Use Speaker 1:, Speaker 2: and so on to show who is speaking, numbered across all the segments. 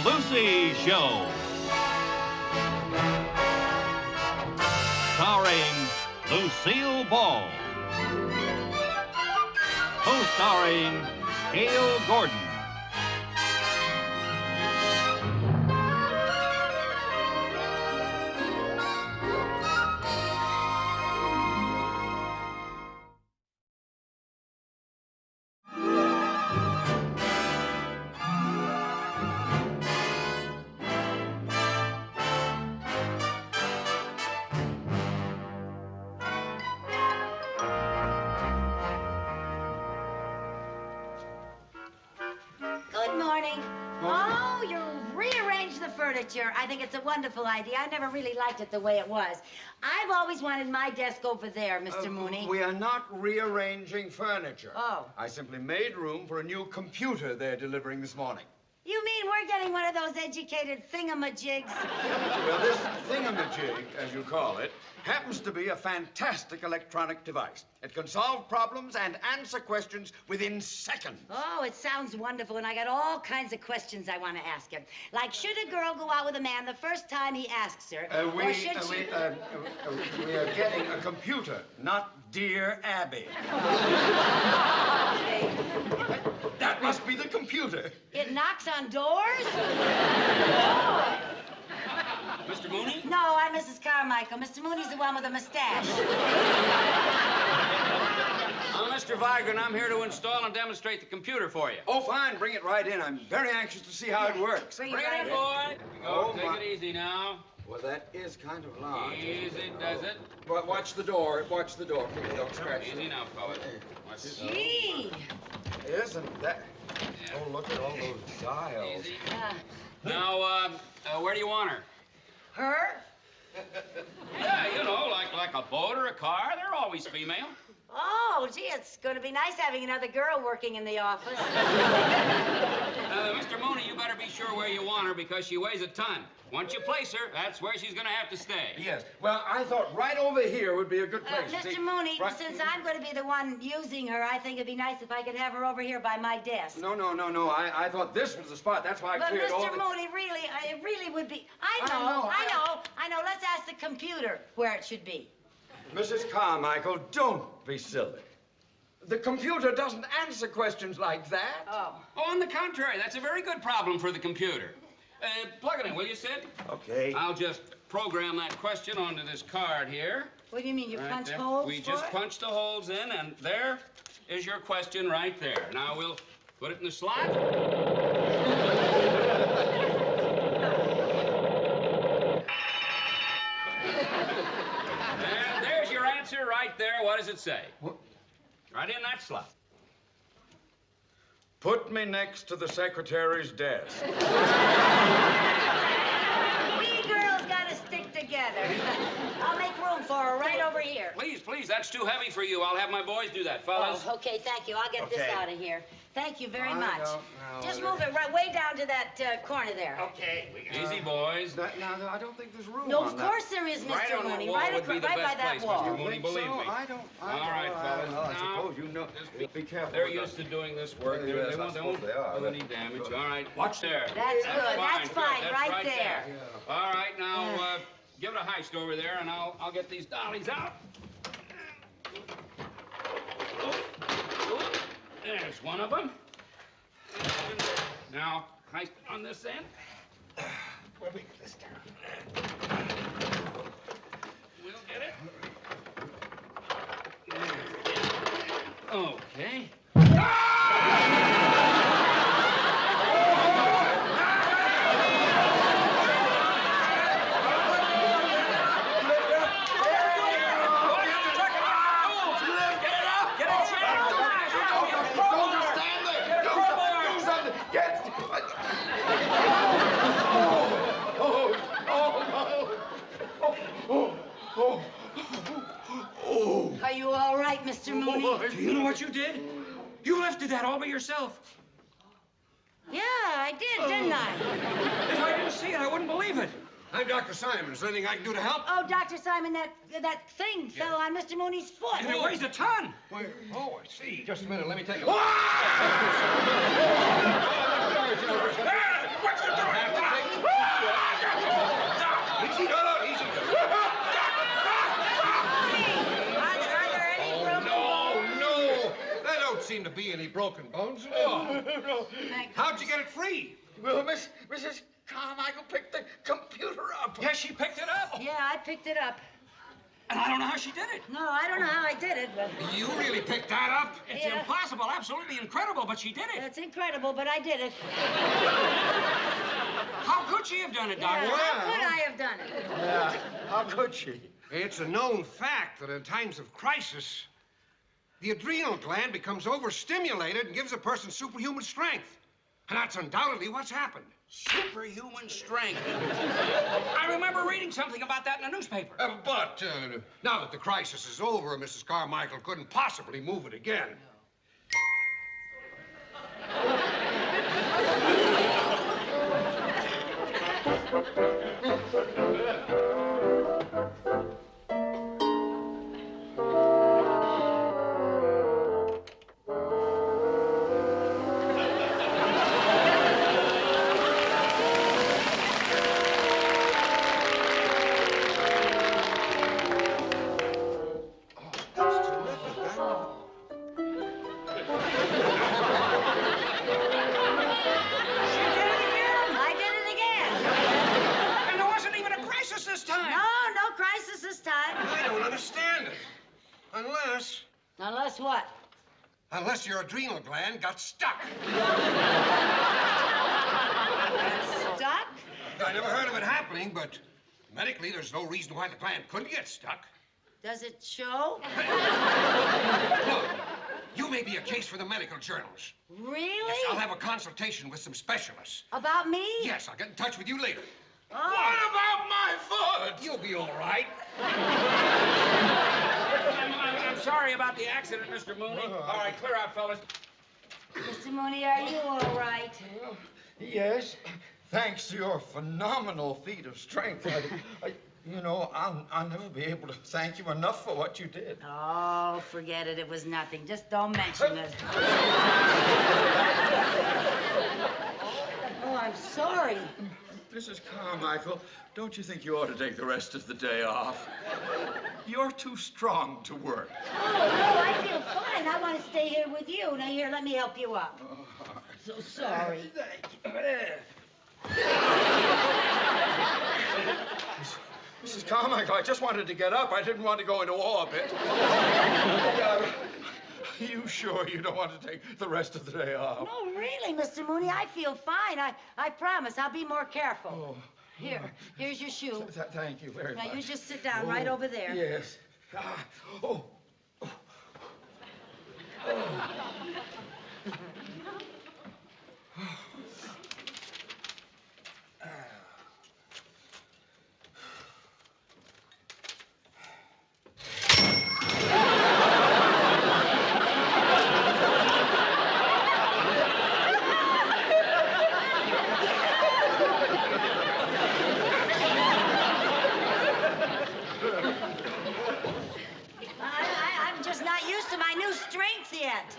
Speaker 1: Lucy Show. Starring Lucille Ball. Co-starring Gail Gordon.
Speaker 2: I think it's a wonderful idea. I never really liked it the way it was. I've always wanted my desk over there, Mr. Mooney.
Speaker 3: We are not rearranging furniture.
Speaker 2: Oh.
Speaker 3: I simply made room for a new computer they're delivering this morning.
Speaker 2: You mean we're getting one of those educated thingamajigs?
Speaker 3: Well, this thingamajig, as you call it, happens to be a fantastic electronic device. It can solve problems and answer questions within seconds.
Speaker 2: Oh, it sounds wonderful, and I got all kinds of questions I want to ask him. Like, should a girl go out with a man the first time he asks her? Or should she...
Speaker 3: We are getting a computer, not Dear Abby.
Speaker 2: Okay.
Speaker 3: That must be the computer.
Speaker 2: It knocks on doors?
Speaker 4: Mr. Mooney?
Speaker 2: No, I'm Mrs. Carmichael. Mr. Mooney's the one with the mustache.
Speaker 4: I'm Mr. Viger, and I'm here to install and demonstrate the computer for you.
Speaker 3: Oh, fine. Bring it right in. I'm very anxious to see how it works.
Speaker 2: Bring
Speaker 4: it
Speaker 2: right
Speaker 4: in, boy.
Speaker 3: Oh,
Speaker 4: Take it easy now.
Speaker 3: Well, that is kind of large.
Speaker 4: Easy does it.
Speaker 3: Well, watch the door. Watch the door. Please don't scratch it.
Speaker 4: Easy now, fellas. Watch this.
Speaker 2: Gee.
Speaker 3: Isn't that... Oh, look at all those dials.
Speaker 4: Easy. Now, where do you want her?
Speaker 2: Her?
Speaker 4: Yeah, you know, like a boat or a car. They're always female.
Speaker 2: Oh, gee, it's going to be nice having another girl working in the office.
Speaker 4: Mr. Mooney, you better be sure where you want her because she weighs a ton. Once you place her, that's where she's going to have to stay.
Speaker 3: Yes. Well, I thought right over here would be a good place.
Speaker 2: Mr. Mooney,
Speaker 3: right...
Speaker 2: since I'm going to be the one using her, I think it'd be nice if I could have her over here by my desk.
Speaker 3: No. I thought this was the spot. That's why I cleared all the...
Speaker 2: But, Mr. Mooney, really, it really would be... I know. Let's ask the computer where it should be.
Speaker 3: Mrs. Carmichael, don't be silly. The computer doesn't answer questions like that.
Speaker 2: Oh.
Speaker 4: Oh, on the contrary, that's a very good problem for the computer. Plug it in, will you, Sid?
Speaker 3: Okay.
Speaker 4: I'll just program that question onto this card here.
Speaker 2: What do you mean, you
Speaker 4: right
Speaker 2: punch
Speaker 4: there.
Speaker 2: holes
Speaker 4: We
Speaker 2: for
Speaker 4: just
Speaker 2: it?
Speaker 4: punch the holes in, and there is your question right there. Now we'll put it in the slot. And there's your answer right there. What does it say?
Speaker 3: What?
Speaker 4: Right in that slot.
Speaker 3: Put me next to the secretary's desk.
Speaker 2: We girls gotta stick together. I'll make room for her right over here.
Speaker 4: Please, that's too heavy for you. I'll have my boys do that, fellas.
Speaker 2: Oh, okay, thank you. I'll get this out of here. Thank you very much.
Speaker 3: don't know.
Speaker 2: Just move it right way down to that corner there.
Speaker 4: Okay. Easy, boys.
Speaker 3: No, I don't think there's room
Speaker 2: No,
Speaker 3: on
Speaker 2: of
Speaker 3: that.
Speaker 2: course there is,
Speaker 4: Right
Speaker 2: Mr.
Speaker 4: on that
Speaker 2: Mooney.
Speaker 4: wall
Speaker 2: Right
Speaker 4: would be the
Speaker 2: by
Speaker 4: best
Speaker 2: that
Speaker 4: place,
Speaker 2: wall.
Speaker 4: Mr. Mooney,
Speaker 3: Think
Speaker 4: believe
Speaker 3: so?
Speaker 4: me.
Speaker 3: I don't.
Speaker 4: All right, fellas.
Speaker 3: Well, I
Speaker 4: Now,
Speaker 3: suppose you know. Be careful.
Speaker 4: They're
Speaker 3: with
Speaker 4: used to
Speaker 3: that.
Speaker 4: doing this work.
Speaker 3: Yes,
Speaker 4: They
Speaker 3: I
Speaker 4: won't
Speaker 3: suppose they are.
Speaker 4: do any damage.
Speaker 3: Good.
Speaker 4: All right. Watch there.
Speaker 2: That's good. That's fine.
Speaker 4: That's
Speaker 2: Right there.
Speaker 4: Yeah. All right, now, give it a heist over there, and I'll get these dollies out. There's one of them. Now, heist on this end.
Speaker 3: Where we get this down?
Speaker 4: We'll get it. Okay.
Speaker 2: Are you all right, Mr. Mooney?
Speaker 4: Do you know what you did? You lifted that all by yourself.
Speaker 2: Yeah, I did, didn't I?
Speaker 4: If I didn't see it, I wouldn't believe it.
Speaker 3: I'm Dr. Simon. Is there anything I can do to help?
Speaker 2: Oh, Dr. Simon, that thing fell on Mr. Mooney's foot.
Speaker 4: And it weighs a ton.
Speaker 3: Where? Oh, I see. Just a minute. Let me take a
Speaker 4: There!
Speaker 5: What you doing? Easy, no, easy.
Speaker 2: Are there any broken bones?
Speaker 5: No. There don't seem to be any broken bones at all. How'd you get it free?
Speaker 3: Well, Mrs. Carmichael picked the computer up.
Speaker 4: Yes, she picked it up.
Speaker 2: Yeah, I picked it up.
Speaker 4: And I don't know how she did it.
Speaker 2: No, I don't know how I did it, but
Speaker 5: You really picked that up?
Speaker 4: It's
Speaker 2: Yeah.
Speaker 4: impossible, absolutely incredible, but she did it.
Speaker 2: it's incredible, but I did it.
Speaker 4: How could she have done it, Doc?
Speaker 2: Yeah, how could I have done it?
Speaker 3: Yeah, how could she?
Speaker 5: It's a known fact that in times of crisis, the adrenal gland becomes overstimulated and gives a person superhuman strength. And that's undoubtedly what's happened.
Speaker 4: Superhuman strength. I remember reading something about that in the newspaper.
Speaker 5: But now that the crisis is over, Mrs. Carmichael couldn't possibly move it again.
Speaker 2: I did it again.
Speaker 4: And there wasn't even a crisis this time.
Speaker 2: No crisis this time.
Speaker 5: I don't understand it.
Speaker 2: Unless what?
Speaker 5: Unless your adrenal gland got stuck.
Speaker 2: Stuck?
Speaker 5: I never heard of it happening, but medically, there's no reason why the gland couldn't get stuck.
Speaker 2: Does it show?
Speaker 5: Look, you may be a case for the medical journals.
Speaker 2: Really?
Speaker 5: Yes, I'll have a consultation with some specialists.
Speaker 2: About me?
Speaker 5: Yes, I'll get in touch with you later.
Speaker 2: Oh.
Speaker 3: About my foot?
Speaker 5: You'll be all right.
Speaker 4: I'm sorry about the accident, Mr. Mooney. All right, clear out, fellas.
Speaker 2: Mr. Mooney, are you all right?
Speaker 3: Yes. Thanks to your phenomenal feat of strength, I'll never be able to thank you enough for what you did.
Speaker 2: Oh, forget it. It was nothing. Just don't mention it. Oh, I'm sorry.
Speaker 3: Mrs. Carmichael, don't you think you ought to take the rest of the day off? You're too strong to work.
Speaker 2: Oh, no, I feel fine. I want to stay here with you. Now, here, let me help you up. So sorry.
Speaker 3: Mrs. Carmichael, I just wanted to get up. I didn't want to go into orbit. You sure you don't want to take the rest of the day off?
Speaker 2: No, really, Mr. Mooney, I feel fine. I promise. I'll be more careful.
Speaker 3: Oh.
Speaker 2: Here's your shoe.
Speaker 3: Thank you very much.
Speaker 2: Now, you just sit down right over there.
Speaker 3: Yes. Oh.
Speaker 2: I'm just not used to my new strength yet.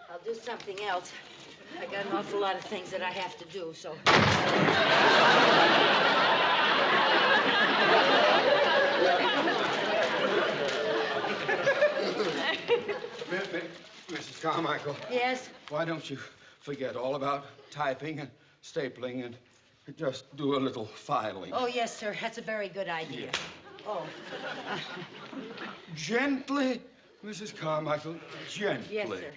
Speaker 2: I'll do something else. I got an awful lot of things that I have to do, so.
Speaker 3: Mrs. Carmichael.
Speaker 2: Yes?
Speaker 3: Why don't you forget all about typing and stapling and just do a little filing?
Speaker 2: Oh, yes, sir. That's a very good idea. Oh.
Speaker 3: Gently, Mrs. Carmichael, gently.
Speaker 2: Yes, sir.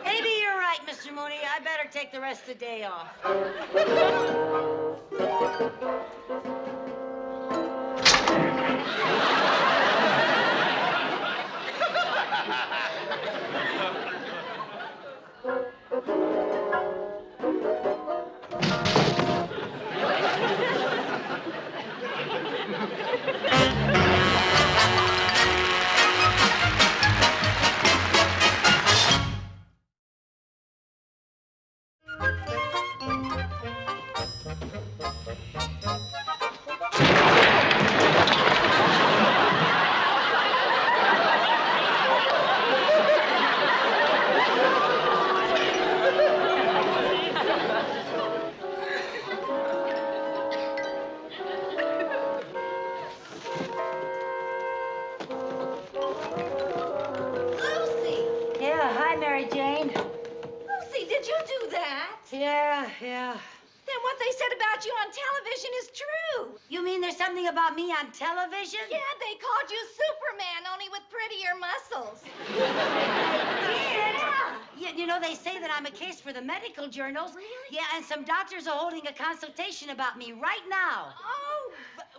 Speaker 2: Maybe you're right, Mr. Mooney. I better take the rest of the day off.
Speaker 6: Lucy!
Speaker 2: Yeah, hi, Mary Jane.
Speaker 6: Lucy, did you do that?
Speaker 2: Yeah.
Speaker 6: Then what they said about you on television is true.
Speaker 2: You mean there's something about me on television?
Speaker 6: Yeah, they called you Superman, only with prettier muscles.
Speaker 2: Yeah, you know, they say that I'm a case for the medical journals.
Speaker 6: Really?
Speaker 2: Yeah, and some doctors are holding a consultation about me right now.
Speaker 6: Oh,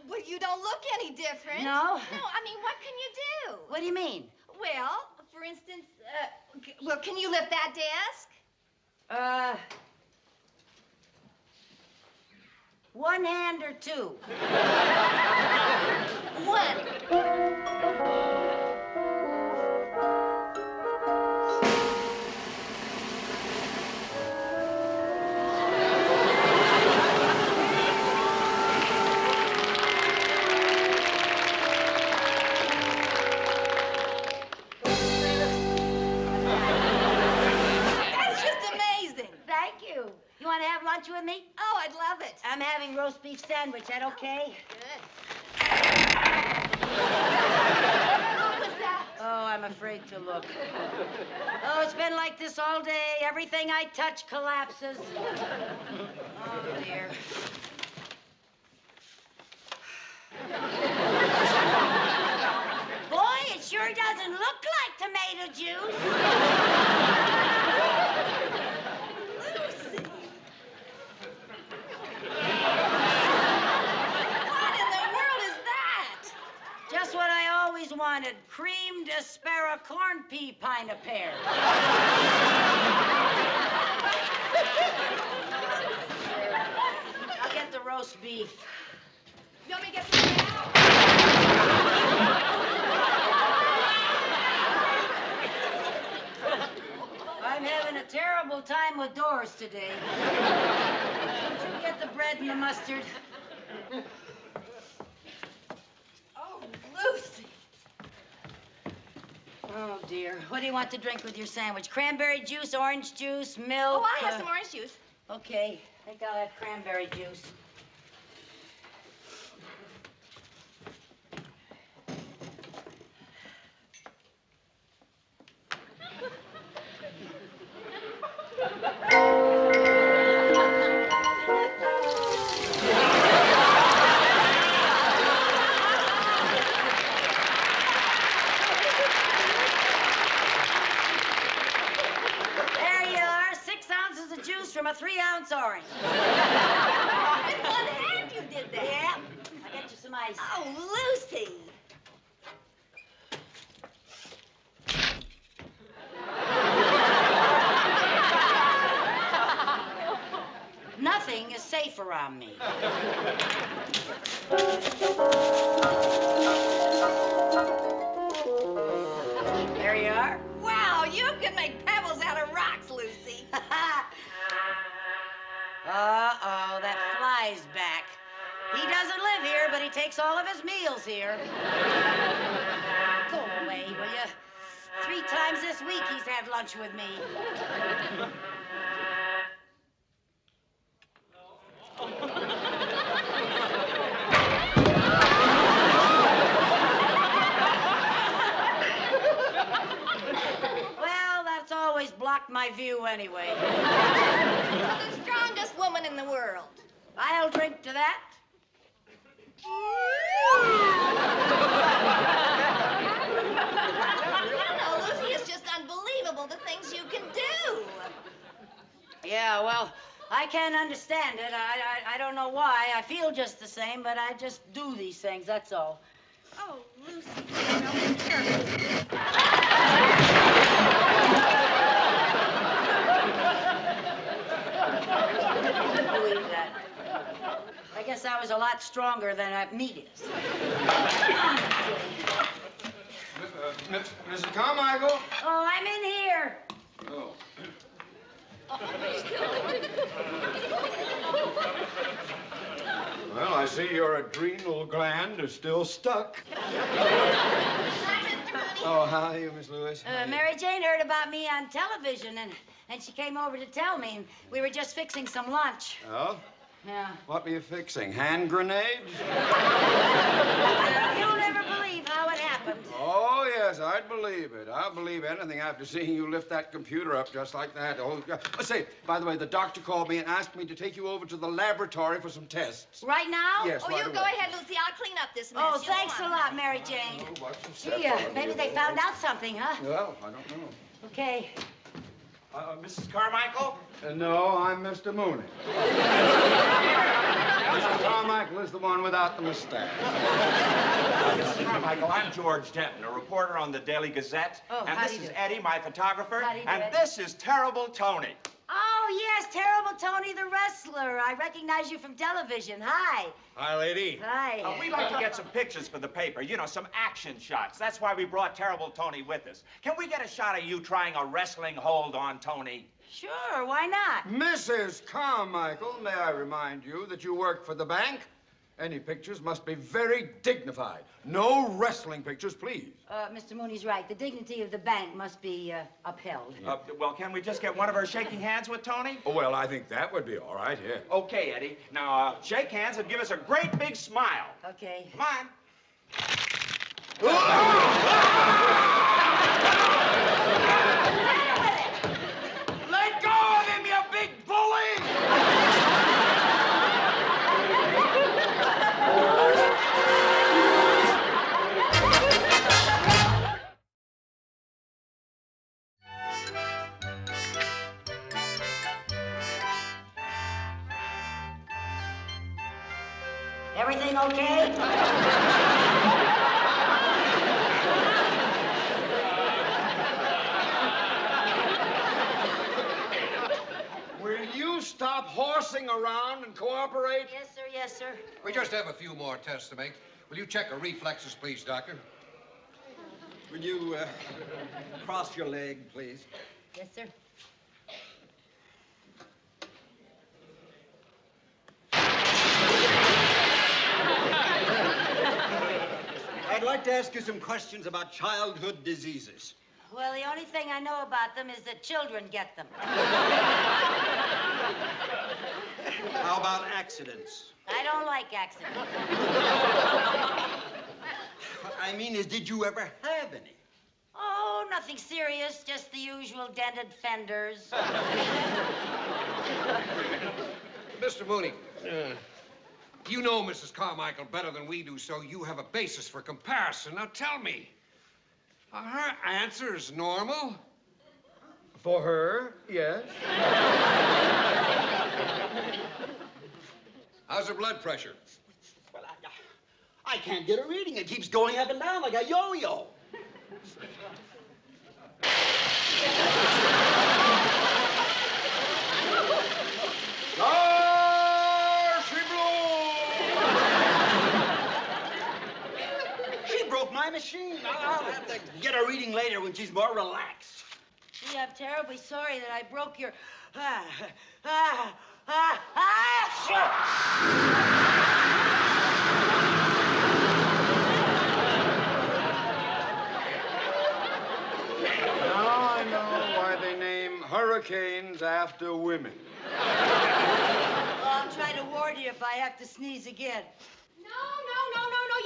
Speaker 6: well, you don't look any different.
Speaker 2: No?
Speaker 6: No, I mean, what can you do?
Speaker 2: What do you mean?
Speaker 6: Well, for instance, well, can you lift that desk?
Speaker 2: One hand or two?
Speaker 6: One. That's just amazing.
Speaker 2: Thank you. You want to have lunch with me?
Speaker 6: Oh, I'd love it.
Speaker 2: I'm having roast beef sandwich. That okay?
Speaker 6: Good.
Speaker 2: What was that? Oh, I'm afraid to look. Oh, it's been like this all day. Everything I touch collapses. Oh, dear. Boy, it sure doesn't look like tomato juice.
Speaker 6: What in the world is that?
Speaker 2: Just what I always wanted. Creamed aspara corn pea pine a pear. I'll get the roast beef.
Speaker 6: You want me to get some now?
Speaker 2: I'm having a terrible time with Doris today. Don't you get the bread and the mustard?
Speaker 6: Oh, Lucy.
Speaker 2: Oh, dear. What do you want to drink with your sandwich? Cranberry juice, orange juice, milk?
Speaker 6: Oh, I have some orange juice.
Speaker 2: Okay. I think I'll have cranberry juice. There you are, 6 ounces of juice from a 3-ounce orange.
Speaker 6: With one hand you did that.
Speaker 2: Yeah. I'll get you some ice.
Speaker 6: Oh, Lucy.
Speaker 2: Nothing is safe around me. There you are.
Speaker 6: Wow, you can make pebbles out of rocks, Lucy.
Speaker 2: Uh-oh, that fly's back. He doesn't live here, but he takes all of his meals here. Go away, will you? 3 times this week he's had lunch with me. Well, that's always blocked my view anyway.
Speaker 6: You're the strongest woman in the world.
Speaker 2: I'll drink to that.
Speaker 6: You know, Lucy, it's just unbelievable the things you can do.
Speaker 2: Yeah, well, I can't understand it. I don't know why. I feel just the same, but I just do these things, that's all.
Speaker 6: Oh, Lucy, you know, it's terrible.
Speaker 2: Believe that. I guess I is a lot stronger than meat is.
Speaker 3: Mrs. Carmichael?
Speaker 2: Oh, I'm in here.
Speaker 3: Oh. Well, I see your adrenal gland is still stuck. Oh, how are you, Miss Lewis?
Speaker 2: Mary Jane heard about me on television, and she came over to tell me, and we were just fixing some lunch.
Speaker 3: Oh?
Speaker 2: Yeah.
Speaker 3: What were you fixing? Hand grenades?
Speaker 2: You'll never believe how it happened.
Speaker 3: Oh, yes, I'd believe it. I'll believe anything after seeing you lift that computer up just like that. Oh, say, by the way, the doctor called me and asked me to take you over to the laboratory for some tests.
Speaker 2: Right now?
Speaker 3: Yes,
Speaker 6: Oh,
Speaker 3: right
Speaker 6: you
Speaker 3: away.
Speaker 6: go ahead, Lucy. I'll clean up this mess.
Speaker 2: Oh,
Speaker 6: You
Speaker 2: thanks
Speaker 6: go
Speaker 2: a
Speaker 6: on.
Speaker 2: lot, Mary Jane.
Speaker 3: Oh, watch your step.
Speaker 2: Gee, maybe they found out something, huh?
Speaker 3: Well, I don't know.
Speaker 2: Okay.
Speaker 7: Mrs. Carmichael?
Speaker 3: No, I'm Mr. Mooney. Mr. Carmichael is the one without the mustache.
Speaker 7: Mrs. Carmichael, I'm George Denton, a reporter on the Daily Gazette.
Speaker 2: Oh,
Speaker 7: and
Speaker 2: how
Speaker 7: this
Speaker 2: do you
Speaker 7: is
Speaker 2: do?
Speaker 7: Eddie, my photographer.
Speaker 2: How do you do,
Speaker 7: and
Speaker 2: Eddie?
Speaker 7: this is Terrible Tony.
Speaker 2: Oh, yes, Terrible Tony the wrestler. I recognize you from television. Hi.
Speaker 5: Hi, lady.
Speaker 2: Hi.
Speaker 7: We'd like to get some pictures for the paper, you know, some action shots. That's why we brought Terrible Tony with us. Can we get a shot of you trying a wrestling hold on Tony?
Speaker 2: Sure, why not?
Speaker 3: Mrs. Carmichael, may I remind you that you work for the bank? Any pictures must be very dignified. No wrestling pictures, please.
Speaker 2: Mr. Mooney's right. The dignity of the bank must be upheld.
Speaker 7: Well, can we just get one of her shaking hands with Tony?
Speaker 3: Oh, well, I think that would be all right, yeah.
Speaker 7: Okay, Eddie. Now, shake hands and give us a great big smile.
Speaker 2: Okay.
Speaker 7: Come on. Let go of him, you big bully!
Speaker 2: Everything okay?
Speaker 3: Will you stop horsing around and cooperate?
Speaker 2: Yes, sir, yes, sir.
Speaker 5: We just have a few more tests to make. Will you check her reflexes, please, doctor?
Speaker 8: Will you cross your leg, please?
Speaker 2: Yes, sir.
Speaker 8: I'd like to ask you some questions about childhood diseases.
Speaker 2: Well, the only thing I know about them is that children get them.
Speaker 8: How about accidents?
Speaker 2: I don't like accidents.
Speaker 8: I mean, did you ever have any?
Speaker 2: Oh, nothing serious, just the usual dented fenders.
Speaker 5: Mr. Mooney, you know Mrs. Carmichael better than we do, so you have a basis for comparison. Now tell me, are her answers normal?
Speaker 3: For her, yes.
Speaker 5: How's her blood pressure?
Speaker 8: Well, I can't get a reading. It keeps going up and down like a yo-yo. She broke my machine. I'll have to get a reading later when she's more relaxed.
Speaker 2: Gee, I'm terribly sorry that I broke your...
Speaker 3: Now I know why they name hurricanes after women.
Speaker 2: Well, I'll try to warn you if I have to sneeze again.
Speaker 6: No,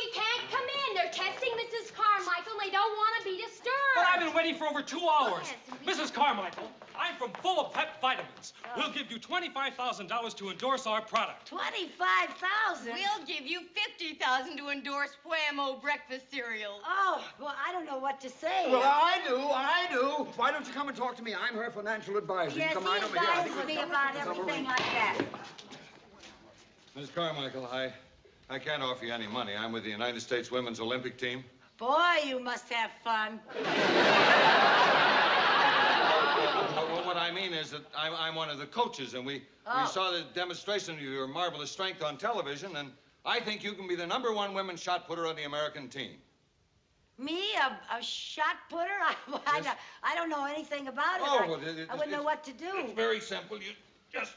Speaker 6: you can't come in. They're testing Mrs. Carmichael, and they don't want to be disturbed.
Speaker 9: But I've been waiting for over 2 hours.
Speaker 6: Yes,
Speaker 9: Mrs. Carmichael, I'm from Full of Pep Vitamins. We'll give you $25,000 to endorse our product.
Speaker 2: 25,000?
Speaker 6: We'll give you $50,000 to endorse Whammo breakfast cereal.
Speaker 2: Oh, well, I don't know what to say.
Speaker 3: Well, I do. Why don't you come and talk to me? I'm her financial advisor.
Speaker 2: Yes,
Speaker 3: you come
Speaker 2: he
Speaker 3: right over here. I think
Speaker 2: advises
Speaker 3: we'll
Speaker 2: me
Speaker 3: come
Speaker 2: about
Speaker 3: to the
Speaker 2: everything
Speaker 3: submarine.
Speaker 2: like that.
Speaker 10: Miss Carmichael, I can't offer you any money. I'm with the United States Women's Olympic team.
Speaker 2: Boy, you must have fun.
Speaker 10: Well, what I mean is that I'm one of the coaches, and we saw the demonstration of your marvelous strength on television, and I think you can be the #1 women's shot putter on the American team.
Speaker 2: Me, a shot putter? I don't know anything about it.
Speaker 10: Oh,
Speaker 2: I
Speaker 10: well,
Speaker 2: wouldn't know what to do.
Speaker 10: It's very simple. You just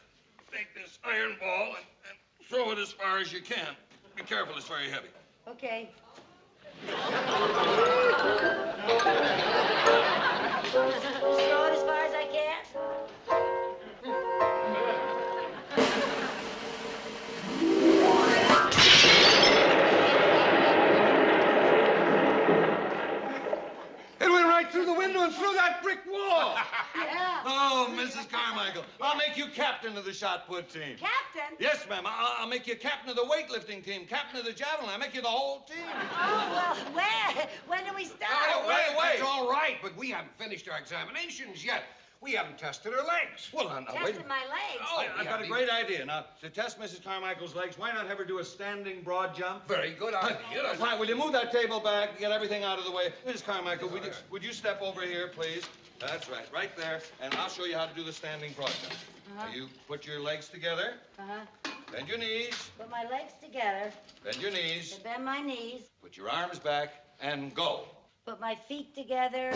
Speaker 10: take this iron ball and throw it as far as you can. Be careful, it's very heavy.
Speaker 2: Okay. Throw it as far as I can.
Speaker 3: It went right through the window and through that brick wall.
Speaker 2: Yeah.
Speaker 10: Oh, Mrs. Carmichael, I'll make you captain of the shot put team.
Speaker 2: Captain?
Speaker 10: Yes, ma'am. I'll make you captain of the weightlifting team, captain of the javelin. I'll make you the whole team.
Speaker 2: Oh, well, when do we start?
Speaker 10: Wait.
Speaker 5: That's all right, but we haven't finished our examinations yet. We haven't tested her legs.
Speaker 10: Well, now, wait.
Speaker 2: Tested my legs.
Speaker 5: Oh,
Speaker 10: I've got a great idea. Now, to test Mrs. Carmichael's legs, why not have her do a standing broad jump?
Speaker 5: Very good idea.
Speaker 10: Fine, will you move that table back, get everything out of the way? Mrs. Carmichael, would you step over here, please? That's right there. And I'll show you how to do the standing broad jump. Now, you put your legs together. Bend your knees.
Speaker 2: Put my legs together.
Speaker 10: Bend your knees.
Speaker 2: Bend my knees.
Speaker 10: Put your arms back and go.
Speaker 2: Put my feet together.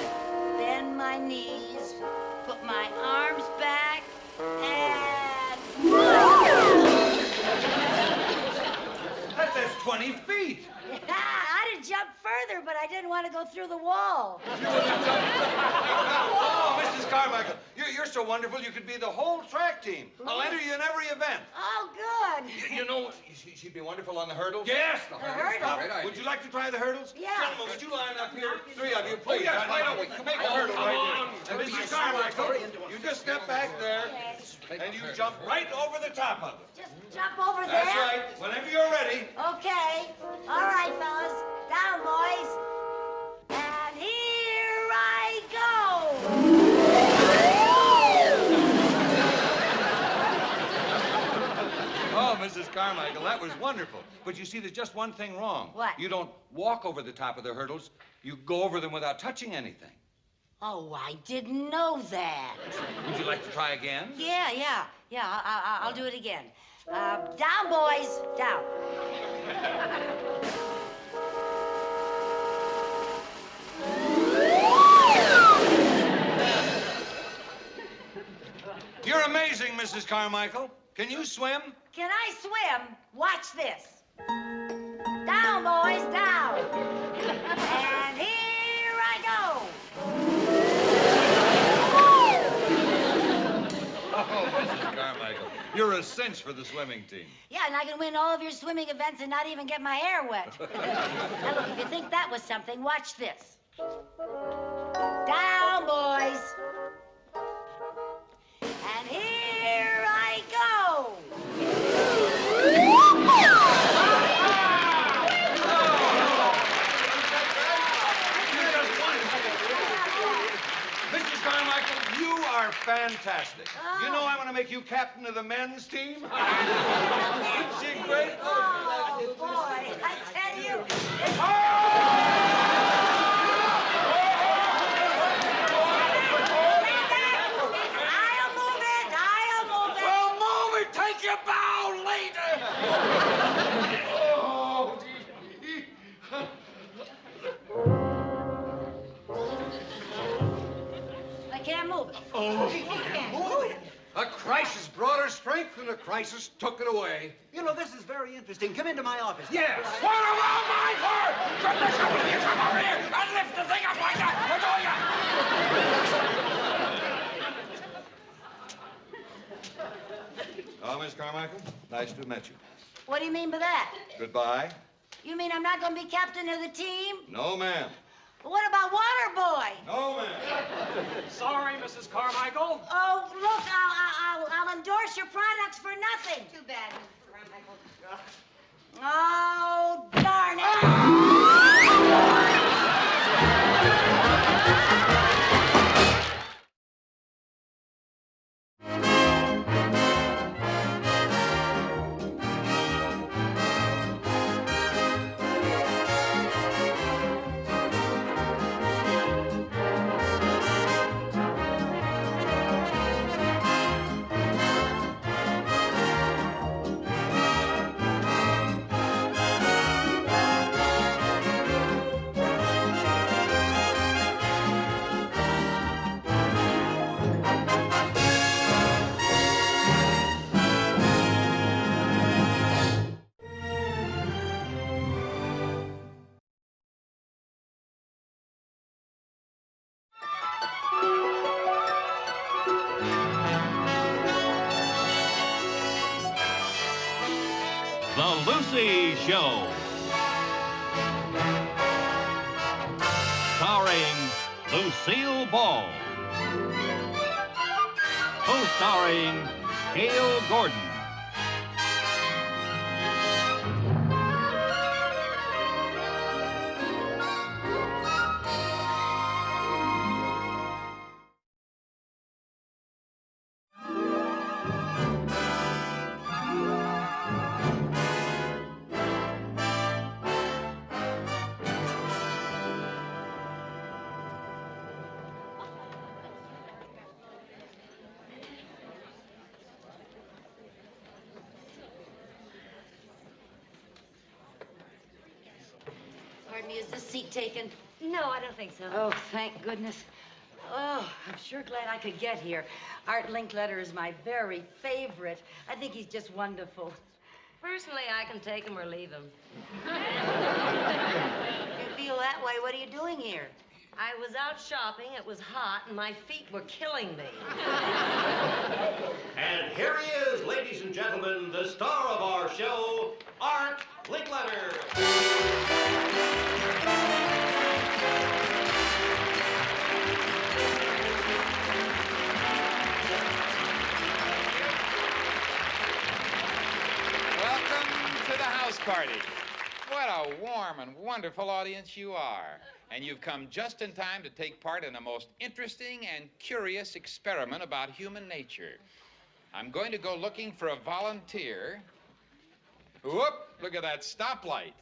Speaker 2: Bend my knees. Put my arms back. And...
Speaker 10: That's 20 feet.
Speaker 2: Yeah, I'd have jumped further, but I didn't want to go through the wall.
Speaker 10: Oh, Mrs. Carmichael, you're so wonderful you could be the whole track team. I'll enter you in every event.
Speaker 2: Oh, good.
Speaker 10: You know, she'd be wonderful on the hurdles.
Speaker 5: Yes,
Speaker 2: The hurdle?
Speaker 5: Great idea.
Speaker 10: Would you like to try the hurdles?
Speaker 2: Yeah.
Speaker 10: Gentlemen, would you line up here? 3 of you, please.
Speaker 5: yes, right away.
Speaker 10: Make a hurdle right here. And Mrs. Carmichael, you just step back there,
Speaker 2: Okay.
Speaker 10: and you jump right over the top of it.
Speaker 2: Just jump over there.
Speaker 10: That's right. Whenever you're ready.
Speaker 2: Okay. All right, fellas. Down, boys. And here I go.
Speaker 10: Oh, Mrs. Carmichael, that was wonderful. But you see, there's just one thing wrong.
Speaker 2: What?
Speaker 10: You don't walk over the top of the hurdles. You go over them without touching anything.
Speaker 2: Oh, I didn't know that.
Speaker 10: Would you like to try again?
Speaker 2: Yeah. I'll do it again. Down, boys. Down.
Speaker 10: You're amazing, Mrs. Carmichael. Can you swim?
Speaker 2: Can I swim? Watch this. Down, boys, down. And here I go.
Speaker 10: Oh, Mrs. Carmichael, you're a cinch for the swimming team.
Speaker 2: Yeah, and I can win all of your swimming events and not even get my hair wet. Now, look, if you think that was something, watch this. Down, boys. And here I go.
Speaker 10: Mrs. Carmichael, you are fantastic. You know I'm going to make you captain of the men's team? Isn't she great?
Speaker 2: Oh, boy, I tell you. I'll move it.
Speaker 5: Well, move it. Take your bow later. Oh, gee.
Speaker 2: I can't move it.
Speaker 5: A crisis brought her strength, and a crisis took it away.
Speaker 8: You know, this is very interesting. Come into my office.
Speaker 5: Yes. What about my part? You come over here and lift the thing up like that.
Speaker 10: Oh, Miss Carmichael, nice to have met you.
Speaker 2: What do you mean by that?
Speaker 10: Goodbye.
Speaker 2: You mean I'm not going to be captain of the team?
Speaker 10: No, ma'am.
Speaker 2: What about Waterboy?
Speaker 10: No, ma'am.
Speaker 9: Sorry, Mrs. Carmichael.
Speaker 2: Oh, look, I'll endorse your products for nothing.
Speaker 6: Too bad, Mrs. Carmichael.
Speaker 2: Oh, darn it.
Speaker 1: Lucy Show. Starring Lucille Ball. Co-starring Gail Gordon.
Speaker 2: Pardon me, is this seat taken?
Speaker 6: No, I don't think so.
Speaker 2: Oh, thank goodness. Oh, I'm sure glad I could get here. Art Linkletter is my very favorite. I think he's just wonderful.
Speaker 6: Personally, I can take him or leave him.
Speaker 2: If you feel that way, what are you doing here?
Speaker 6: I was out shopping, it was hot, and my feet were killing me.
Speaker 11: And here he is, ladies and gentlemen, the star of our show, Art Linkletter.
Speaker 12: Welcome to the house party. What a warm and wonderful audience you are. And you've come just in time to take part in a most interesting and curious experiment about human nature. I'm going to go looking for a volunteer. Whoop, look at that stoplight.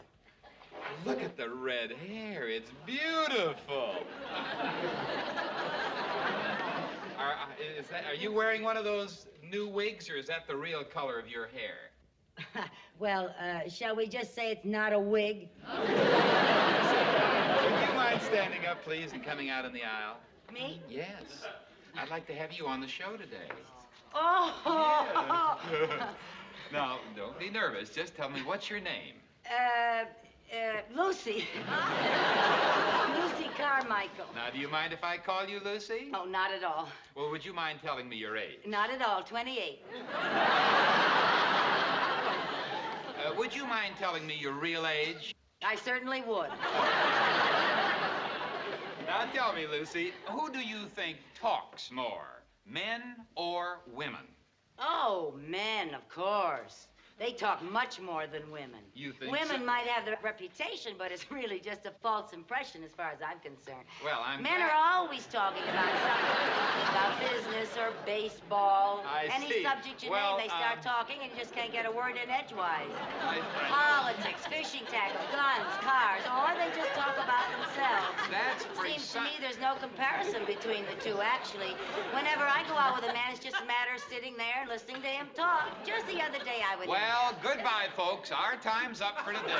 Speaker 12: Look at the red hair. It's beautiful. Are you wearing one of those new wigs, or is that the real color of your hair?
Speaker 2: Well, shall we just say it's not a wig?
Speaker 12: Would you mind standing up, please, and coming out in the aisle?
Speaker 2: Me?
Speaker 12: Yes. I'd like to have you on the show today.
Speaker 2: Oh!
Speaker 12: Yeah. Now, don't be nervous. Just tell me, what's your name?
Speaker 2: Lucy. Lucy Carmichael.
Speaker 12: Now, do you mind if I call you Lucy?
Speaker 2: Oh, not at all.
Speaker 12: Well, would you mind telling me your age?
Speaker 2: Not at all, 28.
Speaker 12: Would you mind telling me your real age?
Speaker 2: I certainly would.
Speaker 12: Now, tell me, Lucy, who do you think talks more, men or women?
Speaker 2: Oh, men, of course. They talk much more than women.
Speaker 12: You think
Speaker 2: Women
Speaker 12: so?
Speaker 2: might have the reputation, but it's really just a false impression as far as I'm concerned.
Speaker 12: Well, I'm
Speaker 2: Men
Speaker 12: glad-
Speaker 2: are always talking about something, about business or baseball. Any
Speaker 12: see.
Speaker 2: subject you
Speaker 12: Well,
Speaker 2: name, they start talking and you just can't get a word in edgewise.
Speaker 12: I-
Speaker 2: Politics, fishing tackle, guns, cars, or they just talk about themselves.
Speaker 12: That's
Speaker 2: Seems to me there's no comparison between the two, actually. Whenever I go out with a man, it's just a matter of sitting there and listening to him talk. Just the other day I was...
Speaker 12: Well, goodbye, folks. Our time's up for today.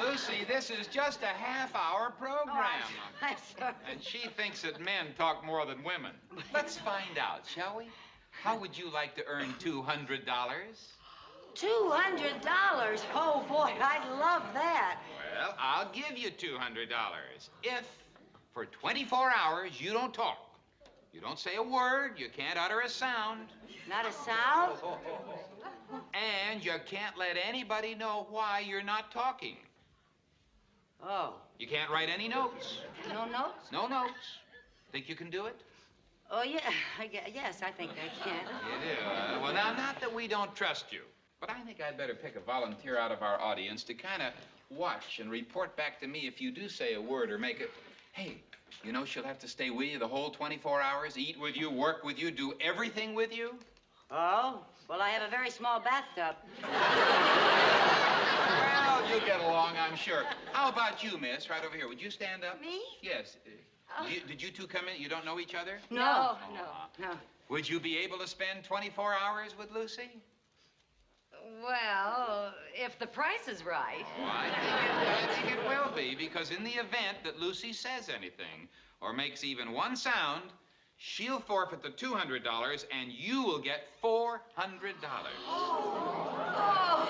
Speaker 12: Lucy, this is just a half-hour program.
Speaker 2: Oh, I'm sorry.
Speaker 12: And she thinks that men talk more than women. Let's find out, shall we? How would you like to earn $200?
Speaker 2: $200? Oh, boy, I'd love that.
Speaker 12: Well, I'll give you $200 if, for 24 hours, you don't talk. You don't say a word, you can't utter a sound.
Speaker 2: Not a sound?
Speaker 12: And you can't let anybody know why you're not talking.
Speaker 2: Oh.
Speaker 12: You can't write any notes.
Speaker 2: No notes?
Speaker 12: No notes. Think you can do it?
Speaker 2: Oh, yeah. Yes, I think I can.
Speaker 12: You do. Well, now, not that we don't trust you, but I think I'd better pick a volunteer out of our audience to kind of watch and report back to me if you do say a word or make it. Hey, you know she'll have to stay with you the whole 24 hours, eat with you, work with you, do everything with you?
Speaker 2: Oh? Well, I have a very small bathtub.
Speaker 12: Well, you'll get along, I'm sure. How about you, miss? Right over here. Would you stand up?
Speaker 2: Me?
Speaker 12: Yes. Did you two come in? You don't know each other?
Speaker 2: No. No.
Speaker 12: Would you be able to spend 24 hours with Lucy?
Speaker 6: Well, if the price is right.
Speaker 12: Oh, I think it will be, because in the event that Lucy says anything or makes even one sound, she'll forfeit the $200 and you will get $400.
Speaker 6: Oh,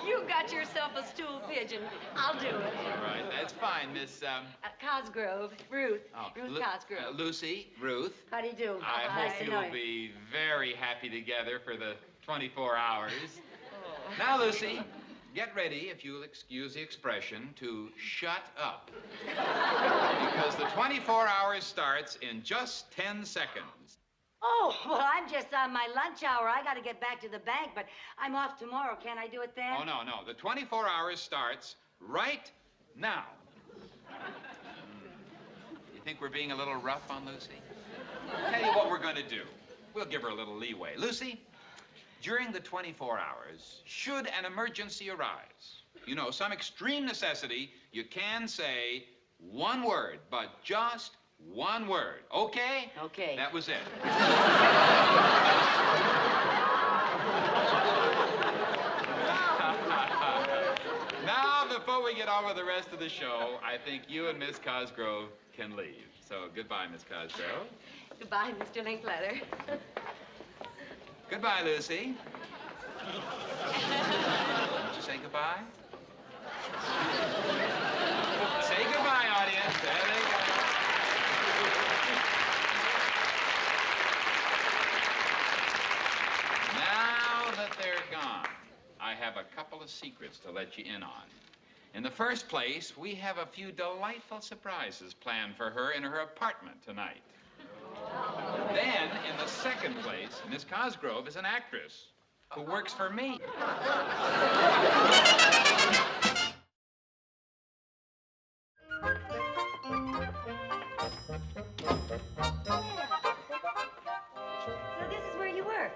Speaker 6: you got yourself a stool pigeon. I'll do it.
Speaker 12: All right, that's fine, Miss,
Speaker 6: Cosgrove, Ruth. Ruth
Speaker 12: Lu-
Speaker 6: Cosgrove.
Speaker 12: Lucy, Ruth.
Speaker 2: How do you do?
Speaker 12: I hope
Speaker 2: know
Speaker 12: you'll
Speaker 2: you.
Speaker 12: be very happy together for the 24 hours. Now, Lucy, get ready, if you'll excuse the expression, to shut up. Because the 24 hours starts in just 10 seconds.
Speaker 2: Oh, well, I'm just on my lunch hour. I got to get back to the bank, but I'm off tomorrow. Can't I do it then?
Speaker 12: Oh, no. The 24 hours starts right now. You think we're being a little rough on Lucy? Tell you what we're going to do. We'll give her a little leeway. Lucy, during the 24 hours, should an emergency arise, you know, some extreme necessity, you can say one word, but just one word. Okay?
Speaker 2: Okay.
Speaker 12: That was it. Now, before we get on with the rest of the show, I think you and Miss Cosgrove can leave. So, goodbye, Miss Cosgrove.
Speaker 6: Goodbye, Mr. Linkletter.
Speaker 12: Goodbye, Lucy. Won't you say goodbye? Say goodbye, audience. There they go. Now that they're gone, I have a couple of secrets to let you in on. In the first place, we have a few delightful surprises planned for her in her apartment tonight. Then, in the second place, Miss Cosgrove is an actress who works for me.
Speaker 2: So this is where you work.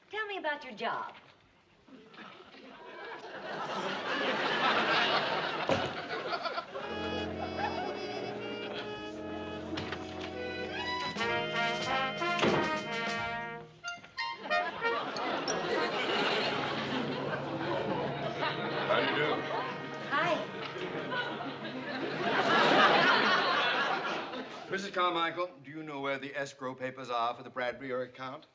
Speaker 2: Tell me about your job.
Speaker 3: How do you do?
Speaker 2: Hi.
Speaker 3: Mrs. Carmichael, do you know where the escrow papers are for the Bradbury account?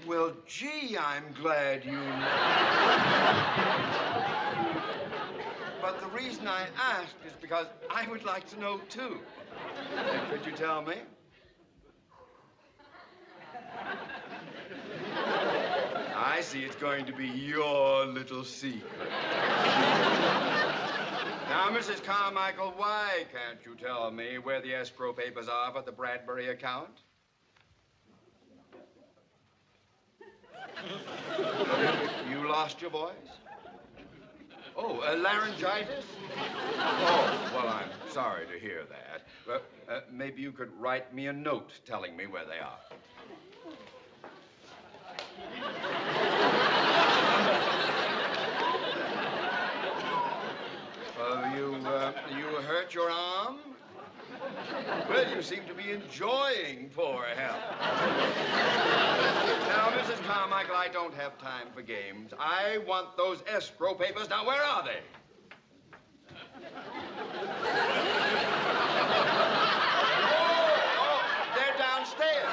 Speaker 3: Well, gee, I'm glad you know. But the reason I asked is because I would like to know, too. Could you tell me? I see it's going to be your little secret. Now, Mrs. Carmichael, why can't you tell me where the escrow papers are for the Bradbury account? You lost your voice? Oh, laryngitis? Oh, well, I'm sorry to hear that. Maybe you could write me a note telling me where they are. You hurt your arm? Well, you seem to be enjoying poor health. Now, Mrs. Carmichael, I don't have time for games. I want those escrow papers. Now, where are they? Oh, they're downstairs.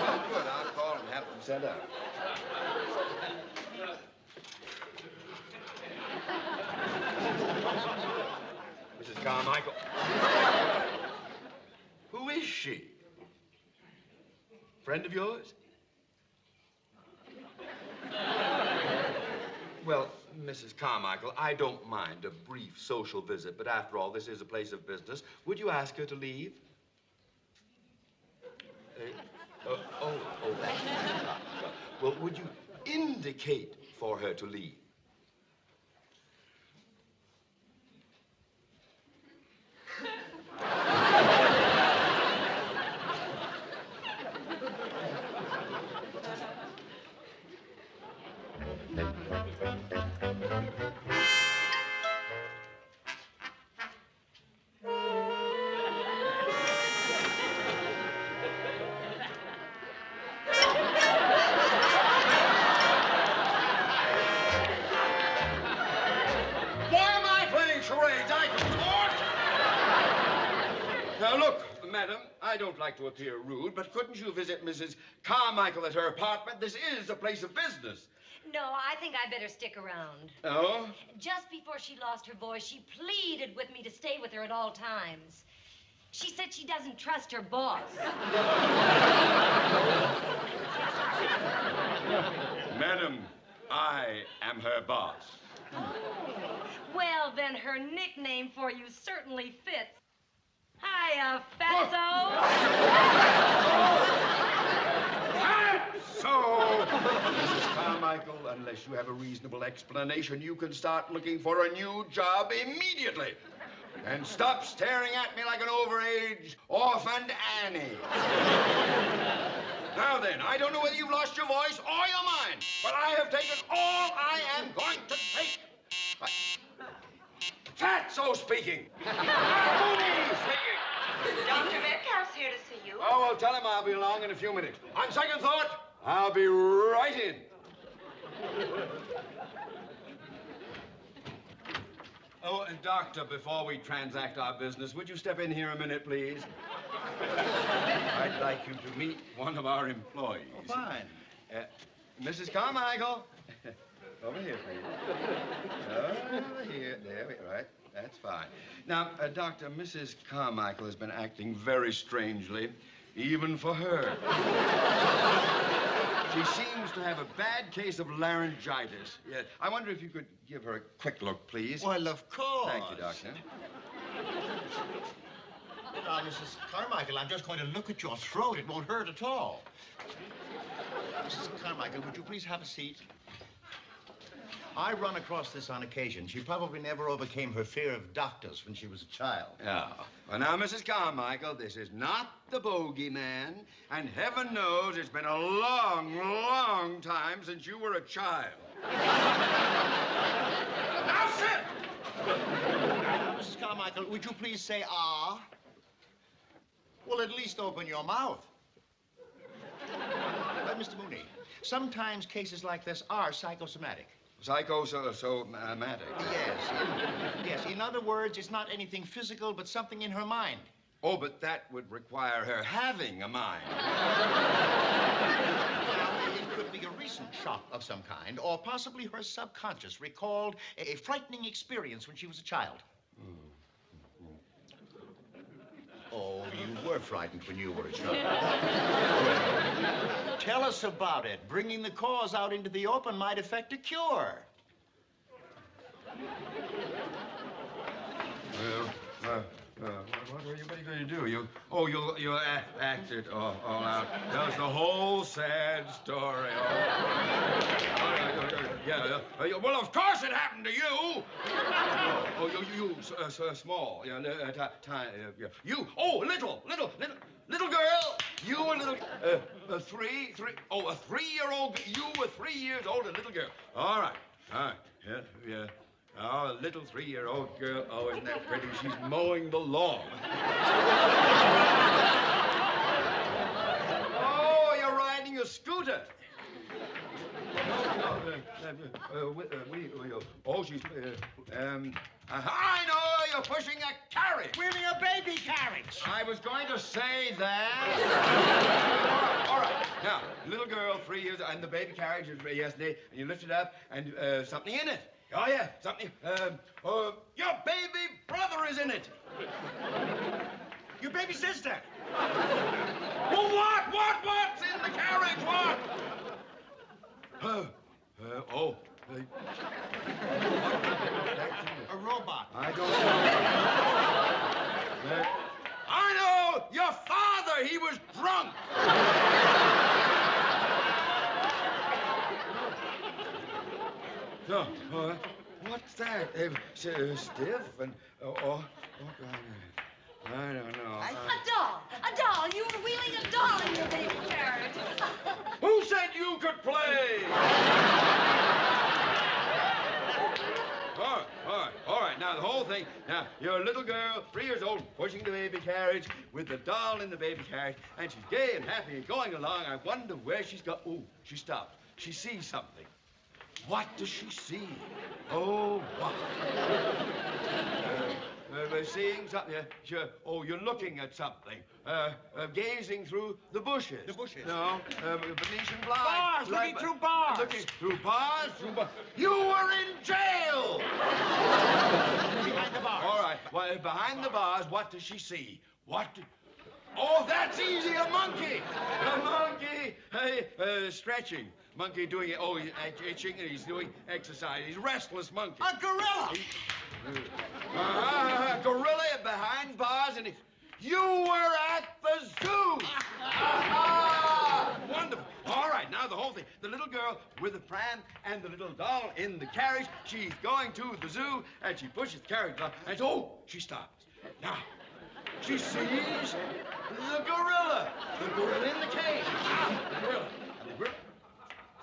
Speaker 3: Well, good. I'll call and have them sent out. Mrs. Carmichael. Who is she? Friend of yours? Well, Mrs. Carmichael, I don't mind a brief social visit, but after all, this is a place of business. Would you ask her to leave? That's well, would you indicate for her to leave? I don't like to appear rude, but couldn't you visit Mrs. Carmichael at her apartment? This is a place of business.
Speaker 13: No, I think I better stick around.
Speaker 3: Oh?
Speaker 13: Just before she lost her voice, she pleaded with me to stay with her at all times. She said she doesn't trust her boss.
Speaker 3: Madam, I am her boss.
Speaker 13: Well, then her nickname for you certainly fits. Hiya, fatso.
Speaker 3: So, Mrs. Carmichael, unless you have a reasonable explanation, you can start looking for a new job immediately. And stop staring at me like an overage orphaned Annie. Now then, I don't know whether you've lost your voice or your mind, but I have taken all I am going to take. Fatso speaking. Mooney speaking.
Speaker 14: Dr. Metcalf's here to see you.
Speaker 3: Oh, well, tell him I'll be along in a few minutes. On second thought, I'll be right in. Oh, and Doctor, before we transact our business, would you step in here a minute, please? I'd like you to meet one of our employees.
Speaker 8: Oh, fine.
Speaker 3: Mrs. Carmichael. Over here, please. Over here. There we right. That's fine. Now, Doctor, Mrs. Carmichael has been acting very strangely, even for her. She seems to have a bad case of laryngitis. Yeah. I wonder if you could give her a quick look, please.
Speaker 8: Well, of course.
Speaker 3: Thank you, Doctor.
Speaker 8: Now, Mrs. Carmichael, I'm just going to look at your throat. It won't hurt at all. Mrs. Carmichael, would you please have a seat? I run across this on occasion. She probably never overcame her fear of doctors when she was a child.
Speaker 3: Yeah. Well, now, Mrs. Carmichael, this is not the bogeyman, and heaven knows it's been a long, long time since you were a child.
Speaker 8: Now sit! Now, Mrs. Carmichael, would you please say ah? Well, at least open your mouth. Mr. Mooney, sometimes cases like this are psychosomatic.
Speaker 3: Psychosomatic?
Speaker 8: Yes. Yes. In other words, it's not anything physical, but something in her mind.
Speaker 3: Oh, but that would require her having a mind.
Speaker 8: Now, it could be a recent shock of some kind, or possibly her subconscious recalled a frightening experience when she was a child. Oh, you were frightened when you were a child. Tell us about it. Bringing the cause out into the open might effect a cure.
Speaker 3: Well, what are you going to do? You'll act it all out. Tell us the whole sad story. Well, of course it happened to you. Small. Tiny. You. Oh, little girl. You a little. A 3-year-old. You were 3 years old, a little girl. All right. Yeah. Oh, a little 3-year-old girl. Oh, isn't that pretty? She's mowing the lawn. Oh, you're riding a scooter. She's. I know, you're pushing a carriage.
Speaker 8: Wheeling a baby carriage.
Speaker 3: I was going to say that. All right. Now, little girl, 3 years, and the baby carriage is yesterday, and you lift it up, and something in it. Oh, yeah, something. Your baby brother is in it.
Speaker 8: Your baby sister.
Speaker 3: Well, what's in the carriage? What?
Speaker 8: A robot.
Speaker 3: I don't know. I know! Your father, he was drunk! No, what's that? Stiff and... God. I don't know.
Speaker 13: A doll! A doll! You were wheeling a doll in your baby carriage.
Speaker 3: Who said you could play? All right. Now, the whole thing. Now, you're a little girl, 3 years old, pushing the baby carriage with the doll in the baby carriage, and she's gay and happy and going along. I wonder where she's got... Oh, she stopped. She sees something. What does she see? Oh, what? Seeing something. Sure. Oh, you're looking at something. Gazing through the bushes.
Speaker 8: The bushes?
Speaker 3: No. Venetian blinds.
Speaker 7: Bars, looking through bars.
Speaker 3: Looking through bars? You were in jail!
Speaker 8: Behind the bars.
Speaker 3: All right. Well, behind the bars, what does she see? Oh, that's easy. A monkey. A monkey. Hey, stretching. Monkey doing it. Oh, he's itching and he's doing exercise. He's a restless monkey.
Speaker 8: A gorilla.
Speaker 3: Gorilla behind bars, and you were at the zoo. Wonderful. All right, now the whole thing. The little girl with the pram and the little doll in the carriage. She's going to the zoo, and she pushes the carriage down, and she stops. Now, she sees the gorilla. The gorilla in the cage.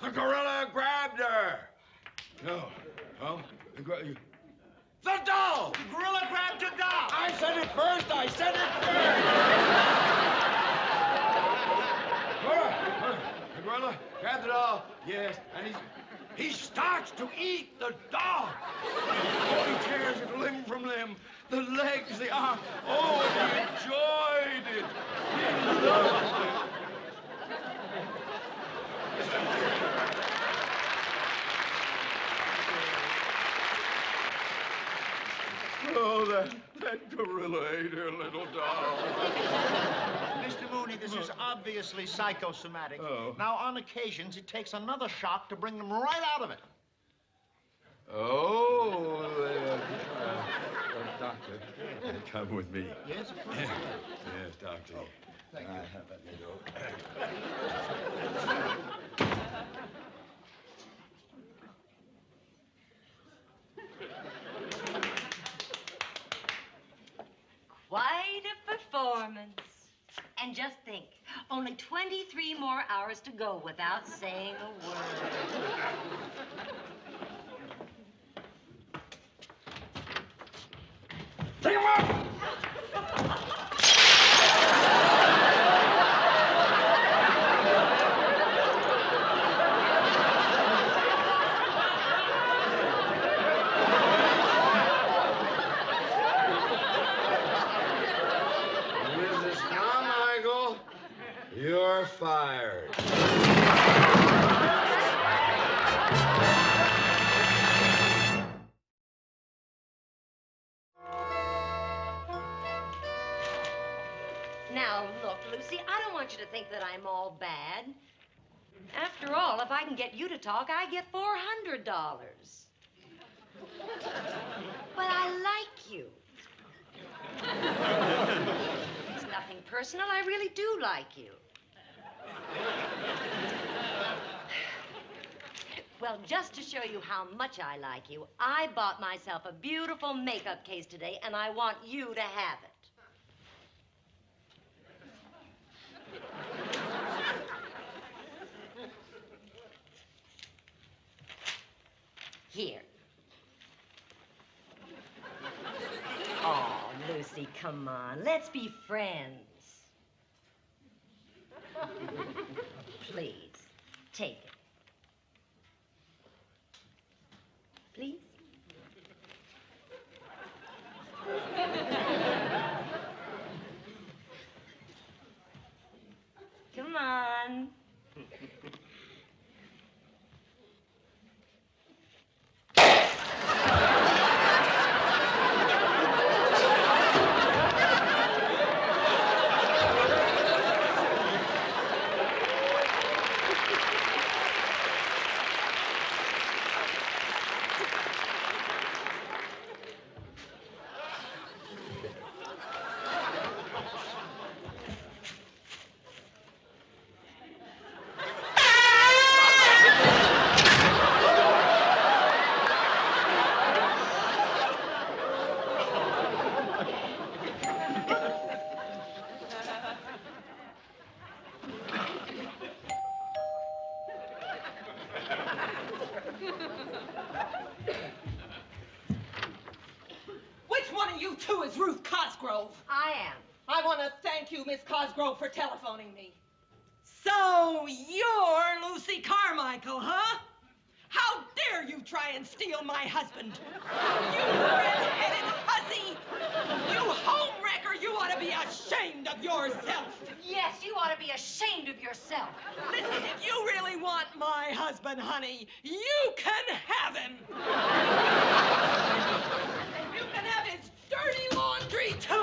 Speaker 3: The gorilla grabbed her. No. The doll!
Speaker 7: The gorilla grabbed the doll!
Speaker 3: I said it first! The gorilla grabbed the doll, yes, and he starts to eat the doll. Oh, he tears it limb from limb, the legs, the arm. Oh, he enjoyed it. He loved it. Oh, that gorilla ate her little doll.
Speaker 8: Mr. Mooney, this is obviously psychosomatic.
Speaker 3: Oh.
Speaker 8: Now, on occasions, it takes another shock to bring them right out of it.
Speaker 3: Oh, doctor, come with me.
Speaker 8: Yes, of course.
Speaker 3: Yes, doctor.
Speaker 8: Thank you.
Speaker 3: Let me go.
Speaker 13: Quite a performance. And just think, only 23 more hours to go without saying a word.
Speaker 3: Take him up! Mrs. Carmichael, you're fired.
Speaker 13: Now, look, Lucy, I don't want you to think that I'm all bad. After all, if I can get you to talk, I get $400. But I like you. It's nothing personal. I really do like you. Well, just to show you how much I like you, I bought myself a beautiful makeup case today, and I want you to have it. Here. Oh, Lucy, come on. Let's be friends. Please, take it. Please? Come on.
Speaker 15: Which one of you two is Ruth Cosgrove?
Speaker 13: I am.
Speaker 15: I want to thank you, Miss Cosgrove, for telephoning me. So you're Lucy Carmichael, huh? How dare dare you try and steal my husband? You red-headed hussy! You homewrecker, you ought to be ashamed of yourself!
Speaker 13: Yes, you ought to be ashamed of yourself.
Speaker 15: Listen, if you really want my husband, honey, you can have him! You can have his dirty laundry, too!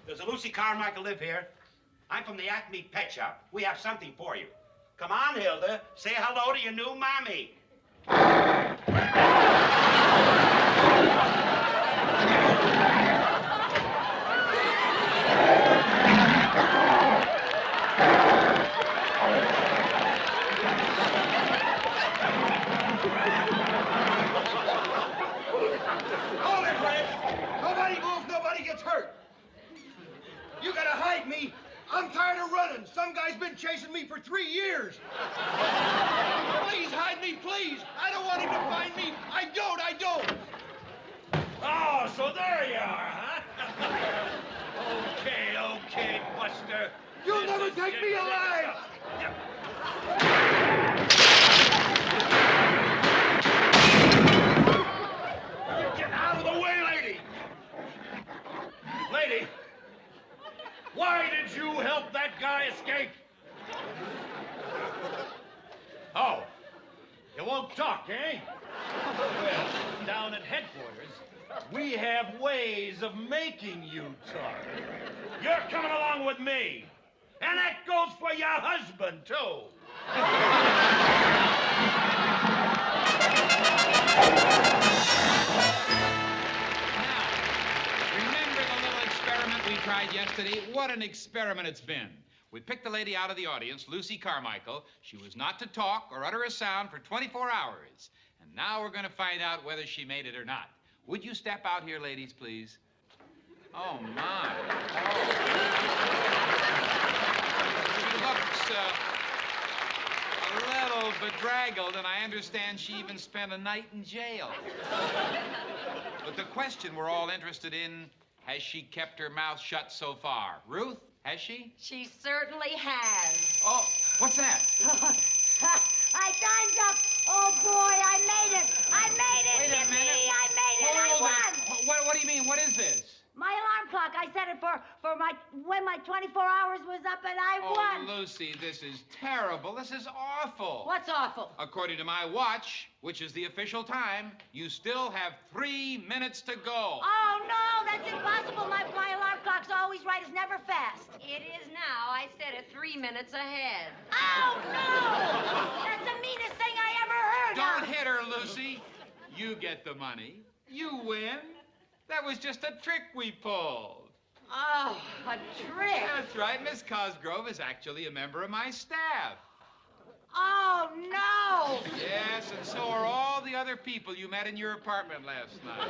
Speaker 11: Does Lucy Carmichael live here? I'm from the Acme Pet Shop. We have something for you. Come on, Hilda. Say hello to your new mommy.
Speaker 10: Hold it, Fred! Nobody moves, nobody gets hurt. You gotta hide me. I'm tired of running. Some guy's been chasing me for 3 years. Please hide me, please. I don't want him to find me. I don't.
Speaker 11: Oh, so there you are, huh? Okay, Buster.
Speaker 10: You'll never take me alive.
Speaker 11: Get out of the way, lady. Lady, why did you help that guy escape? Oh, you won't talk, eh? Well, down at headquarters, we have ways of making you talk. You're coming along with me. And that goes for your husband, too.
Speaker 12: Remember the little experiment we tried yesterday? What an experiment it's been. We picked a lady out of the audience, Lucy Carmichael. She was not to talk or utter a sound for 24 hours. And now we're going to find out whether she made it or not. Would you step out here, ladies, please? Oh, my. She looks a little bedraggled, and I understand she even spent a night in jail. But the question we're all interested in, has she kept her mouth shut so far? Ruth, has she?
Speaker 13: She certainly has.
Speaker 12: Oh, what's that?
Speaker 2: I timed up. Oh, boy, I made it. I made it.
Speaker 12: Wait a minute.
Speaker 2: I made it. I
Speaker 12: Hold
Speaker 2: won.
Speaker 12: it. What do you mean? What is this?
Speaker 2: My alarm clock. I set it for when my 24 hours was up, and I won.
Speaker 12: Oh, Lucy, this is terrible. This is awful.
Speaker 2: What's awful?
Speaker 12: According to my watch, which is the official time, you still have 3 minutes to go.
Speaker 2: Oh, no, that's impossible. My alarm clock's always right. It's never fast.
Speaker 13: It is now. I set it 3 minutes ahead.
Speaker 2: Oh, no! That's the meanest thing I ever heard
Speaker 12: Don't
Speaker 2: of.
Speaker 12: hit her, Lucy. You get the money. You win. That was just a trick we pulled.
Speaker 2: Oh, a trick.
Speaker 12: That's right. Miss Cosgrove is actually a member of my staff.
Speaker 2: Oh, no.
Speaker 12: Yes, and so are all the other people you met in your apartment last night.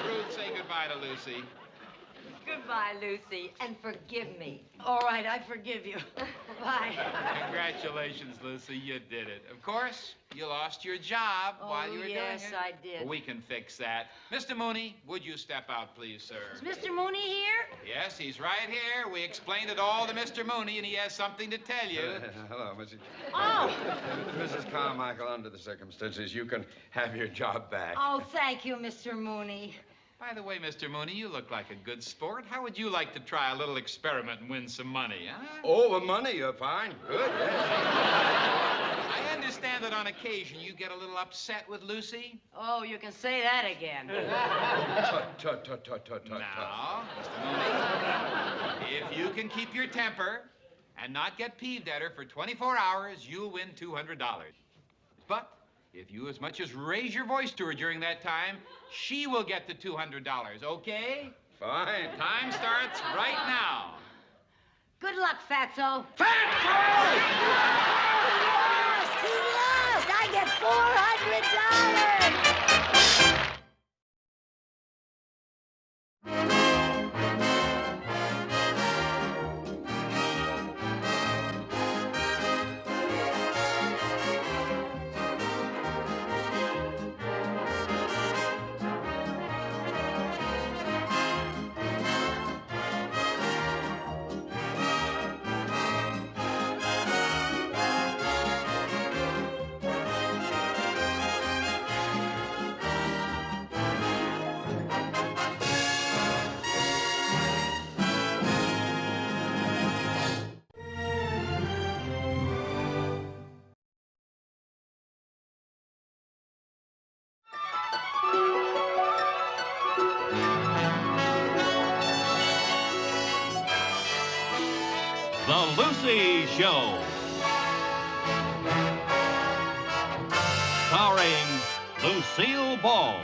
Speaker 12: Ruth, say goodbye to Lucy.
Speaker 13: Goodbye, Lucy, and forgive me.
Speaker 2: All right, I forgive you. Bye.
Speaker 12: Congratulations, Lucy. You did it. Of course, you lost your job while you were doing it.
Speaker 2: yes, I did.
Speaker 12: Well, we can fix that. Mr. Mooney, would you step out, please, sir?
Speaker 2: Is Mr. Mooney here?
Speaker 12: Yes, he's right here. We explained it all to Mr. Mooney, and he has something to tell you.
Speaker 3: Hello, Mrs.
Speaker 2: Oh.
Speaker 3: Mrs. Carmichael, under the circumstances, you can have your job back.
Speaker 2: Oh, thank you, Mr. Mooney.
Speaker 12: By the way, Mr. Mooney, you look like a good sport. How would you like to try a little experiment and win some money, huh?
Speaker 3: Oh, the money, fine. Good, yes.
Speaker 12: I understand that on occasion you get a little upset with Lucy.
Speaker 2: Oh, you can say that again.
Speaker 3: Tut.
Speaker 12: Now, Mr. Mooney, if you can keep your temper and not get peeved at her for 24 hours, you'll win $200. But if you as much as raise your voice to her during that time, she will get the $200, okay?
Speaker 3: Fine.
Speaker 12: Time starts right now.
Speaker 2: Good luck, Fatso.
Speaker 5: Fatso!
Speaker 2: He lost! I get $400!
Speaker 1: The Lucy Show. Starring Lucille Ball.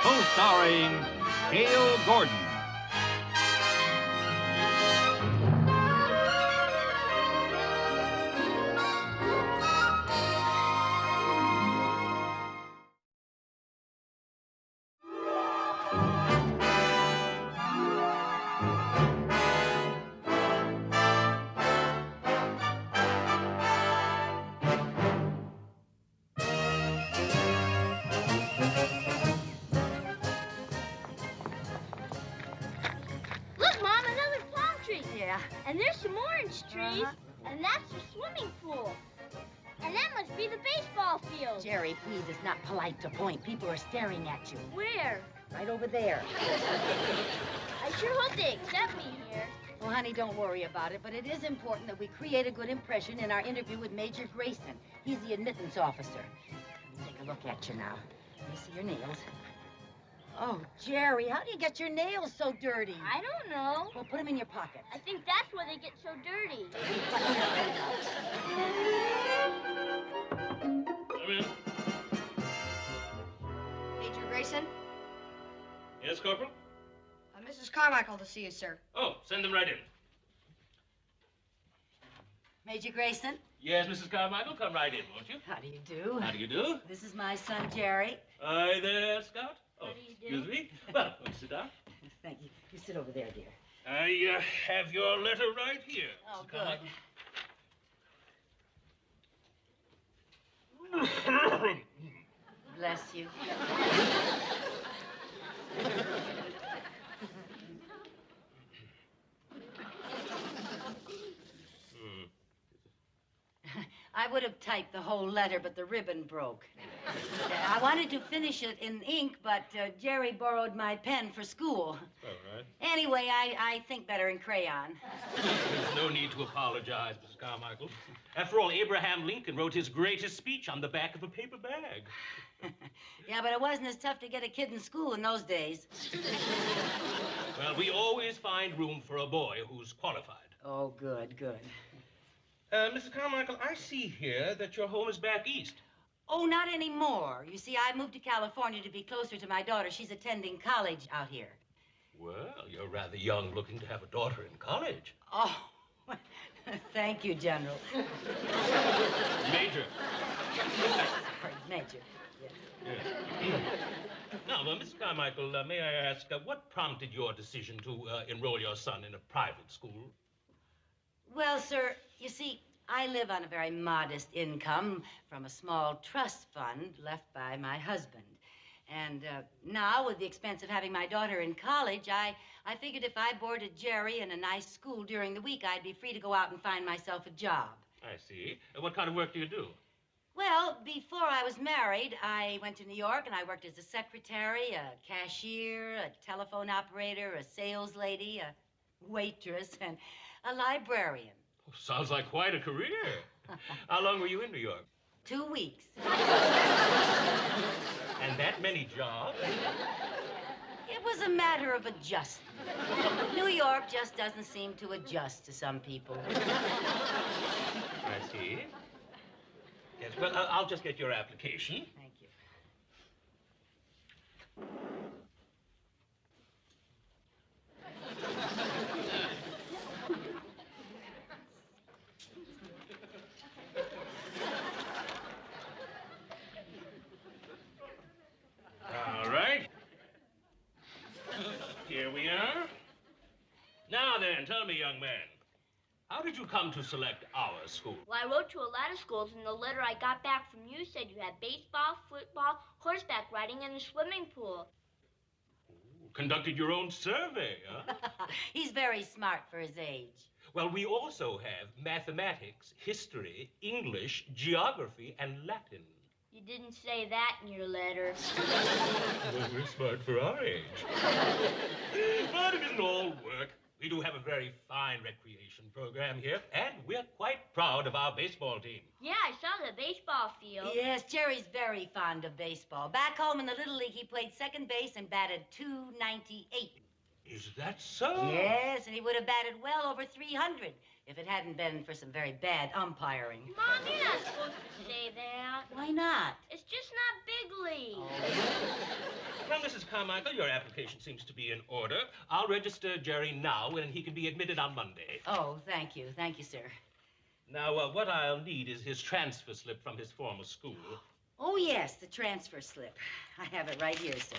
Speaker 1: Co-starring Gail Gordon.
Speaker 16: Look, Mom, another plum tree. Yeah. And there's some orange trees. And that's the swimming pool. And that must be the baseball field.
Speaker 2: Jerry, please, it's not polite to point. People are staring at you.
Speaker 16: Where?
Speaker 2: Right over there.
Speaker 16: I sure hope they accept me here.
Speaker 2: Well, honey, don't worry about it, but it is important that we create a good impression in our interview with Major Grayson. He's the admittance officer. Let me take a look at you now. Let me see your nails. Oh, Jerry, how do you get your nails so dirty?
Speaker 16: I don't know.
Speaker 2: Well, put them in your pocket.
Speaker 16: I think that's why they get so dirty.
Speaker 11: Come in.
Speaker 17: Major Grayson?
Speaker 11: Yes, Corporal?
Speaker 17: Mrs. Carmichael to see you, sir.
Speaker 11: Oh, send them right in.
Speaker 2: Major Grayson?
Speaker 11: Yes, Mrs. Carmichael, come right in, won't you?
Speaker 2: How do you do?
Speaker 11: How do you do?
Speaker 2: This is my son, Jerry.
Speaker 11: Hi there, Scout. Oh,
Speaker 2: How do you do?
Speaker 11: excuse me. Well, won't you sit down?
Speaker 2: Thank you. You sit over there, dear.
Speaker 11: I have your letter right here.
Speaker 2: Oh,
Speaker 11: Mrs. Carmichael.
Speaker 2: good. Bless you. I would have typed the whole letter, but the ribbon broke. I wanted to finish it in ink, but Jerry borrowed my pen for school.
Speaker 11: All right.
Speaker 2: Anyway, I think better in crayon.
Speaker 11: There's no need to apologize, Mrs. Carmichael. After all, Abraham Lincoln wrote his greatest speech on the back of a paper bag.
Speaker 2: Yeah, but it wasn't as tough to get a kid in school in those days.
Speaker 11: Well, we always find room for a boy who's qualified.
Speaker 2: Oh, good, good.
Speaker 11: Mrs. Carmichael, I see here that your home is back east.
Speaker 2: Oh, not anymore. You see, I moved to California to be closer to my daughter. She's attending college out here.
Speaker 11: Well, you're rather young looking to have a daughter in college.
Speaker 2: Oh, thank you, General.
Speaker 11: Major.
Speaker 2: Sorry, Major.
Speaker 11: Yes. Now, Mrs. Carmichael, may I ask, what prompted your decision to enroll your son in a private school?
Speaker 2: Well, sir, you see, I live on a very modest income from a small trust fund left by my husband. And now, with the expense of having my daughter in college, I figured if I boarded Jerry in a nice school during the week, I'd be free to go out and find myself a job.
Speaker 11: I see. What kind of work do you do?
Speaker 2: Well, before I was married, I went to New York and I worked as a secretary, a cashier, a telephone operator, a sales lady, a waitress, and a librarian.
Speaker 11: Oh, sounds like quite a career. How long were you in New York?
Speaker 2: 2 weeks.
Speaker 11: And that many jobs?
Speaker 2: It was a matter of adjustment. New York just doesn't seem to adjust to some people.
Speaker 11: I see. Yes, well, I'll just get your application.
Speaker 2: Thank you.
Speaker 18: then, tell me, young man, how did you come to select our school?
Speaker 16: Well, I wrote to a lot of schools, and the letter I got back from you said you had baseball, football, horseback riding, and a swimming pool.
Speaker 18: Conducted your own survey, huh?
Speaker 2: He's very smart for his age.
Speaker 18: Well, we also have mathematics, history, English, geography, and Latin.
Speaker 16: You didn't say that in your letter.
Speaker 18: Well, we're smart for our age. But it isn't all work. We do have a very fine recreation program here, and we're quite proud of our baseball team.
Speaker 16: Yeah, I saw the baseball field.
Speaker 2: Yes, Jerry's very fond of baseball. Back home in the Little League, he played second base and batted .298.
Speaker 18: Is that so?
Speaker 2: Yes, and he would have batted well over 300 if it hadn't been for some very bad umpiring.
Speaker 16: Mom, you're not supposed to say that.
Speaker 2: Why not?
Speaker 16: It's just not big league.
Speaker 18: Well, Mrs. Carmichael, your application seems to be in order. I'll register Jerry now, and he can be admitted on Monday.
Speaker 2: Oh, thank you. Thank you, sir.
Speaker 18: Now, what I'll need is his transfer slip from his former school.
Speaker 2: Oh, yes, the transfer slip. I have it right here, sir.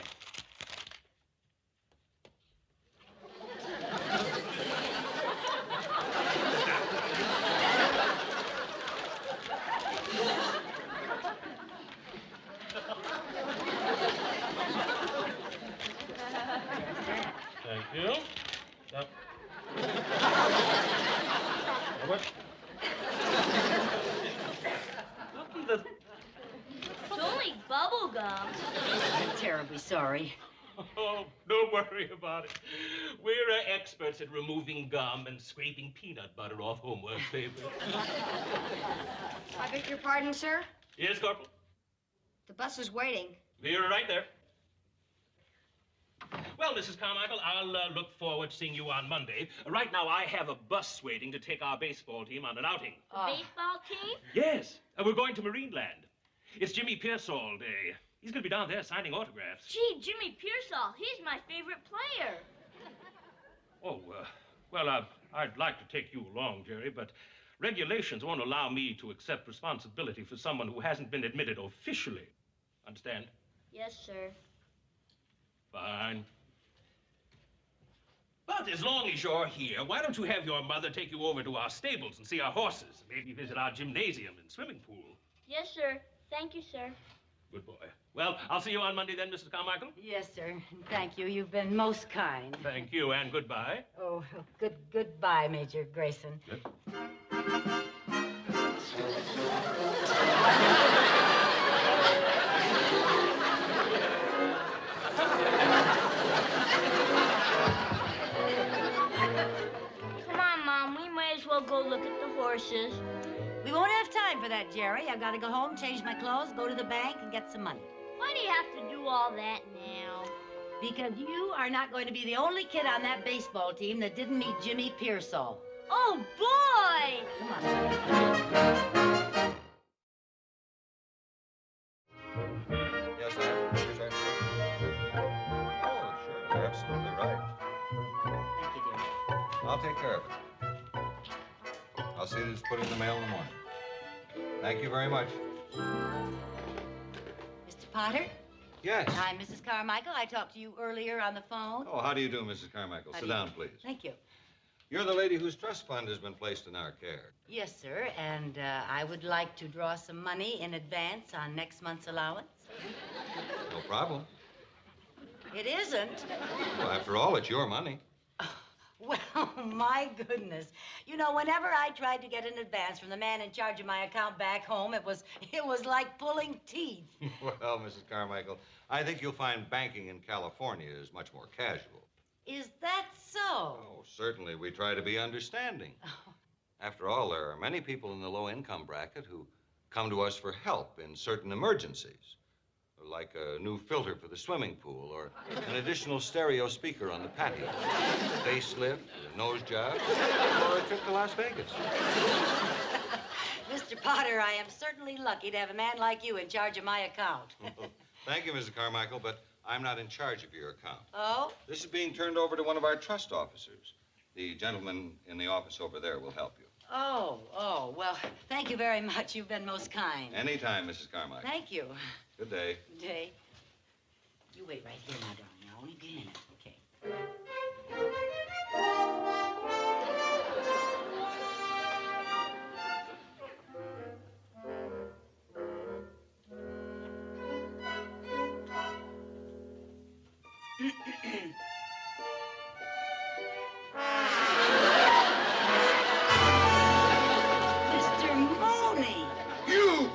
Speaker 18: Thank you. Now, what? What the...
Speaker 16: It's only bubble gum.
Speaker 2: I'm terribly sorry.
Speaker 18: Oh, don't worry about it. We're experts at removing gum and scraping peanut butter off homework paper.
Speaker 17: I beg your pardon, sir?
Speaker 18: Yes, Corporal?
Speaker 17: The bus is waiting.
Speaker 18: You're right there. Well, Mrs. Carmichael, I'll look forward to seeing you on Monday. Right now, I have a bus waiting to take our baseball team on an outing.
Speaker 16: Baseball team?
Speaker 18: Yes, we're going to Marineland. It's Jimmy Pearsall Day. He's going to be down there signing autographs.
Speaker 16: Gee, Jimmy Pearsall, he's my favorite player.
Speaker 18: Oh, well, I'd like to take you along, Jerry, but regulations won't allow me to accept responsibility for someone who hasn't been admitted officially. Understand?
Speaker 16: Yes, sir.
Speaker 18: Fine. But as long as you're here, why don't you have your mother take you over to our stables and see our horses? Maybe visit our gymnasium and swimming pool.
Speaker 16: Yes, sir. Thank you, sir.
Speaker 18: Good boy. Well, I'll see you on Monday then, Mrs. Carmichael.
Speaker 2: Yes, sir. Thank you. You've been most kind.
Speaker 18: Thank you, and goodbye.
Speaker 2: Oh, goodbye, Major Grayson.
Speaker 18: Good.
Speaker 16: Come on, Mom. We might as well go look at the horses.
Speaker 2: We won't have time for that, Jerry. I've got to go home, change my clothes, go to the bank, and get some money.
Speaker 16: Why do you have to do all that now?
Speaker 2: Because you are not going to be the only kid on that baseball team that didn't meet Jimmy Pearsall.
Speaker 16: Oh, boy!
Speaker 2: Come on.
Speaker 3: Yes, sir. Oh, sure. You're absolutely right.
Speaker 2: Thank you, dear.
Speaker 3: I'll take care of it. I'll see that it's put in the mail in the morning. Thank you very much.
Speaker 2: Mr. Potter?
Speaker 3: Yes.
Speaker 2: I'm Mrs. Carmichael. I talked to you earlier on the phone.
Speaker 3: Oh, how do you do, Mrs. Carmichael?
Speaker 2: How
Speaker 3: Sit
Speaker 2: do you
Speaker 3: down,
Speaker 2: do?
Speaker 3: please.
Speaker 2: Thank you.
Speaker 3: You're the lady whose trust fund has been placed in our care.
Speaker 2: Yes, sir, and I would like to draw some money in advance on next month's allowance.
Speaker 3: No problem.
Speaker 2: It isn't.
Speaker 3: Well, after all, it's your money.
Speaker 2: Well, my goodness. You know, whenever I tried to get an advance from the man in charge of my account back home, it was like pulling teeth.
Speaker 3: Well, Mrs. Carmichael, I think you'll find banking in California is much more casual.
Speaker 2: Is that so?
Speaker 3: Oh, certainly. We try to be understanding. After all, there are many people in the low-income bracket who come to us for help in certain emergencies, like a new filter for the swimming pool or an additional stereo speaker on the patio, a facelift, a nose job, or a trip to Las Vegas.
Speaker 2: Mr. Potter, I am certainly lucky to have a man like you in charge of my account.
Speaker 3: Thank you, Mrs. Carmichael, but I'm not in charge of your account.
Speaker 2: Oh?
Speaker 3: This is being turned over to one of our trust officers. The gentleman in the office over there will help you.
Speaker 2: Oh, well, thank you very much. You've been most kind.
Speaker 3: Anytime, Mrs. Carmichael.
Speaker 2: Thank you.
Speaker 3: Good day.
Speaker 2: Good day. You wait right here now, darling. I'll only be a minute, okay? Mr. Mooney.
Speaker 3: You!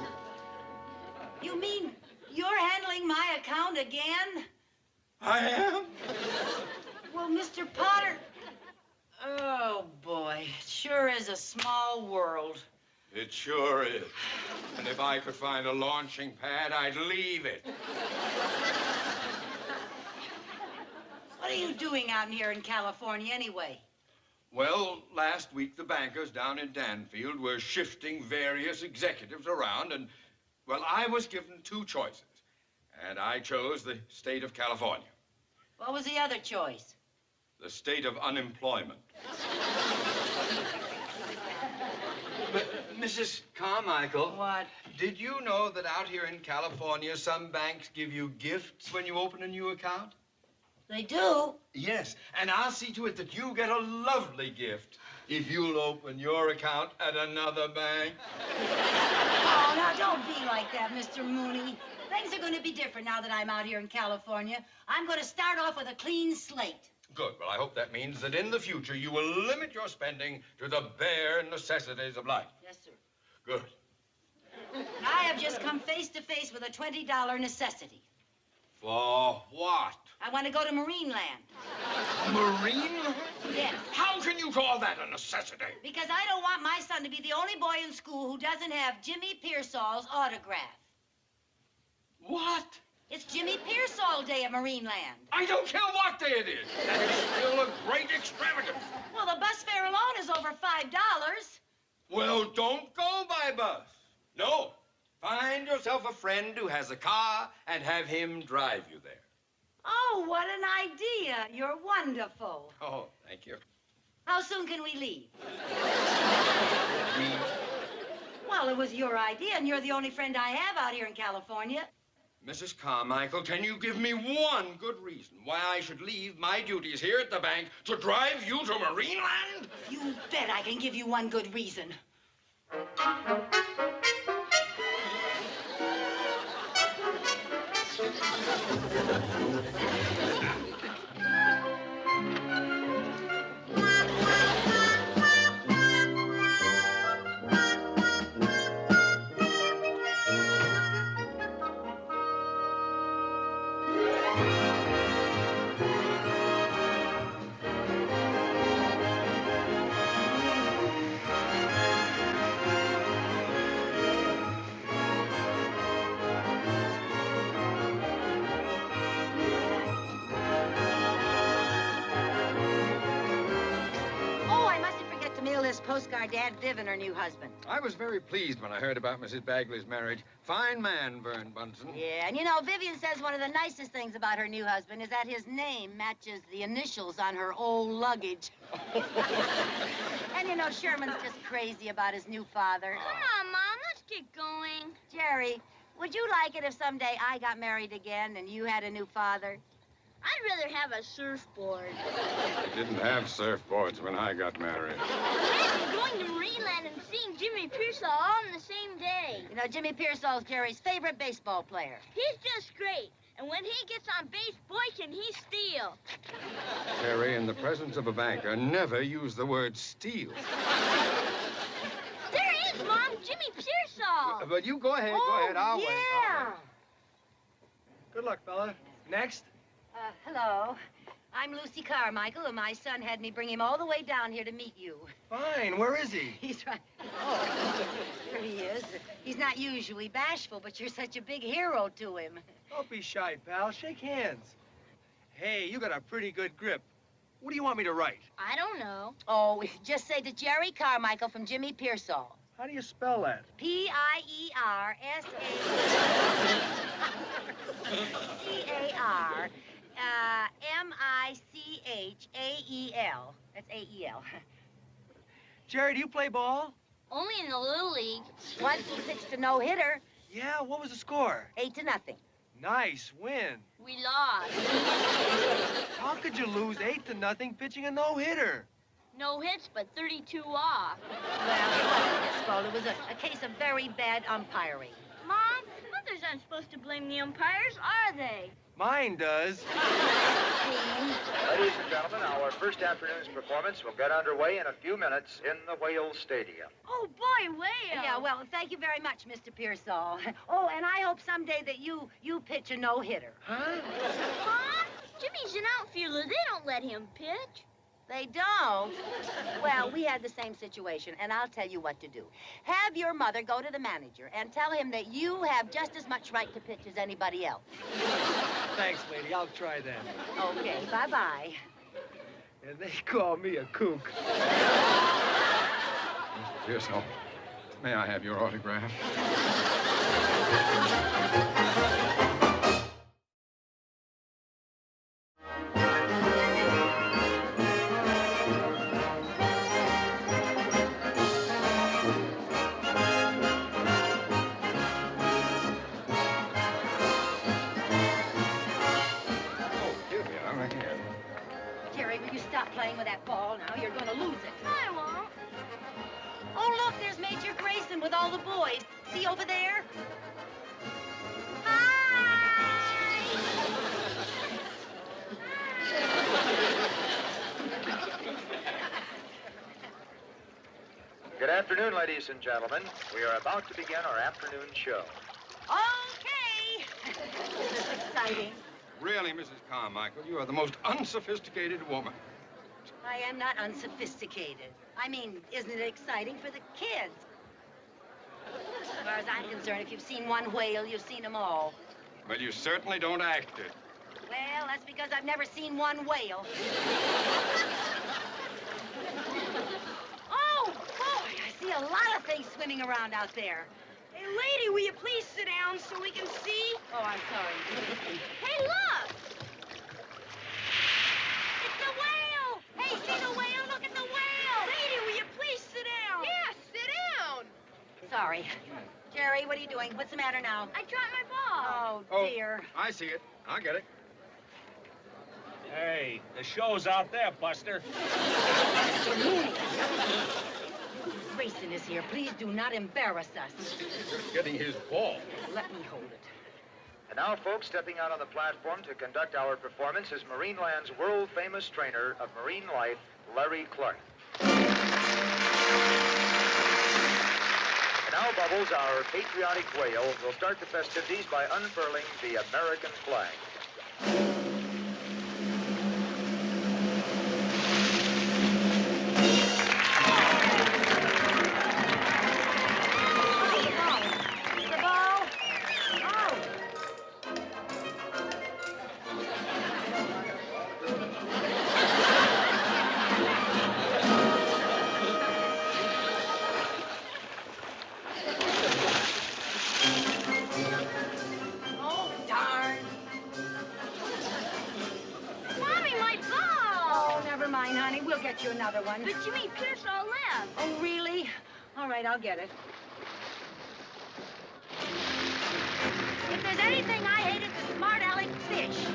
Speaker 2: You mean you're handling my account again?
Speaker 3: I am?
Speaker 2: Well, Mr. Potter... Oh, boy. It sure is a small world.
Speaker 3: It sure is. And if I could find a launching pad, I'd leave it.
Speaker 2: What are you doing out here in California, anyway?
Speaker 3: Well, last week the bankers down in Danfield were shifting various executives around, and, well, I was given two choices. And I chose the state of California.
Speaker 2: What was the other choice?
Speaker 3: The state of unemployment. But, Mrs. Carmichael.
Speaker 2: What?
Speaker 3: Did you know that out here in California, some banks give you gifts when you open a new account?
Speaker 2: They do?
Speaker 3: Yes, and I'll see to it that you get a lovely gift if you'll open your account at another bank.
Speaker 2: Oh, now don't be like that, Mr. Mooney. Things are going to be different now that I'm out here in California. I'm going to start off with a clean slate.
Speaker 3: Good. Well, I hope that means that in the future you will limit your spending to the bare necessities of life.
Speaker 2: Yes, sir.
Speaker 3: Good.
Speaker 2: I have just come face to face with a $20 necessity.
Speaker 3: For what?
Speaker 2: I want to go to Marineland.
Speaker 3: Marineland?
Speaker 2: Yes.
Speaker 3: How can you call that a necessity?
Speaker 2: Because I don't want my son to be the only boy in school who doesn't have Jimmy Pearsall's autograph.
Speaker 3: What?
Speaker 2: It's Jimmy Pearsall Day at Marineland.
Speaker 3: I don't care what day it is. That is still a great extravagance.
Speaker 2: Well, the bus fare alone is over $5.
Speaker 3: Well, don't go by bus. No. Find yourself a friend who has a car and have him drive you there.
Speaker 2: Oh, what an idea. You're wonderful.
Speaker 3: Oh, thank you.
Speaker 2: How soon can we leave? Well, it was your idea, and you're the only friend I have out here in California.
Speaker 3: Mrs. Carmichael, can you give me one good reason why I should leave my duties here at the bank to drive you to Marineland?
Speaker 2: You bet I can give you one good reason. Postcard to Aunt Viv and her new husband.
Speaker 3: I was very pleased when I heard about Mrs. Bagley's marriage. Fine man, Vern Bunsen.
Speaker 2: Yeah, and you know, Vivian says one of the nicest things about her new husband is that his name matches the initials on her old luggage. And you know, Sherman's just crazy about his new father.
Speaker 16: Come on, Mom, let's get going.
Speaker 2: Jerry, would you like it if someday I got married again and you had a new father?
Speaker 16: I'd rather have a surfboard.
Speaker 3: They didn't have surfboards when I got married.
Speaker 16: Imagine going to Marineland and seeing Jimmy Pearsall all on the same day.
Speaker 2: You know, Jimmy Pearsall's Jerry's favorite baseball player.
Speaker 16: He's just great. And when he gets on base, boy, can he steal.
Speaker 3: Jerry, in the presence of a banker, never use the word steal.
Speaker 16: There he is, Mom, Jimmy Pearsall.
Speaker 3: But you go ahead, I'll wait.
Speaker 2: Yeah.
Speaker 19: Good luck, fella. Next.
Speaker 2: Hello. I'm Lucy Carmichael, and my son had me bring him all the way down here to meet you.
Speaker 19: Fine. Where is he?
Speaker 2: He's right. Oh, here he is. He's not usually bashful, but you're such a big hero to him.
Speaker 19: Don't be shy, pal. Shake hands. Hey, you got a pretty good grip. What do you want me to write?
Speaker 16: I don't know.
Speaker 2: Oh, just say to Jerry Carmichael from Jimmy Pearsall.
Speaker 19: How do you spell that?
Speaker 2: P-I-E-R-S-A-C-A-R. M-I-C-H-A-E-L. That's A-E-L.
Speaker 19: Jerry, do you play ball?
Speaker 16: Only in the Little League.
Speaker 2: Once he pitched a no-hitter.
Speaker 19: Yeah, what was the score?
Speaker 2: 8-0.
Speaker 19: Nice win.
Speaker 16: We lost.
Speaker 19: How could you lose 8-0 pitching a no-hitter?
Speaker 16: No hits, but 32 off.
Speaker 2: Well, it wasn't his fault. It was a case of very bad umpiring.
Speaker 16: Mom, mothers aren't supposed to blame the umpires, are they?
Speaker 19: Mine does.
Speaker 20: Ladies and gentlemen, our first afternoon's performance will get underway in a few minutes in the Whale Stadium.
Speaker 2: Oh, boy, Whale. Yeah, well, thank you very much, Mr. Pearsall. Oh, and I hope someday that you pitch a no-hitter.
Speaker 16: Huh? Mom, Jimmy's an outfielder. They don't let him pitch.
Speaker 2: They don't? Well, we had the same situation, and I'll tell you what to do. Have your mother go to the manager and tell him that you have just as much right to pitch as anybody else.
Speaker 19: Thanks, lady. I'll try that.
Speaker 2: Okay, bye-bye.
Speaker 19: And they call me a kook.
Speaker 3: Mr. Pearsall, may I have your autograph?
Speaker 2: Jerry, will you stop playing with that ball now? You're going to lose it.
Speaker 16: I won't.
Speaker 2: Oh, look, there's Major Grayson with all the boys. See over there?
Speaker 20: Good afternoon, ladies and gentlemen. We are about to begin our afternoon show.
Speaker 2: Okay. This is exciting.
Speaker 3: Really, Mrs. Carmichael, you are the most unsophisticated woman.
Speaker 2: I am not unsophisticated. I mean, isn't it exciting for the kids? As far as I'm concerned, if you've seen one whale, you've seen them all.
Speaker 3: Well, you certainly don't act it.
Speaker 2: Well, that's because I've never seen one whale. Oh, boy, I see a lot of things swimming around out there.
Speaker 6: Hey, lady, will you please sit down so we can see?
Speaker 2: Oh, I'm sorry.
Speaker 6: Hey, look!
Speaker 2: It's the whale! Hey, see the whale? Look at the whale!
Speaker 6: Lady, will you please sit down?
Speaker 15: Yeah, sit down.
Speaker 2: Sorry. Jerry, what are you doing? What's the matter now?
Speaker 16: I dropped my ball.
Speaker 2: Oh, dear.
Speaker 3: I see it. I'll get it.
Speaker 11: Hey, the show's out there, Buster.
Speaker 2: Grayson is here. Please do not embarrass us.
Speaker 3: Getting his ball.
Speaker 2: Let me hold it.
Speaker 20: And now, folks, stepping out on the platform to conduct our performance is Marineland's world-famous trainer of marine life, Larry Clark. And now, Bubbles, our patriotic whale, will start the festivities by unfurling the American flag.
Speaker 2: The ball. Oh. Oh, darn.
Speaker 16: Mommy, my ball!
Speaker 2: Oh, never mind, honey. We'll get you another one.
Speaker 16: But Jimmy Pearsall left.
Speaker 2: Oh, really? All right, I'll get it. If there's anything I hate, it's a smart-aleck fish.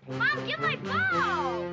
Speaker 16: Mom, get my ball!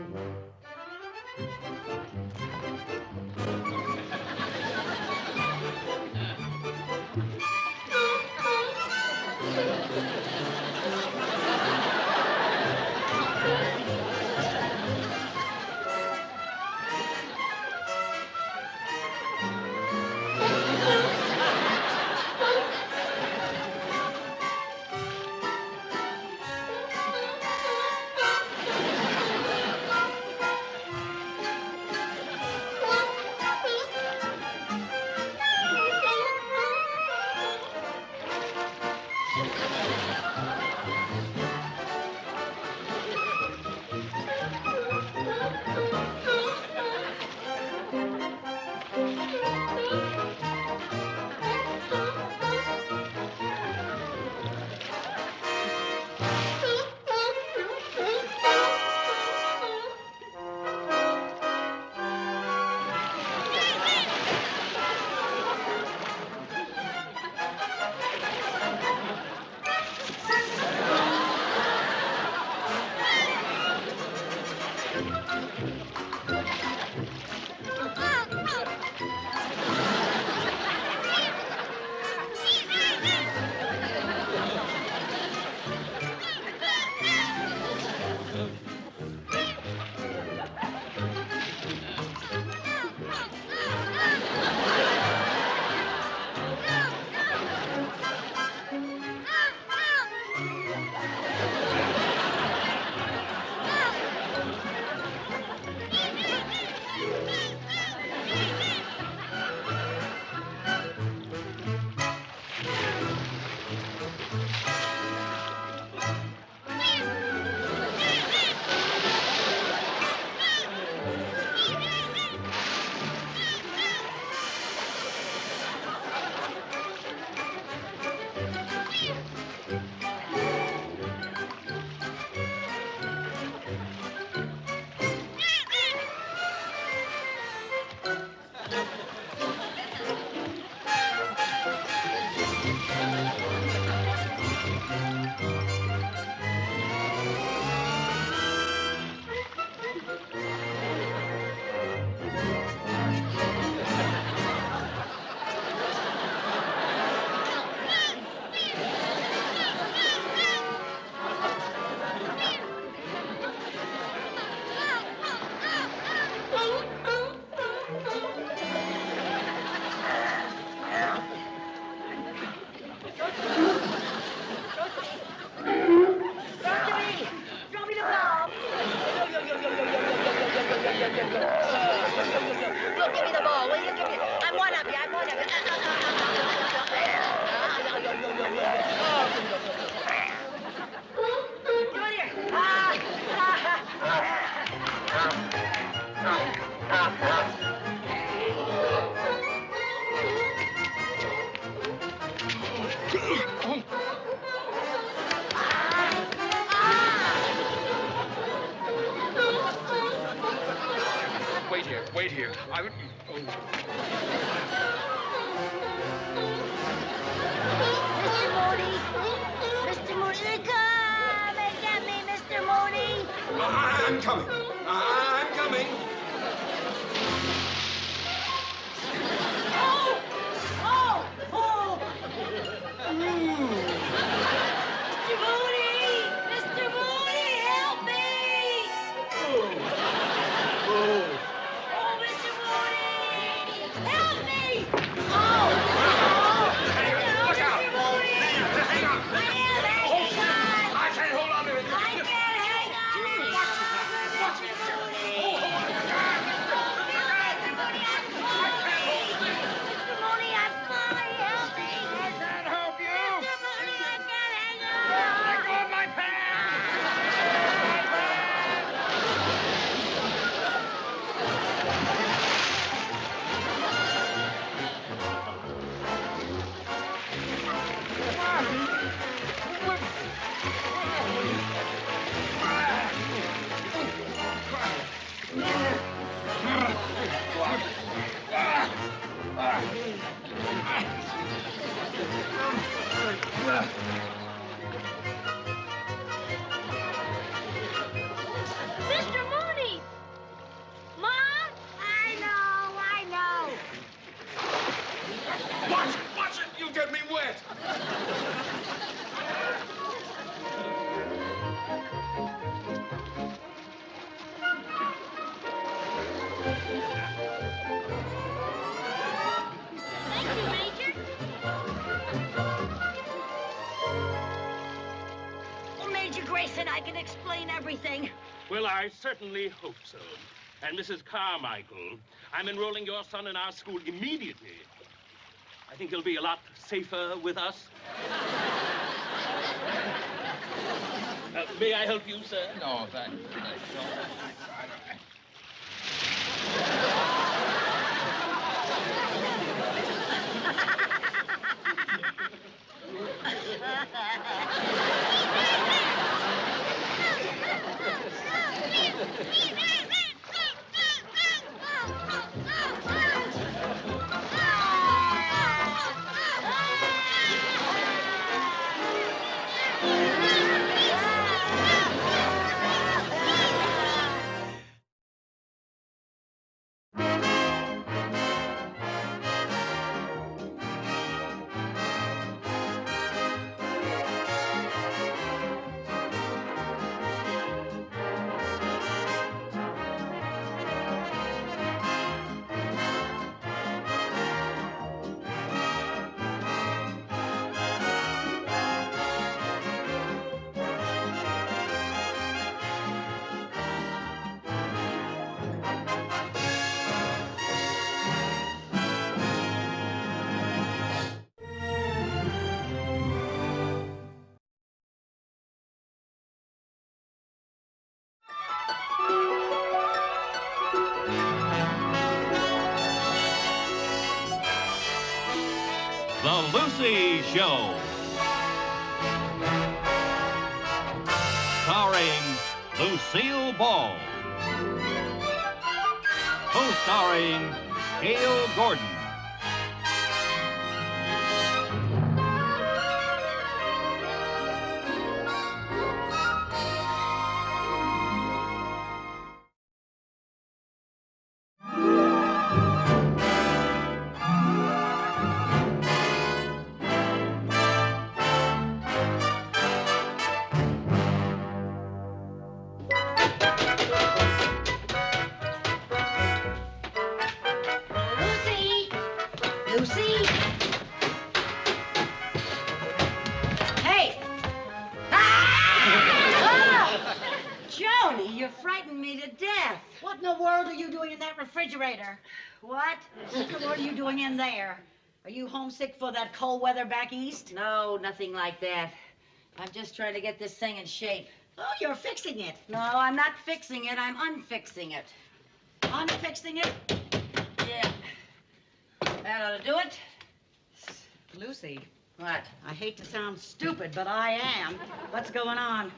Speaker 5: here.
Speaker 16: Mr. Mooney! Mr. Mooney, come and get me, Mr. Mooney!
Speaker 5: I'm coming. I'm coming.
Speaker 16: Oh! Oh! Oh! Mr. Mooney! Mr. Mooney, help me! Oh, Mr. Mooney! Help me! Oh!
Speaker 5: Look out!
Speaker 16: Mr. Mooney!
Speaker 5: Hang on!
Speaker 16: I am hanging on!
Speaker 5: I can't hold on to it.
Speaker 16: I can't hang on!
Speaker 5: Watch it.
Speaker 16: Mr. Mooney!
Speaker 5: Oh,
Speaker 16: Mr. Mooney, I'm falling! Mr. Mooney, I'm falling! Help me!
Speaker 5: I can't help you.
Speaker 16: Mr. Mooney, I can't hang on!
Speaker 5: Let go of my
Speaker 16: Mr. Mooney! Mom? I know.
Speaker 5: Watch it. You'll get me wet.
Speaker 16: Thank you, Major.
Speaker 2: Well, Major Grayson, I can explain everything.
Speaker 18: Well, I certainly hope so. And Mrs. Carmichael, I'm enrolling your son in our school immediately. I think he'll be a lot safer with us. May I help you, sir?
Speaker 12: No, thank you.
Speaker 1: The Lucy Show. Starring Lucille Ball. Co-starring Gail Gordon.
Speaker 2: Lucy! Lucy! Hey! Ah! Joni, you frightened me to death. What in the world are you doing in that refrigerator? What? What are you doing in there? Are you homesick for that cold weather back east? No, nothing like that. I'm just trying to get this thing in shape. Oh, you're fixing it. No, I'm not fixing it. I'm unfixing it. Unfixing it? Yeah. That ought to do it. Lucy. What? I hate to sound stupid, but I am. What's going on?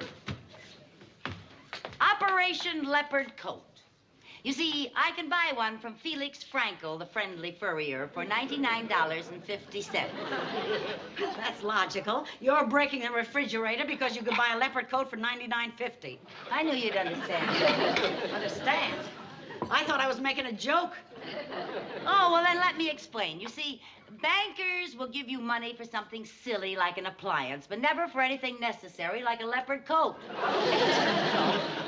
Speaker 2: Operation Leopard Coat. You see, I can buy one from Felix Frankel, the friendly furrier, for $99.50.
Speaker 15: That's logical. You're breaking the refrigerator because you could buy a leopard coat for $99.50.
Speaker 2: I knew you'd understand.
Speaker 15: Understand? I thought I was making a joke.
Speaker 2: Oh, well, then let me explain. You see, bankers will give you money for something silly like an appliance, but never for anything necessary like a leopard coat.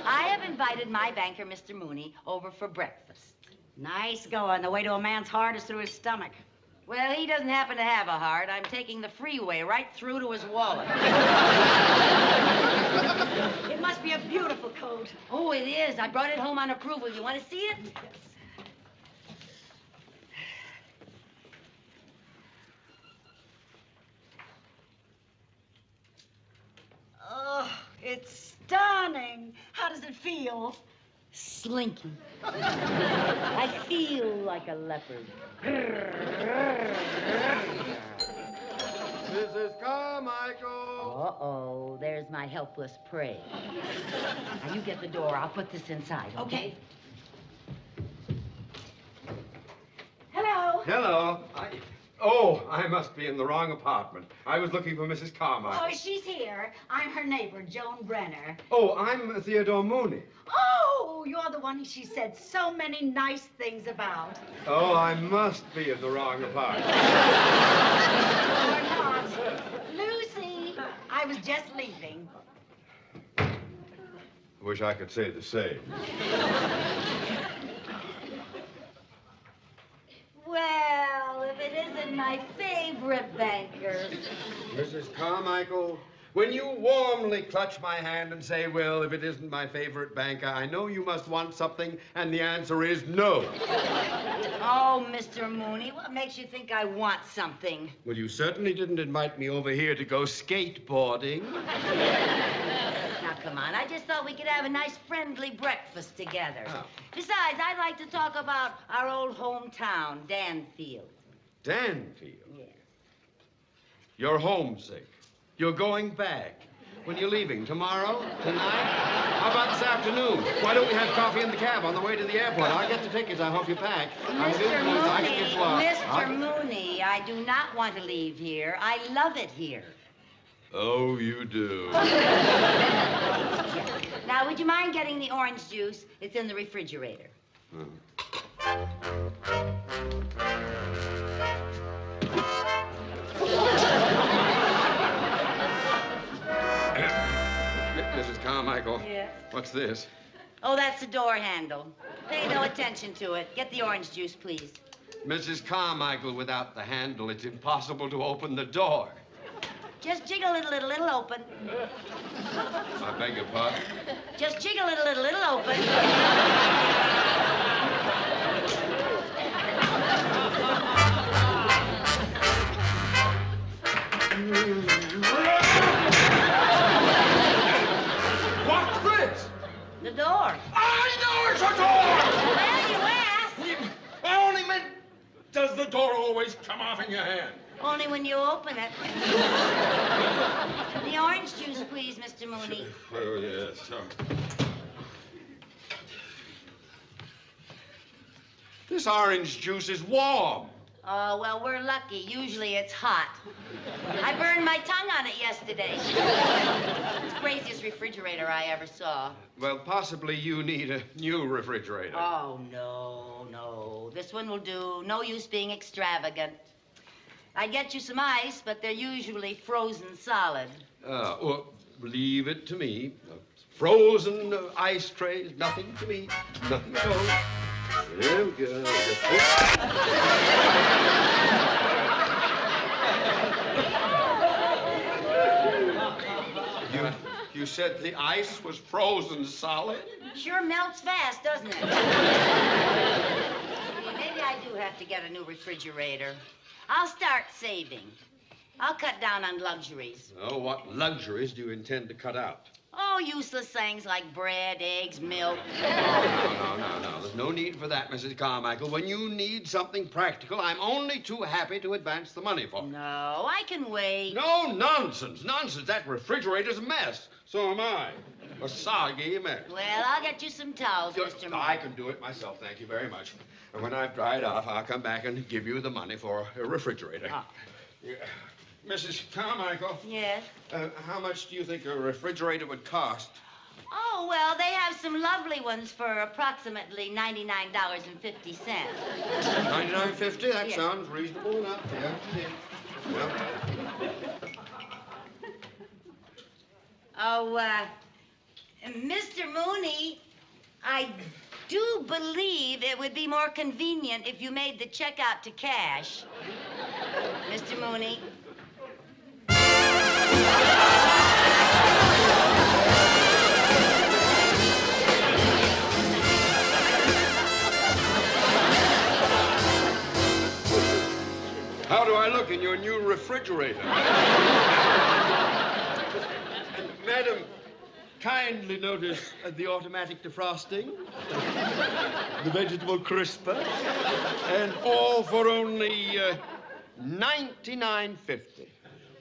Speaker 2: I have invited my banker, Mr. Mooney, over for breakfast.
Speaker 15: Nice going. The way to a man's heart is through his stomach.
Speaker 2: Well, he doesn't happen to have a heart. I'm taking the freeway right through to his wallet.
Speaker 15: It must be a beautiful coat.
Speaker 2: Oh, it is. I brought it home on approval. You want to see it?
Speaker 15: Oh, it's stunning. How does it feel?
Speaker 2: Slinky. I feel like a leopard.
Speaker 3: Mrs. Carmichael.
Speaker 2: Uh-oh, there's my helpless prey. Now, you get the door. I'll put this inside, okay?
Speaker 15: Hello.
Speaker 3: Hello. I must be in the wrong apartment. I was looking for Mrs. Carmichael.
Speaker 15: Oh, she's here. I'm her neighbor, Joan Brenner.
Speaker 3: Oh, I'm Theodore Mooney.
Speaker 15: Oh, you're the one she said so many nice things about.
Speaker 3: Oh, I must be in the wrong apartment.
Speaker 15: Or not. Lucy, I was just leaving.
Speaker 3: Wish I could say the same.
Speaker 2: Well, if it isn't my favorite banker.
Speaker 3: Mrs. Carmichael, when you warmly clutch my hand and say, well, if it isn't my favorite banker, I know you must want something, and the answer is no.
Speaker 2: Oh, Mr. Mooney, what makes you think I want something?
Speaker 3: Well, you certainly didn't invite me over here to go skateboarding.
Speaker 2: Now, come on. I just thought we could have a nice friendly breakfast together.
Speaker 3: Oh.
Speaker 2: Besides, I'd like to talk about our old hometown, Danfield.
Speaker 3: Danfield?
Speaker 2: Yes.
Speaker 3: You're homesick. You're going back. When are you leaving? Tomorrow? Tonight? How about this afternoon? Why don't we have coffee in the cab on the way to the airport? I'll get the tickets. I'll help you pack.
Speaker 2: Mr. Mooney, I do not want to leave here. I love it here.
Speaker 3: Oh, you do.
Speaker 2: Now, would you mind getting the orange juice? It's in the refrigerator.
Speaker 3: Mrs. Carmichael.
Speaker 2: Yes?
Speaker 3: What's this?
Speaker 2: Oh, that's the door handle. Pay no attention to it. Get the orange juice, please.
Speaker 3: Mrs. Carmichael, without the handle, it's impossible to open the door.
Speaker 2: Just jiggle it a little, it'll open.
Speaker 3: I beg your pardon?
Speaker 2: Just jiggle it a little, it'll open.
Speaker 3: What's this?
Speaker 2: The door.
Speaker 3: I know it's a door!
Speaker 2: Well, you asked.
Speaker 3: I only meant, does the door always come off in your hand?
Speaker 2: Only when you open it. The orange juice, please, Mr. Mooney.
Speaker 3: Oh, yes. This orange juice is warm.
Speaker 2: Oh, well, we're lucky. Usually it's hot. I burned my tongue on it yesterday. It's the craziest refrigerator I ever saw.
Speaker 3: Well, possibly you need a new refrigerator.
Speaker 2: Oh, no. This one will do. No use being extravagant. I'd get you some ice, but they're usually frozen solid.
Speaker 3: Well, leave it to me. Frozen ice trays, nothing to me. Nothing at all. There we go. You said the ice was frozen solid?
Speaker 2: Sure melts fast, doesn't it? Maybe I do have to get a new refrigerator. I'll start saving. I'll cut down on luxuries.
Speaker 3: Oh, what luxuries do you intend to cut out?
Speaker 2: Oh, useless things like bread, eggs, milk.
Speaker 3: No. There's no need for that, Mrs. Carmichael. When you need something practical, I'm only too happy to advance the money for it.
Speaker 2: No, I can wait.
Speaker 3: No, nonsense. That refrigerator's a mess. So am I. A soggy mess.
Speaker 2: Well, I'll get you some towels, Mr. Mooney.
Speaker 3: I can do it myself, thank you very much. And when I've dried off, I'll come back and give you the money for a refrigerator.
Speaker 2: Oh.
Speaker 3: Yeah. Mrs. Carmichael.
Speaker 2: Yes?
Speaker 3: How much do you think a refrigerator would cost?
Speaker 2: Oh, well, they have some lovely ones for approximately $99.50.
Speaker 3: $99.50? That
Speaker 2: Yes.
Speaker 3: sounds reasonable enough. Yeah.
Speaker 2: Oh, Mr. Mooney, I do believe it would be more convenient if you made the check out to cash. Mr. Mooney.
Speaker 3: How do I look in your new refrigerator? Madam, kindly notice the automatic defrosting, the vegetable crisper, and all for only $99.50.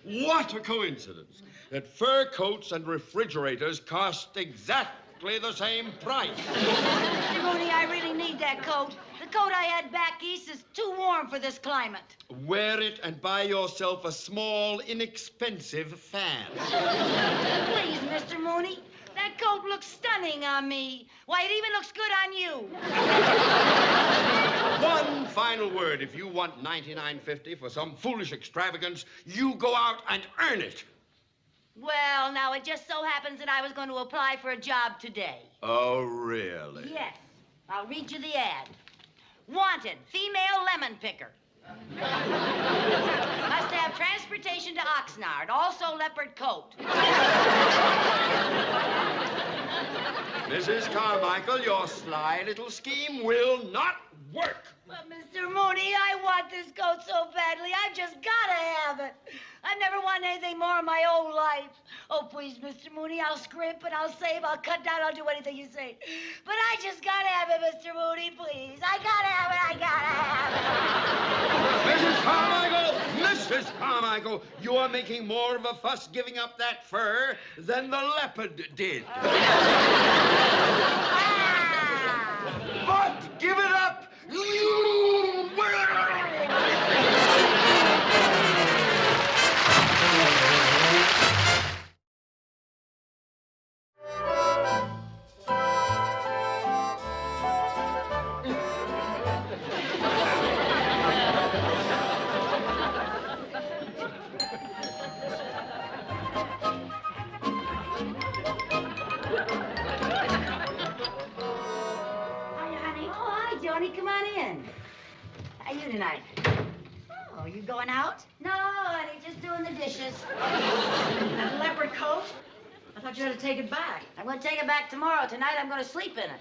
Speaker 3: What a coincidence that fur coats and refrigerators cost exactly the same price.
Speaker 2: Mr. Mooney, I really need that coat. The coat I had back east is too warm for this climate.
Speaker 3: Wear it and buy yourself a small, inexpensive fan.
Speaker 2: Please, Mr. Mooney. That coat looks stunning on me. Why, it even looks good on you.
Speaker 3: One final word. If you want $99.50 for some foolish extravagance, you go out and earn it.
Speaker 2: Well, now, it just so happens that I was going to apply for a job today.
Speaker 3: Oh, really?
Speaker 2: Yes. I'll read you the ad. Wanted, female lemon picker. Must have transportation to Oxnard, also leopard coat.
Speaker 3: Mrs. Carmichael, your sly little scheme will not work.
Speaker 2: But, Mr. Mooney, I want this coat so badly. I've just got to have it. I've never wanted anything more in my whole life. Oh, please, Mr. Mooney, I'll scrimp and I'll save, I'll cut down, I'll do anything you say. But I just got to have it, Mr. Mooney, please. I got to have it, I got to have it.
Speaker 3: Mrs. Carmichael, you are making more of a fuss giving up that fur than the leopard did. But give it up! You will!
Speaker 2: Come on in. How you tonight? Oh, you going out? No, honey, just doing the dishes.
Speaker 15: That leopard coat? I thought you had to take it back.
Speaker 2: I'm going to take it back tomorrow. Tonight, I'm going to sleep in it.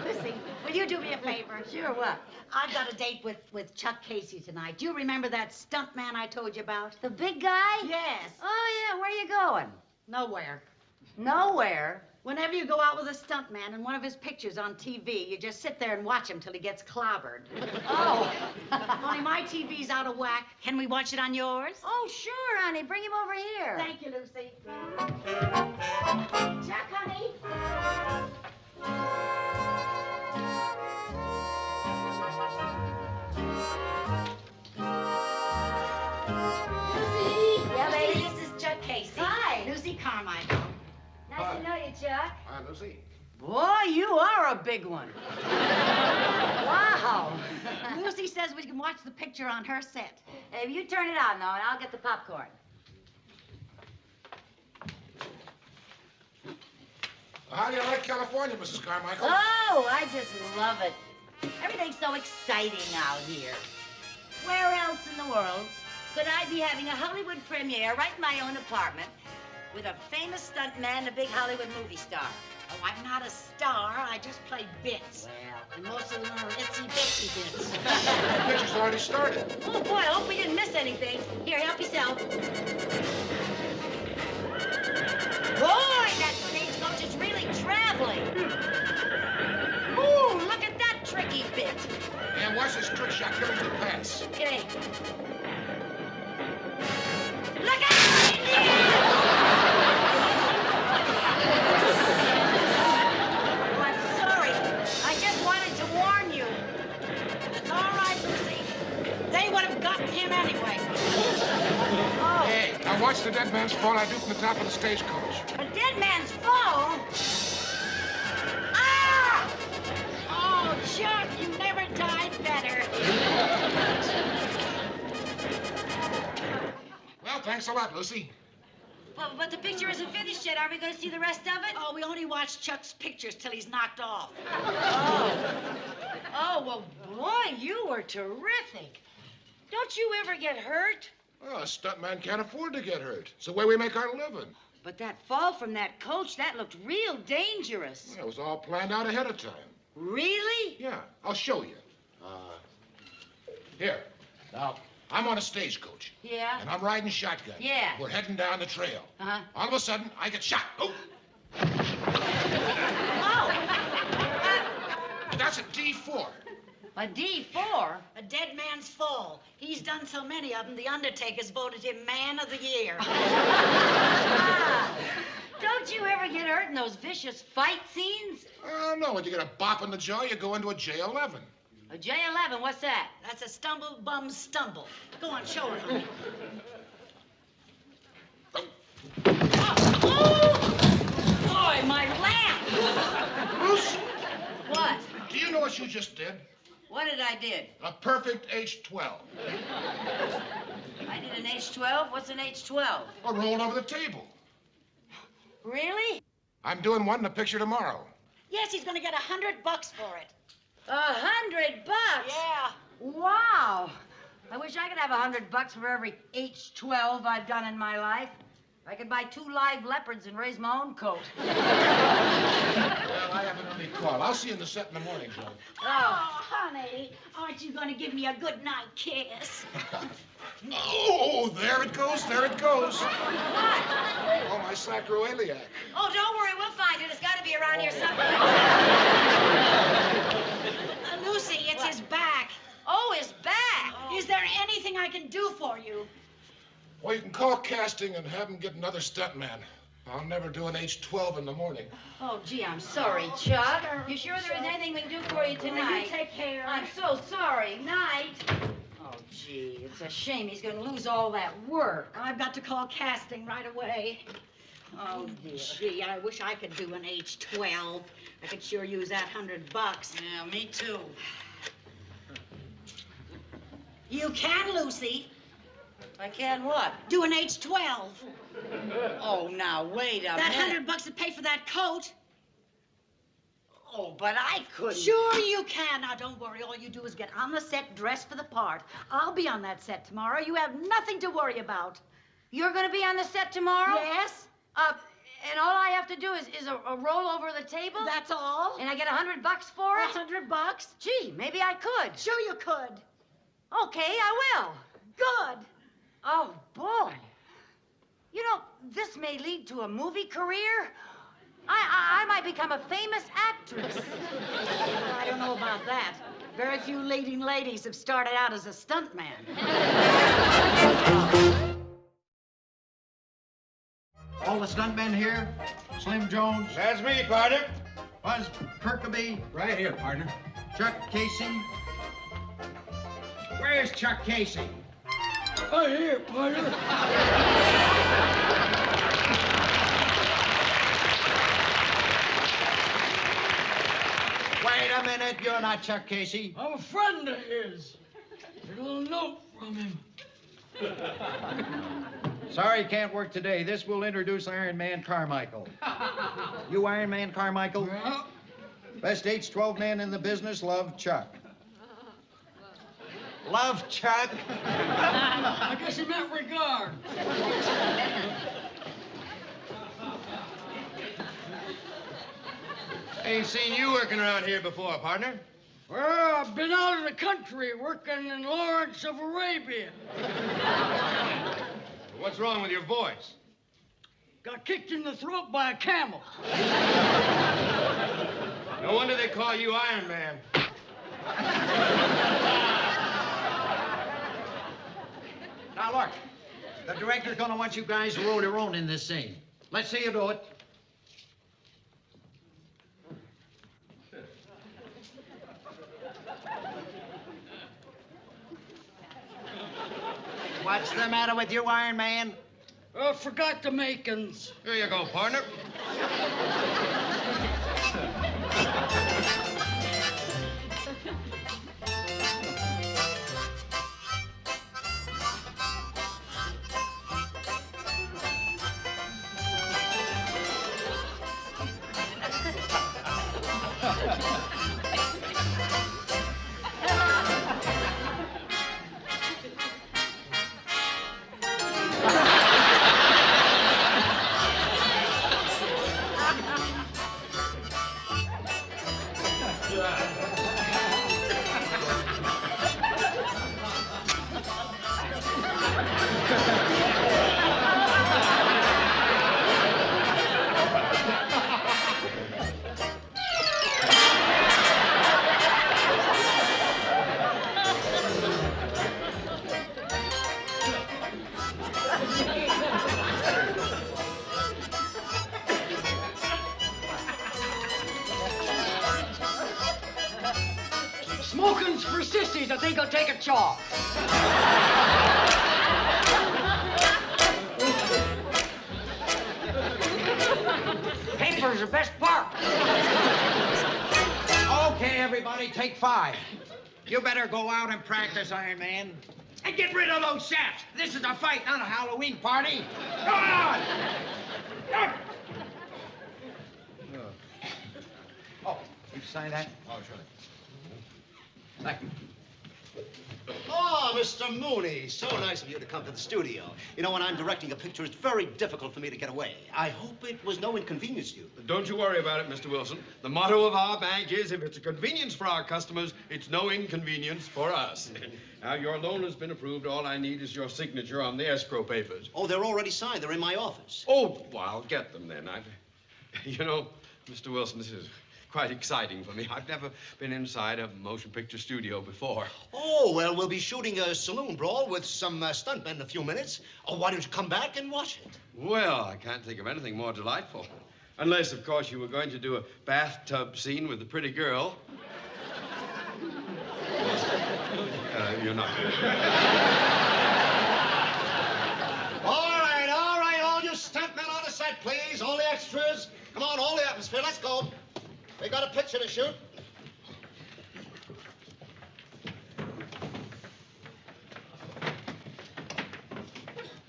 Speaker 15: Lucy, will you do me a favor?
Speaker 2: Sure, what?
Speaker 15: I've got a date with Chuck Casey tonight. Do you remember that stunt man I told you about?
Speaker 2: The big guy?
Speaker 15: Yes.
Speaker 2: Oh, yeah. Where are you going?
Speaker 15: Nowhere.
Speaker 2: Nowhere?
Speaker 15: Whenever you go out with a stunt man in one of his pictures on TV, you just sit there and watch him till he gets clobbered.
Speaker 2: Oh.
Speaker 15: Only my TV's out of whack. Can we watch it on yours?
Speaker 2: Oh, sure, honey. Bring him over here.
Speaker 15: Thank you, Lucy. Chuck, honey.
Speaker 2: Lucy. Yeah, baby.
Speaker 15: This is Chuck Casey.
Speaker 2: Hi.
Speaker 15: Lucy Carmichael.
Speaker 2: Nice to know you, Chuck.
Speaker 5: Hi, Lucy.
Speaker 2: Boy, you are a big one. Wow.
Speaker 15: Lucy says we can watch the picture on her set.
Speaker 2: Hey, you turn it on, though, and I'll get the popcorn.
Speaker 5: How do you like California, Mrs. Carmichael?
Speaker 2: Oh, I just love it. Everything's so exciting out here. Where else in the world could I be having a Hollywood premiere right in my own apartment with a famous stuntman, a big Hollywood movie star?
Speaker 15: Oh, I'm not a star. I just play bits.
Speaker 2: Well,
Speaker 15: and most of them are itsy-bitsy bits.
Speaker 5: The picture's already started.
Speaker 2: Oh, boy, I hope we didn't miss anything. Here, help yourself. Boy, that stagecoach is really traveling. Ooh, look at that tricky bit.
Speaker 5: And watch this trick shot coming to pass.
Speaker 2: Okay. Look out!
Speaker 5: I watched the dead man's fall I do from the top of the stagecoach.
Speaker 2: A dead man's fall? Ah! Oh, Chuck, you never died better.
Speaker 5: Well, thanks a lot, Lucy.
Speaker 2: But the picture isn't finished yet. Are we going to see the rest of it?
Speaker 15: Oh, we only watch Chuck's pictures till he's knocked off.
Speaker 2: Oh, well, boy, you were terrific. Don't you ever get hurt?
Speaker 5: Well, a stuntman can't afford to get hurt. It's the way we make our living.
Speaker 2: But that fall from that coach, that looked real dangerous.
Speaker 5: Well, it was all planned out ahead of time.
Speaker 2: Really?
Speaker 5: Yeah, I'll show you. Here. Now, I'm on a stagecoach.
Speaker 2: Yeah?
Speaker 5: And I'm riding shotgun.
Speaker 2: Yeah.
Speaker 5: We're heading down the trail.
Speaker 2: Uh-huh.
Speaker 5: All of a sudden, I get shot. Oh! That's a D4.
Speaker 2: A D4?
Speaker 15: A dead man's fall. He's done so many of them, the Undertaker's voted him Man of the Year.
Speaker 2: Don't you ever get hurt in those vicious fight scenes?
Speaker 5: No. When you get a bop in the jaw, you go into a J11.
Speaker 2: A J11, what's that?
Speaker 15: That's a stumble, bum, stumble. Go on, show it, honey.
Speaker 2: Boy, my lamp!
Speaker 5: Bruce!
Speaker 2: What?
Speaker 5: Do you know what you just did?
Speaker 2: What did I did?
Speaker 5: A perfect H12.
Speaker 2: I did an H12? What's an H12?
Speaker 5: I rolled over the table.
Speaker 2: Really?
Speaker 5: I'm doing one in the picture tomorrow.
Speaker 15: Yes, he's gonna get $100 for it.
Speaker 2: $100?
Speaker 15: Yeah.
Speaker 2: Wow. I wish I could have $100 for every H12 I've done in my life. I could buy 2 live leopards and raise my own coat.
Speaker 5: Well, I have an early call. I'll see you in the set in the morning, Joe.
Speaker 15: Oh, honey, aren't you gonna give me a good night kiss?
Speaker 5: Oh, there it goes, there it goes.
Speaker 2: What?
Speaker 5: Oh, my sacroiliac.
Speaker 2: Oh, don't worry, we'll find it. It's got to be around here somewhere.
Speaker 15: Lucy, it's his back.
Speaker 2: Oh, his back.
Speaker 15: Is there anything I can do for you?
Speaker 5: Well, you can call casting and have them get another stuntman. I'll never do an H12 in the morning.
Speaker 2: Oh, gee, I'm sorry, Chuck. You sure there isn't anything we can do for you tonight?
Speaker 15: You take care.
Speaker 2: I'm so sorry. Night. Oh, gee, it's a shame he's going to lose all that work.
Speaker 15: I've got to call casting right away.
Speaker 2: Oh, dear.
Speaker 15: Gee, I wish I could do an H12. I could sure use that $100.
Speaker 2: Yeah, me too.
Speaker 15: You can, Lucy.
Speaker 2: I can what?
Speaker 15: Do an H12.
Speaker 2: Oh, now, wait a
Speaker 15: That
Speaker 2: minute.
Speaker 15: $100 to pay for that coat.
Speaker 2: Oh, but I couldn't.
Speaker 15: Sure you can. Now, don't worry. All you do is get on the set, dressed for the part. I'll be on that set tomorrow. You have nothing to worry about.
Speaker 2: You're going to be on the set tomorrow?
Speaker 15: Yes.
Speaker 2: And all I have to do is a roll over the table?
Speaker 15: That's all.
Speaker 2: And I get $100 for it?
Speaker 15: $100?
Speaker 2: Gee, maybe I could.
Speaker 15: Sure you could.
Speaker 2: Okay, I will.
Speaker 15: Good.
Speaker 2: Oh, boy. You know, this may lead to a movie career. I might become a famous actress.
Speaker 15: I don't know about that. Very few leading ladies have started out as a stuntman.
Speaker 8: All the stuntmen here? Slim Jones?
Speaker 10: That's me, partner.
Speaker 8: Buzz Kirkaby?
Speaker 19: Right here, partner.
Speaker 8: Chuck Casey?
Speaker 19: Where's Chuck Casey?
Speaker 11: Right here, partner.
Speaker 8: Wait a minute, you're not Chuck Casey.
Speaker 11: I'm a friend of his. A little note from him.
Speaker 8: Sorry, can't work today. This will introduce Iron Man Carmichael. You Iron Man Carmichael?
Speaker 11: Yeah.
Speaker 8: Best H12 man in the business, love, Chuck. Love, Chuck?
Speaker 11: I guess he meant regard.
Speaker 10: Ain't seen you working around here before, partner.
Speaker 11: Well, I've been out of the country working in Lawrence of Arabia.
Speaker 10: What's wrong with your voice?
Speaker 11: Got kicked in the throat by a camel.
Speaker 10: No wonder they call you Iron Man.
Speaker 8: Now, look. The director's gonna want you guys to roll your own in this scene. Let's see you do it. What's the matter with you, Iron Man?
Speaker 21: Forgot the makings.
Speaker 10: Here you go, partner.
Speaker 21: Smoking's for sissies. I think I'll take a chalk. Paper's the best part.
Speaker 7: Okay, everybody, take 5. You better go out and practice, Iron Man. And get rid of those shafts. This is a fight, not a Halloween party. Go on! Oh, you sign that?
Speaker 8: Oh, sure.
Speaker 7: Thank you.
Speaker 22: Oh, Mr. Mooney, so nice of you to come to the studio. You know, when I'm directing a picture, it's very difficult for me to get away. I hope it was no inconvenience to you.
Speaker 3: Don't you worry about it, Mr. Wilson. The motto of our bank is, if it's a convenience for our customers, it's no inconvenience for us. Now, your loan has been approved. All I need is your signature on the escrow papers.
Speaker 22: Oh, they're already signed. They're in my office.
Speaker 3: Oh, well, I'll get them then. You know, Mr. Wilson, this is quite exciting for me. I've never been inside a motion picture studio before.
Speaker 22: Oh, well, we'll be shooting a saloon brawl with some stuntmen in a few minutes. Oh, why don't you come back and watch it?
Speaker 3: Well, I can't think of anything more delightful. Unless, of course, you were going to do a bathtub scene with the pretty girl. You're not.
Speaker 22: All right, all you stuntmen on the set, please. All the extras. Come on, all the atmosphere. Let's go. We got a picture to shoot.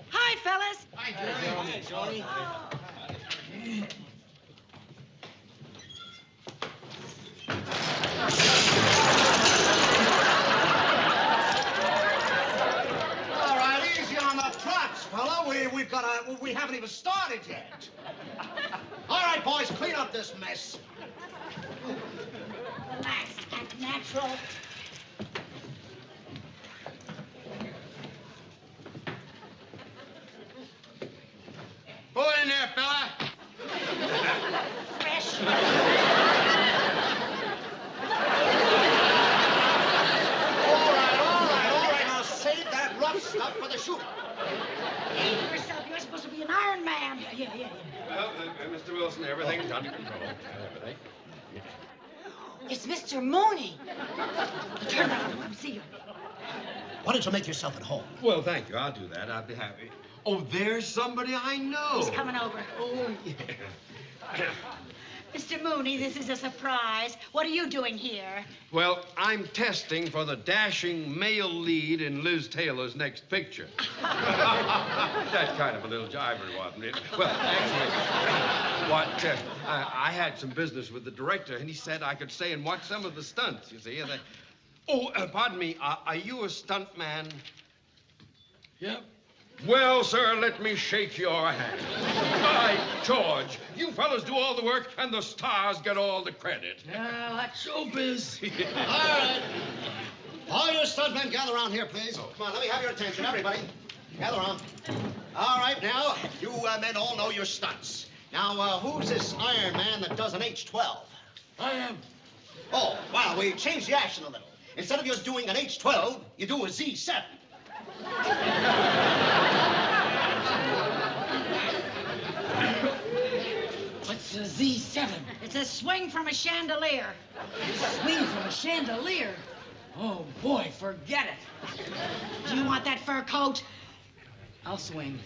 Speaker 15: Hi, fellas.
Speaker 22: Hi, Johnny. All right, easy on the props, fella. We haven't even started yet. All right, boys, clean up this mess.
Speaker 15: Relax, act natural.
Speaker 3: Pull it in there, fella.
Speaker 15: Fresh.
Speaker 22: All right. Now save that rough stuff for the shooting.
Speaker 15: Aim yourself. You're supposed to be an Iron Man. Yeah.
Speaker 3: Well, Mr. Wilson, everything's under control. Everything.
Speaker 15: It's Mr. Mooney. Turn around. Let me see you.
Speaker 22: Why don't you make yourself at home?
Speaker 3: Well, thank you. I'll do that. I'll be happy. Oh, there's somebody I know.
Speaker 15: He's coming over.
Speaker 3: Oh, yeah.
Speaker 15: Mr. Mooney, this is a surprise. What are you doing here?
Speaker 3: Well, I'm testing for the dashing male lead in Liz Taylor's next picture. That's kind of a little jiver, wasn't it? Well, actually, I had some business with the director, and he said I could stay and watch some of the stunts, you see. And pardon me, are you a stunt man?
Speaker 18: Yep.
Speaker 3: Well, sir, let me shake your hand. By George, you fellas do all the work, and the stars get all the credit.
Speaker 21: Yeah, that's showbiz.
Speaker 22: All right. All you stuntmen, gather around here, please. Come on, let me have your attention, everybody. Gather around. All right, now, you men all know your stunts. Now, who's this Iron Man that does an H-12?
Speaker 21: I am.
Speaker 22: Oh, well, we changed the action a little. Instead of just doing an H-12, you do a Z-7.
Speaker 21: What's a Z7?
Speaker 15: It's a swing from a chandelier.
Speaker 21: Swing from a chandelier? Oh, boy, forget it.
Speaker 15: Do you want that fur coat?
Speaker 21: I'll swing.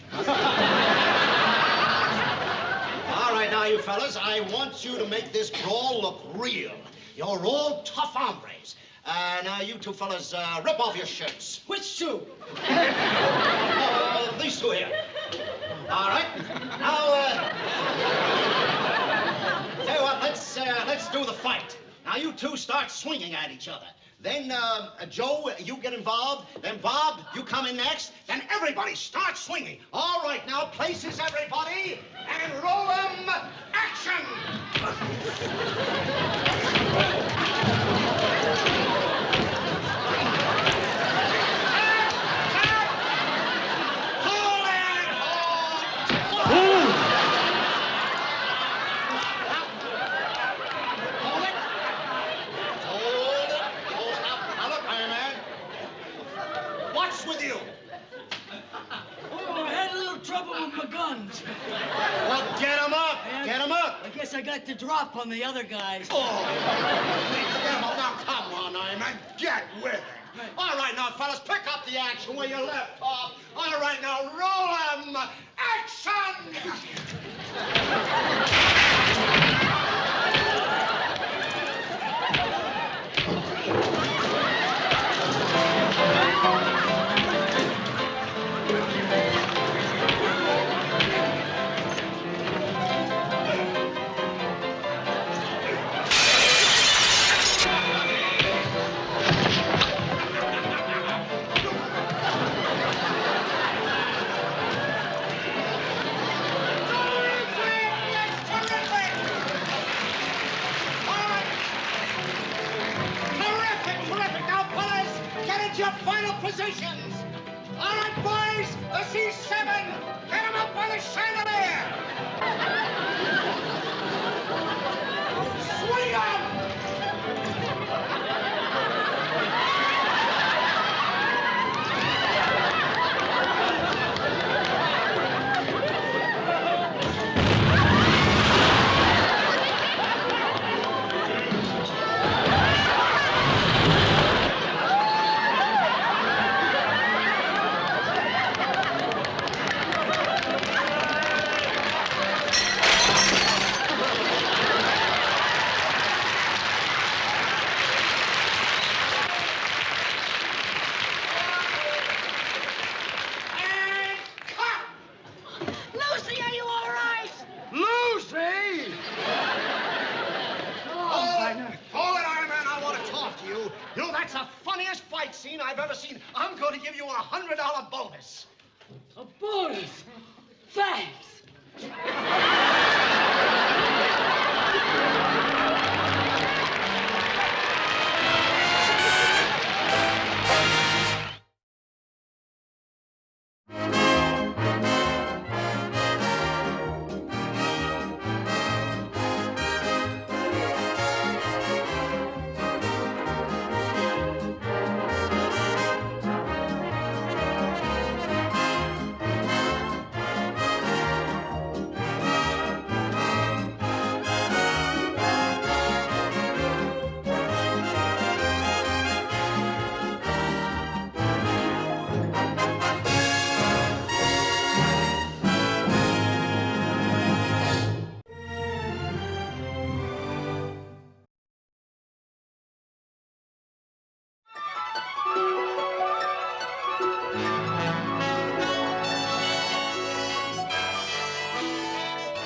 Speaker 22: right, now, you fellas, I want you to make this brawl look real. You're all tough hombres. Now, you two fellas, rip off your shirts.
Speaker 21: Which two?
Speaker 22: These two here. All right. Now, tell you what, let's do the fight. Now, you two start swinging at each other. Then, Joe, you get involved. Then, Bob, you come in next. Then everybody start swinging. All right, now, places, everybody. And roll 'em. Action! With you.
Speaker 21: Oh, I had a little trouble with my guns.
Speaker 22: Well, get 'em up. Get 'em up.
Speaker 21: I guess I got the drop on the other guys.
Speaker 22: Oh, now come on, man. Get with it. All right, now, fellas, pick up the action where you left off. All right, now, roll 'em. Action! Your final positions. All right, boys, the C7. Get 'em up by the chandelier. Swing 'em. Scene I've ever seen. I'm going to give you a $100 bonus.
Speaker 21: A bonus? Thanks.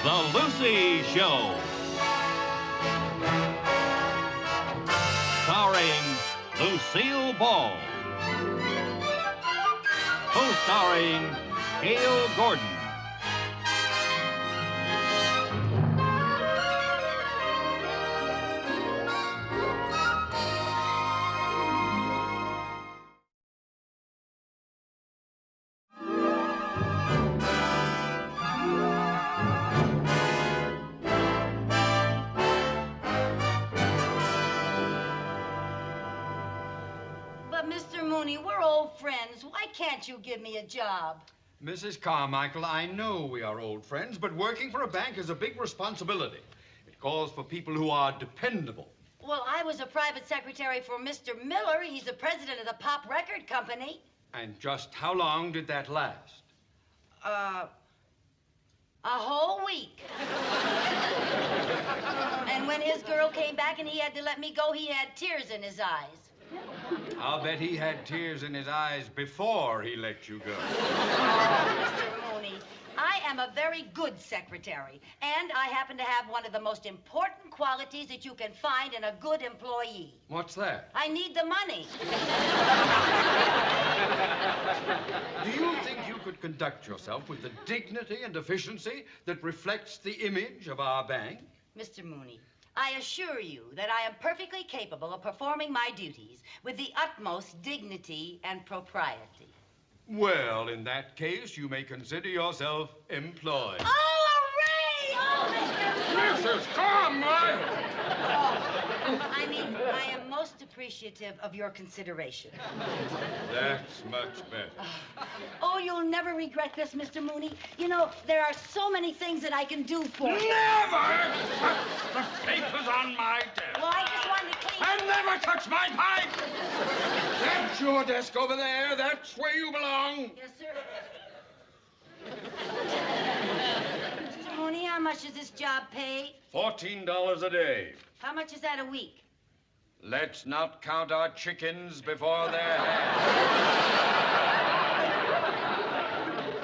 Speaker 1: The Lucy Show. Starring Lucille Ball. Co-starring Gail Gordon.
Speaker 2: Mr. Mooney, we're old friends. Why can't you give me a job?
Speaker 3: Mrs. Carmichael, I know we are old friends, but working for a bank is a big responsibility. It calls for people who are dependable.
Speaker 2: Well, I was a private secretary for Mr. Miller. He's the president of the Pop Record Company.
Speaker 3: And just how long did that last?
Speaker 2: A whole week. Earl came back and he had to let me go, he had tears in his eyes.
Speaker 3: I'll bet he had tears in his eyes before he let you go.
Speaker 2: Oh, Mr. Mooney, I am a very good secretary, and I happen to have one of the most important qualities that you can find in a good employee.
Speaker 3: What's that?
Speaker 2: I need the money.
Speaker 3: Do you think you could conduct yourself with the dignity and efficiency that reflects the image of our bank?
Speaker 2: Mr. Mooney, I assure you that I am perfectly capable of performing my duties with the utmost dignity and propriety.
Speaker 3: Well, in that case, you may consider yourself employed.
Speaker 2: Oh, hooray! Oh,
Speaker 3: Mrs. Carmichael!
Speaker 2: I am most appreciative of your consideration.
Speaker 3: That's much better.
Speaker 2: Oh, you'll never regret this, Mr. Mooney. You know, there are so many things that I can do for you.
Speaker 11: Never! The paper's on my desk.
Speaker 2: Well, I just wanted to clean...
Speaker 11: And never touch my pipe!
Speaker 3: That's your desk over there. That's where you belong.
Speaker 2: Yes, sir. Mr. Mooney, how much does this job pay?
Speaker 3: $14 a day.
Speaker 2: How much is that a week?
Speaker 3: Let's not count our chickens before they're hatched.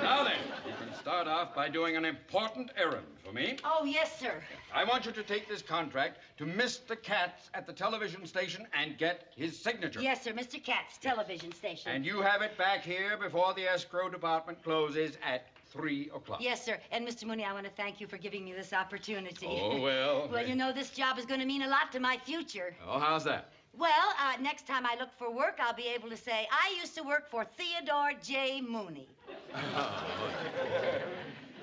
Speaker 3: Now then, you can start off by doing an important errand for me.
Speaker 2: Oh, yes, sir.
Speaker 3: I want you to take this contract to Mr. Katz at the television station and get his signature.
Speaker 2: Yes, sir, Mr. Katz, television station.
Speaker 3: And you have it back here before the escrow department closes at 3 o'clock.
Speaker 2: Yes, sir. And, Mr. Mooney, I want to thank you for giving me this opportunity.
Speaker 3: Oh, well.
Speaker 2: Well, you know, this job is going to mean a lot to my future.
Speaker 3: Oh, how's that?
Speaker 2: Well, next time I look for work, I'll be able to say, I used to work for Theodore J. Mooney.
Speaker 3: Oh.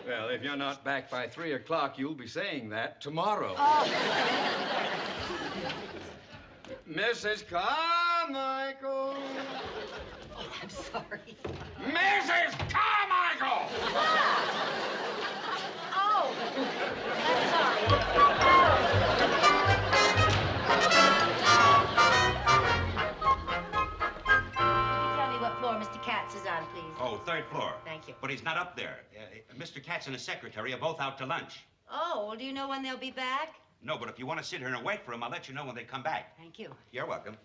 Speaker 3: Well, if you're not back by 3 o'clock, you'll be saying that tomorrow.
Speaker 2: Oh.
Speaker 3: Mrs. Carmichael.
Speaker 2: Oh, I'm sorry.
Speaker 11: Mrs. Carmichael!
Speaker 2: Oh, I'm sorry. Tell me what floor Mr. Katz is on, please.
Speaker 4: Oh, third floor.
Speaker 2: Thank you.
Speaker 4: But he's not up there. Mr. Katz and his secretary are both out to lunch.
Speaker 2: Oh, well, do you know when they'll be back?
Speaker 4: No, but if you want to sit here and wait for him, I'll let you know when they come back.
Speaker 2: Thank you.
Speaker 4: You're welcome.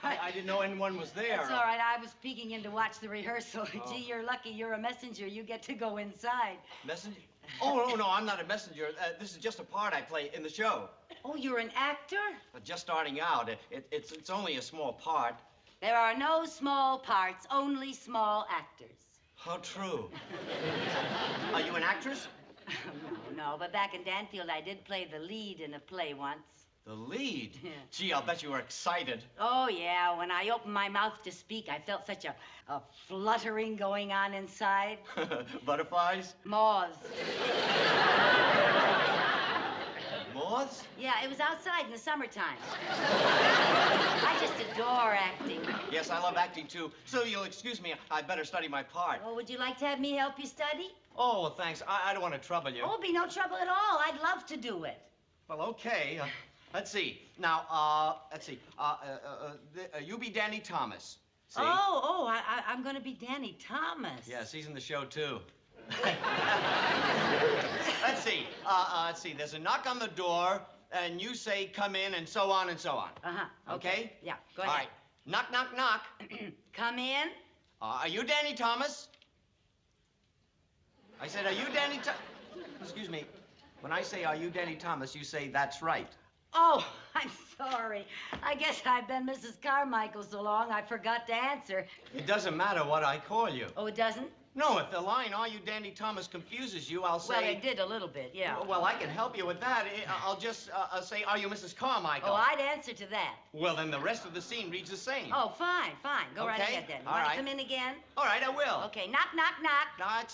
Speaker 7: I didn't know anyone was there.
Speaker 2: That's all right. I was peeking in to watch the rehearsal.
Speaker 7: Oh.
Speaker 2: Gee, you're lucky. You're a messenger. You get to go inside.
Speaker 7: Messenger? Oh, no, I'm not a messenger. This is just a part I play in the show.
Speaker 2: Oh, you're an actor?
Speaker 7: Just starting out. It's only a small part.
Speaker 2: There are no small parts, only small actors.
Speaker 7: How true. Are you an actress?
Speaker 2: No, but back in Danfield, I did play the lead in a play once.
Speaker 7: The lead?
Speaker 2: Yeah.
Speaker 7: Gee, I'll bet you were excited.
Speaker 2: Oh, yeah. When I opened my mouth to speak, I felt such a fluttering going on inside.
Speaker 7: Butterflies?
Speaker 2: Moths.
Speaker 7: Moths?
Speaker 2: Yeah, it was outside in the summertime. I just adore acting.
Speaker 7: Yes, I love acting, too. So you'll excuse me, I'd better study my part.
Speaker 2: Oh, would you like to have me help you study?
Speaker 7: Oh, well, thanks. I don't want to trouble you.
Speaker 2: Oh, it'll be no trouble at all. I'd love to do it.
Speaker 7: Well, okay. Let's see. Now, let's see. You be Danny Thomas. See?
Speaker 2: I'm going to be Danny Thomas.
Speaker 7: Yes, he's in the show, too. Let's see. Let's see. There's a knock on the door, and you say, come in, and so on and so on.
Speaker 2: Uh-huh.
Speaker 7: Okay?
Speaker 2: Yeah, go ahead.
Speaker 7: All right. Knock, knock, knock.
Speaker 2: Come in.
Speaker 7: Are you Danny Thomas? I said, are you Danny Excuse me. When I say, are you Danny Thomas, you say, that's right.
Speaker 2: Oh, I'm sorry. I guess I've been Mrs. Carmichael so long I forgot to answer.
Speaker 7: It doesn't matter what I call you.
Speaker 2: Oh, it doesn't?
Speaker 7: No, if the line, are you Danny Thomas, confuses you, I'll say...
Speaker 2: Well, it did a little bit, yeah.
Speaker 7: Well, I can help you with that. I'll just say, are you Mrs. Carmichael?
Speaker 2: Oh, I'd answer to that.
Speaker 7: Well, then the rest of the scene reads the same.
Speaker 2: Oh, fine. Go right
Speaker 7: Okay.
Speaker 2: ahead, then. You
Speaker 7: All
Speaker 2: want
Speaker 7: right.
Speaker 2: to come in again?
Speaker 7: All right, I will.
Speaker 2: Okay, knock, knock, knock.
Speaker 7: Knock,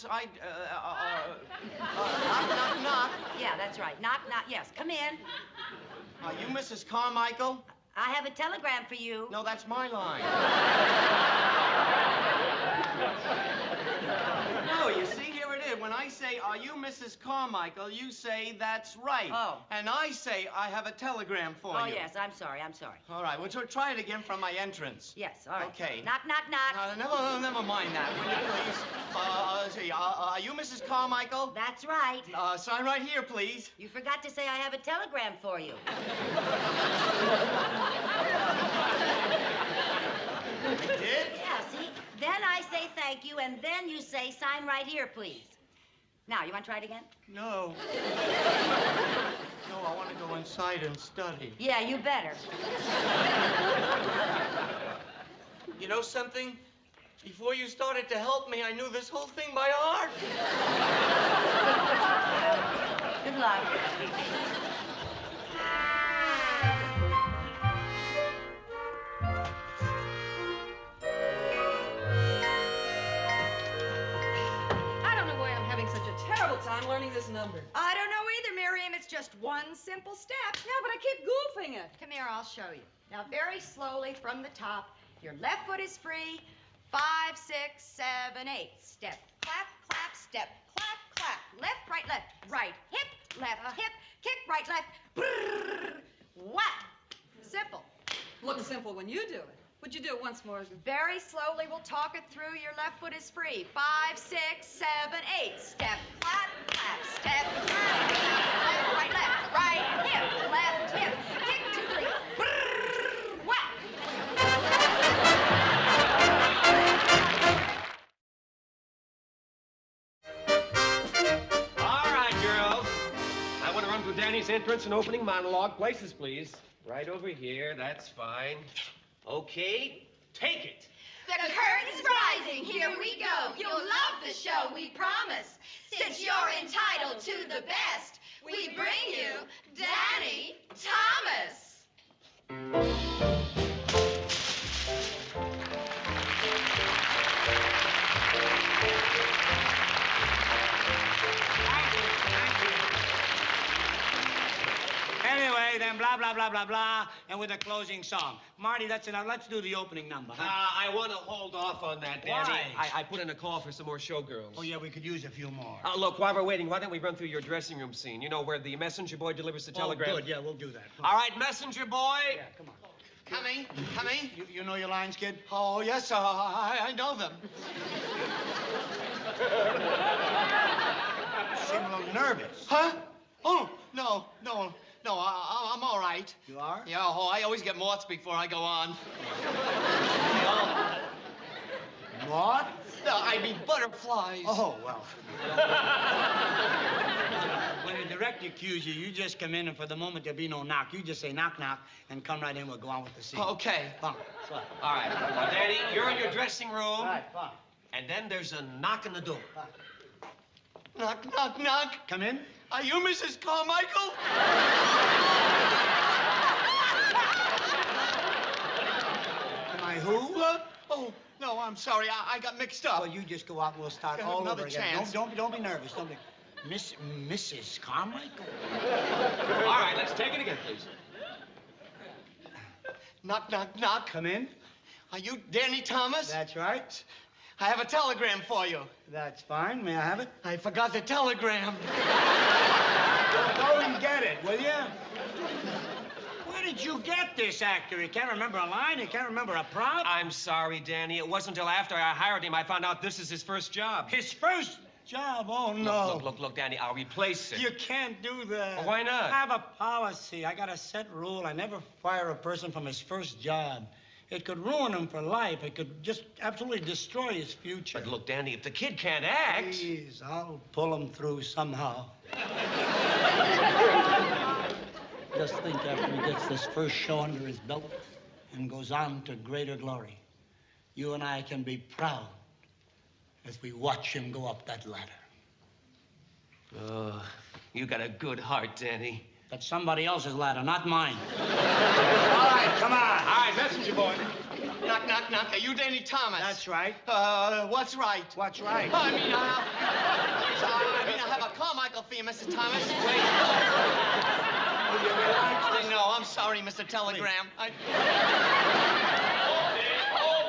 Speaker 7: knock, knock.
Speaker 2: Yeah, that's right. Knock, knock. Yes, come in.
Speaker 7: Are you Mrs. Carmichael?
Speaker 2: I have a telegram for you.
Speaker 22: No, that's my line. No, you see, here it is. When I say, are you Mrs. Carmichael, you say, that's right.
Speaker 2: Oh.
Speaker 22: And I say, I have a telegram for you.
Speaker 2: Oh, yes, I'm sorry.
Speaker 22: All right, well, try it again from my entrance.
Speaker 2: Yes, all right.
Speaker 22: Okay.
Speaker 2: Knock, knock, knock.
Speaker 22: Never mind that, will you please? Are you Mrs. Carmichael?
Speaker 2: That's right.
Speaker 22: Sign right here, please.
Speaker 2: You forgot to say I have a telegram for you.
Speaker 22: I did?
Speaker 2: Yeah, see? Then I say thank you, and then you say sign right here, please. Now, you want to try it again?
Speaker 22: No. No, I want to go inside and study.
Speaker 2: Yeah, you better.
Speaker 22: You know something? Before you started to help me, I knew this whole thing by heart.
Speaker 2: Good luck.
Speaker 15: Terrible time learning this number.
Speaker 9: I don't know either, Miriam. It's just one simple step.
Speaker 15: Yeah, but I keep goofing it.
Speaker 9: Come here, I'll show you. Now, very slowly from the top. Your left foot is free. 5, 6, 7, 8. Step, clap, clap, step, clap, clap. Left, right, hip, left, hip, kick, right, left. Brrr, whack. Simple.
Speaker 15: Looks simple when you do it. Would you do it once more?
Speaker 9: Very slowly, we'll talk it through. Your left foot is free. 5, 6, 7, 8. Step, clap, clap, step, clap, clap. Left, right, hip, left, hip. Kick, 2, 3. Brrr, whack.
Speaker 19: All right, girls. I want to run through Danny's entrance and opening monologue. Places, please. Right over here. That's fine. Okay, take it.
Speaker 9: The curtain's rising, here we go. You'll love the show, we promise. Since you're entitled to the best, we bring you Danny Thomas.
Speaker 7: Anyway, then blah, blah, blah, blah, blah, and with a closing song. Marty, that's enough. Let's do the opening number.
Speaker 19: I want to hold off on that, Danny.
Speaker 7: Why?
Speaker 19: I put in a call for some more showgirls.
Speaker 7: Oh, yeah, we could use a few more.
Speaker 19: Look, while we're waiting, why don't we run through your dressing room scene? You know, where the messenger boy delivers the telegram?
Speaker 7: Oh, good. Yeah, we'll do that.
Speaker 19: All right, messenger boy.
Speaker 7: Yeah, come on.
Speaker 22: Coming.
Speaker 7: You know your lines, kid?
Speaker 22: Oh, yes, I know them.
Speaker 7: You seem a little nervous.
Speaker 22: Huh? Oh, no, I'm all right.
Speaker 7: You are?
Speaker 22: Yeah, I always get moths before I go on.
Speaker 7: What?
Speaker 22: No, I mean butterflies.
Speaker 7: Oh, well. When the director cues you, you just come in, and for the moment there'll be no knock. You just say knock, knock, and come right in. We'll go on with the scene.
Speaker 22: Okay.
Speaker 7: Fine. Fine.
Speaker 19: All right. Now, Danny, you're in your dressing room.
Speaker 7: All right, fine.
Speaker 19: And then there's a knock on the door.
Speaker 22: Knock, knock, knock.
Speaker 7: Come in.
Speaker 22: Are you Mrs. Carmichael?
Speaker 7: Am I who?
Speaker 22: Oh, no, I'm sorry. I got mixed up.
Speaker 7: Well, you just go out and we'll start
Speaker 22: Got
Speaker 7: all
Speaker 22: another
Speaker 7: over again.
Speaker 22: chance.
Speaker 7: Don't be nervous. Don't be. Mrs. Carmichael?
Speaker 19: All right, let's take it again, please.
Speaker 22: Knock, knock, knock.
Speaker 7: Come in.
Speaker 22: Are you Danny Thomas?
Speaker 7: That's right.
Speaker 22: I have a telegram for you.
Speaker 7: That's fine. May I have it?
Speaker 22: I forgot the telegram.
Speaker 7: Go and get it, will you? Where did you get this actor? He can't remember a line. He can't remember a prop.
Speaker 19: I'm sorry, Danny. It wasn't until after I hired him I found out this is his first job.
Speaker 7: His first job? Oh, no.
Speaker 19: Look, Danny, I'll replace it.
Speaker 7: You can't do that.
Speaker 19: Well, why not?
Speaker 7: I have a policy. I got a set rule. I never fire a person from his first job. It could ruin him for life. It could just absolutely destroy his future.
Speaker 19: But look, Danny, if the kid can't act...
Speaker 7: Please, I'll pull him through somehow. Just think, after he gets this first show under his belt and goes on to greater glory, you and I can be proud as we watch him go up that ladder.
Speaker 19: Oh, you got a good heart, Danny.
Speaker 7: That's somebody else's ladder, not mine. All right, come on.
Speaker 19: All right, messenger boy.
Speaker 22: Knock, knock, knock. Are you Danny Thomas?
Speaker 7: That's right.
Speaker 22: What's right?
Speaker 7: What's right?
Speaker 22: I mean, I have a Carmichael for you, Mr. Thomas.
Speaker 7: Wait.
Speaker 22: No, I'm sorry,
Speaker 13: Mr. Telegram.
Speaker 7: Hold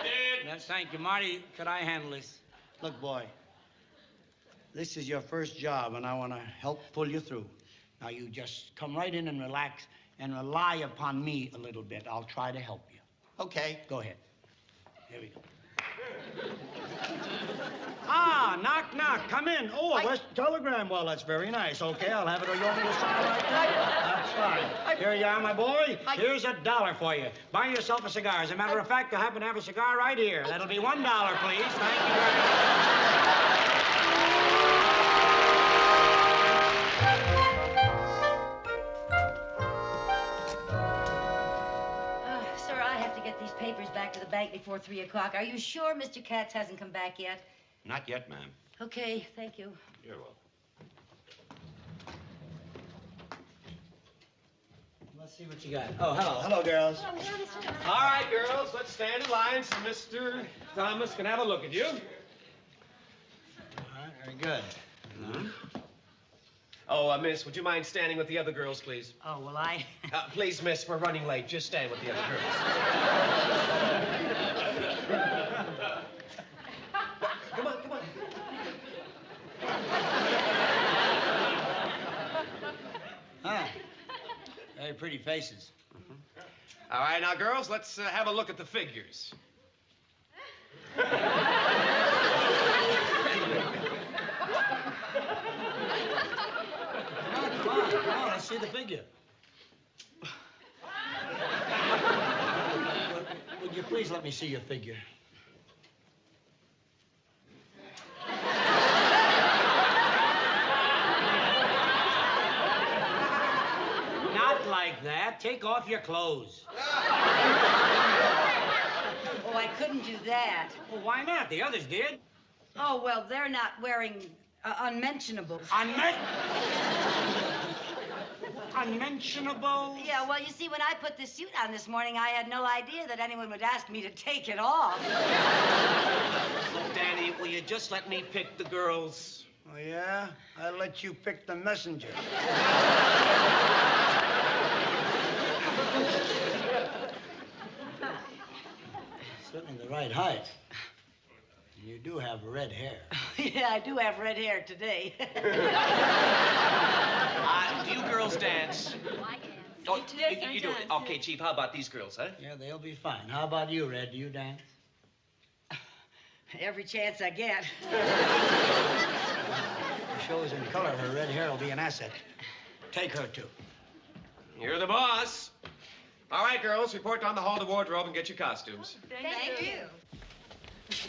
Speaker 7: it. Yes, thank you. Marty, could I handle this? Look, boy, this is your first job, and I want to help pull you through. Now, you just come right in and relax and rely upon me a little bit. I'll try to help you.
Speaker 13: Okay.
Speaker 7: Go ahead. Here we go. Ah, knock, knock. Come in. Oh, a West Telegram. Well, that's very nice. Okay, I'll have it. Or you want me to sign right there? That's fine. Here you are, my boy. Here's $1 for you. Buy yourself a cigar. As a matter of fact, I happen to have a cigar right here. That'll be $1, please. Thank you very much.
Speaker 2: Sir, I have to get these papers back to the bank before 3 o'clock. Are you sure Mr. Katz hasn't come back yet?
Speaker 4: Not yet, ma'am.
Speaker 2: Okay, thank you.
Speaker 4: You're welcome.
Speaker 7: Let's see what you got. Oh, hello. Hello, girls.
Speaker 19: All right, girls, let's stand in line so Mr. Thomas can have a look at you.
Speaker 7: All right, very good.
Speaker 19: Oh, miss, would you mind standing with the other girls, please?
Speaker 2: Oh, well, I...
Speaker 19: Please, miss, we're running late. Just stand with the other girls. Come on, come on.
Speaker 7: Ah, very pretty faces.
Speaker 19: All right, now, girls, let's have a look at the figures.
Speaker 7: Come on, let's see the figure. Would you please let me see your figure? Not like that. Take off your clothes.
Speaker 2: Oh, I couldn't do that.
Speaker 7: Well, why not? The others did.
Speaker 2: Oh, well, they're not wearing unmentionables.
Speaker 7: Unmentionable?
Speaker 2: Yeah, well, you see, when I put this suit on this morning, I had no idea that anyone would ask me to take it off.
Speaker 19: Look, Danny, will you just let me pick the girls?
Speaker 7: Oh, yeah? I'll let you pick the messenger. Certainly the right height. You do have red hair.
Speaker 2: Yeah, I do have red hair today.
Speaker 19: Do you girls dance?
Speaker 16: I can.
Speaker 19: Oh,
Speaker 16: Yes,
Speaker 19: you do it. Okay, Chief, how about these girls, huh?
Speaker 7: Yeah, they'll be fine. How about you, Red? Do you dance?
Speaker 2: Every chance I get.
Speaker 7: It shows in color her red hair will be an asset. Take her, too.
Speaker 19: You're the boss. All right, girls, report down the hall to wardrobe and get your costumes.
Speaker 9: Thank you.
Speaker 7: Let's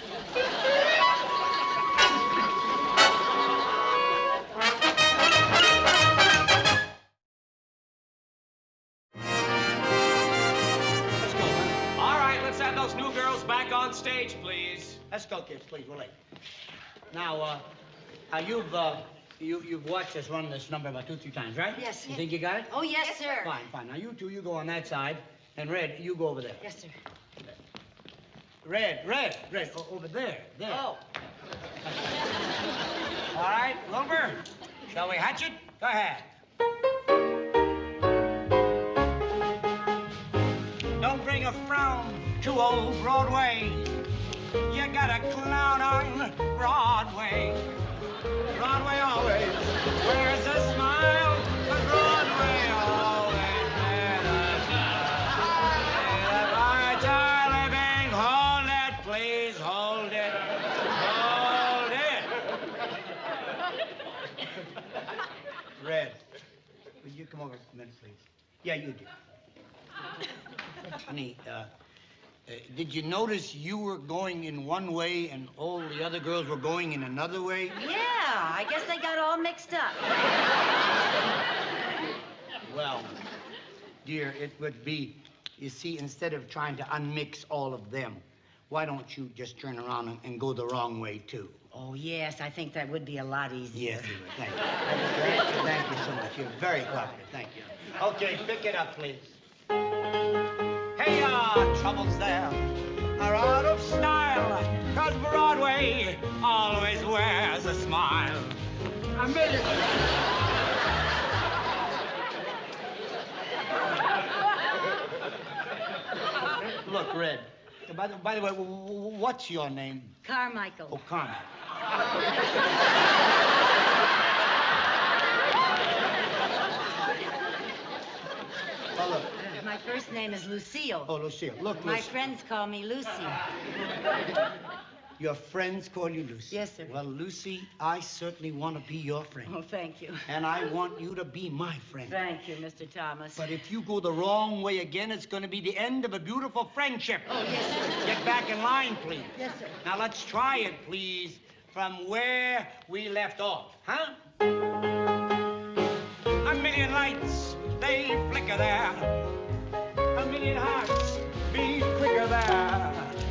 Speaker 7: go, man.
Speaker 19: All right, let's have those new girls back on stage, please.
Speaker 7: Let's go, kids, please. We're late. Now, you've watched us run this number about 2-3 times, right?
Speaker 2: Yes.
Speaker 7: You think you got it?
Speaker 2: Oh, yes, sir.
Speaker 7: Fine, fine. Now, you two, you go on that side. And Red, you go over there.
Speaker 2: Yes, sir.
Speaker 7: Red, over there. There.
Speaker 2: Oh.
Speaker 7: All right, Wilbur, shall we hatch it? Go ahead. Don't bring a frown to old Broadway. You got a clown on Broadway. Broadway always wears a smile, but Broadway always wears a smile. The lights are living. Hold it, please, hold it. Hold it. Red, would you come over a minute, please? Yeah, you do. Honey, did you notice you were going in one way and all the other girls were going in another way?
Speaker 2: Yeah, I guess they got all mixed up.
Speaker 7: Well, dear, it would be, you see, instead of trying to unmix all of them, why don't you just turn around and go the wrong way, too?
Speaker 2: Oh, yes, I think that would be a lot easier.
Speaker 7: Yes, it would. Thank you. Thank you so much. You're very cooperative. Thank you. Okay, pick it up, please. Hey, troubles there are out of style, 'cause Broadway always wears a smile. I made it. Look, Red. By the way, what's your name?
Speaker 2: Carmichael.
Speaker 7: Oh, Carmen. Oh, look.
Speaker 2: My first name is Lucille.
Speaker 7: Oh, Lucille. Look,
Speaker 2: My
Speaker 7: Lucille.
Speaker 2: friends call me Lucy.
Speaker 7: Your friends call you Lucy?
Speaker 2: Yes, sir.
Speaker 7: Well, Lucy, I certainly want to be your friend.
Speaker 2: Oh, thank you.
Speaker 7: And I want you to be my friend.
Speaker 2: Thank you, Mr. Thomas.
Speaker 7: But if you go the wrong way again, it's going to be the end of a beautiful friendship.
Speaker 2: Oh, yes, sir.
Speaker 7: Get back in line, please.
Speaker 2: Yes, sir.
Speaker 7: Now, let's try it, please, from where we left off, huh? A million lights, they flicker there. A million hearts beat quicker there.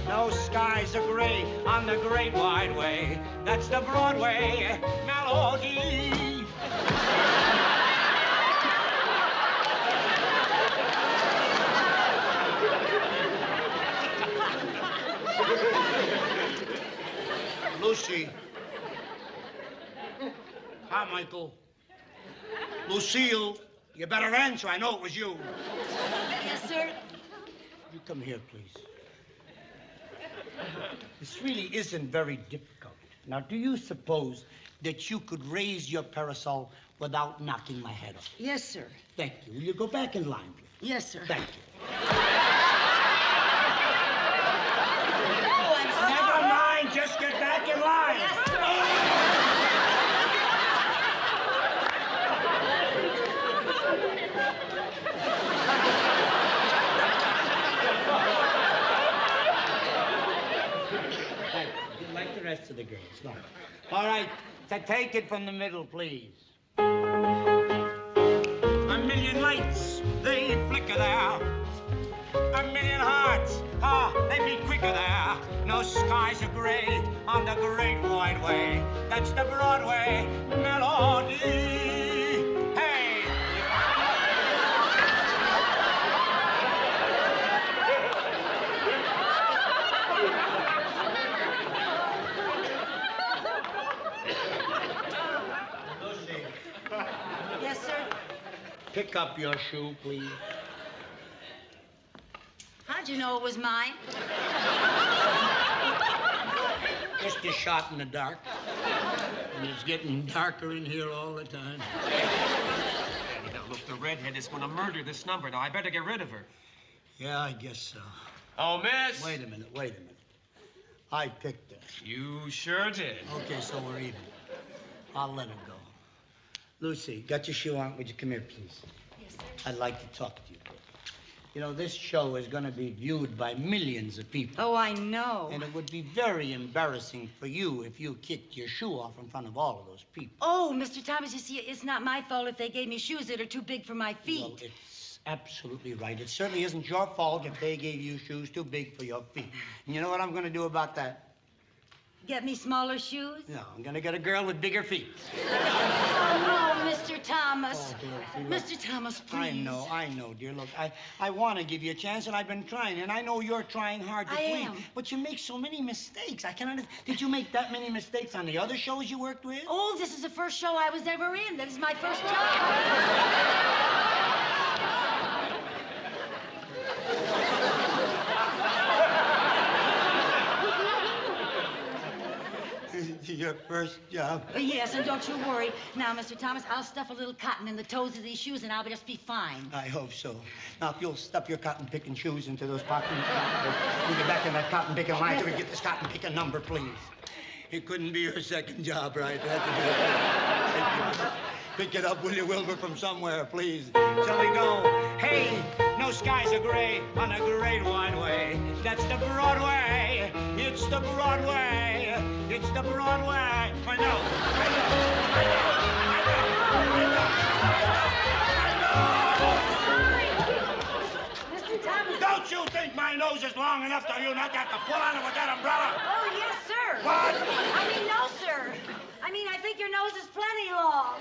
Speaker 7: No skies are gray on the great wide way. That's the Broadway melody. Lucy. Carmichael. Lucille, you better answer. I know it was you.
Speaker 2: Yes, sir.
Speaker 7: You come here, please. This really isn't very difficult. Now, do you suppose that you could raise your parasol without knocking my head off?
Speaker 2: Yes, sir.
Speaker 7: Thank you. Will you go back in line, please?
Speaker 2: Yes, sir.
Speaker 7: Thank you.
Speaker 2: Oh, I'm sorry.
Speaker 7: Never mind. Just get back in line.
Speaker 2: Yes, sir.
Speaker 7: Like the rest of the girls. No. All right, so take it from the middle, please. A million lights, they flicker there. A million hearts, they beat quicker there. No skies are gray on the great wide way. That's the Broadway melody. Hey!
Speaker 2: Yes, sir.
Speaker 7: Pick up your shoe, please.
Speaker 2: How'd you know it was mine?
Speaker 7: Just a shot in the dark. And it's getting darker in here all the time.
Speaker 19: Daddy, now look, the redhead is going to murder this number. Now, I better get rid of her.
Speaker 7: Yeah, I guess so.
Speaker 19: Oh, miss.
Speaker 7: Wait a minute. I picked her.
Speaker 19: You sure did.
Speaker 7: Okay, so we're even. I'll let her go. Lucy, got your shoe on? Would you come here, please?
Speaker 2: Yes, sir.
Speaker 7: I'd like to talk to you. You know, this show is going to be viewed by millions of people.
Speaker 2: Oh, I know.
Speaker 7: And it would be very embarrassing for you if you kicked your shoe off in front of all of those people.
Speaker 2: Oh, Mr. Thomas, you see, it's not my fault if they gave me shoes that are too big for my feet.
Speaker 7: Well, it's absolutely right. It certainly isn't your fault if they gave you shoes too big for your feet. And you know what I'm going to do about that?
Speaker 2: Get me smaller shoes?
Speaker 7: No, I'm going to get a girl with bigger feet.
Speaker 2: Oh, no, Mr. Thomas.
Speaker 7: Oh, dear, look.
Speaker 2: Mr. Thomas, please.
Speaker 7: I know, dear. Look, I want to give you a chance, and I've been trying, and I know you're trying hard to please.
Speaker 2: am.
Speaker 7: But you make so many mistakes. I can't understand. Did you make that many mistakes on the other shows you worked with?
Speaker 2: Oh, this is the first show I was ever in. That is my first job.
Speaker 7: Your first job.
Speaker 2: Yes, and don't you worry. Now, Mr. Thomas, I'll stuff a little cotton in the toes of these shoes, and I'll just be fine.
Speaker 7: I hope so. Now, if you'll stuff your cotton-picking shoes into those pockets, we'll get back in that cotton-picking line till we get this cotton-picking number, please. It couldn't be your second job, right? Pick it up, will you, Wilbur, from somewhere, please. Shall we go? Hey, no skies are gray on a great wide way. That's the Broadway. It's the Broadway. It's the Broadway. I know.
Speaker 2: Mr. Thomas.
Speaker 7: Don't you think my nose is long enough till you not have to pull on it with that umbrella?
Speaker 2: Oh, yes, sir.
Speaker 7: What?
Speaker 2: I mean, no, sir. I think your nose is plenty long.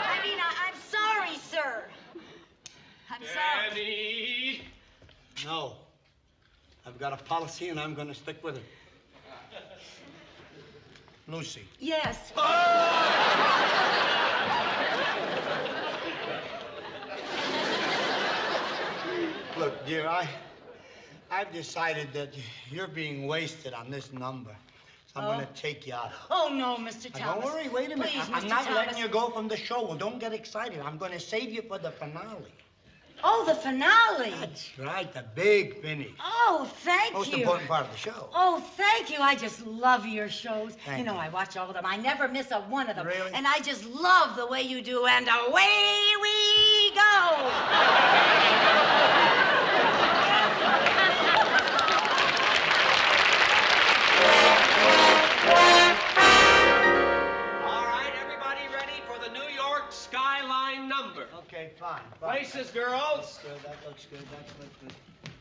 Speaker 2: I'm sorry, sir. I'm sorry.
Speaker 19: Danny!
Speaker 7: No. I've got a policy, and I'm going to stick with it. Lucy.
Speaker 2: Yes.
Speaker 7: Look, dear, I've decided that you're being wasted on this number. So I'm going to take you out.
Speaker 21: Oh, no, Mr. Thomas.
Speaker 7: Don't worry, wait a minute.
Speaker 21: Please,
Speaker 7: I'm
Speaker 21: Mr.
Speaker 7: not
Speaker 21: Thomas.
Speaker 7: letting you go from the show. Well, don't get excited. I'm going to save you for the finale.
Speaker 21: Oh, the finale.
Speaker 7: That's right, the big finish.
Speaker 21: Oh, thank
Speaker 7: Most
Speaker 21: you.
Speaker 7: important part of the show.
Speaker 21: Oh, thank you. I just love your shows.
Speaker 7: Thank
Speaker 21: you know,
Speaker 7: you.
Speaker 21: I watch all of them. I never miss a one of them.
Speaker 7: Really?
Speaker 21: And I just love the way you do. And away we go.
Speaker 19: All right, everybody ready for the New York skyline number?
Speaker 7: Okay, fine.
Speaker 19: Places, girls.
Speaker 7: That looks good. That looks good.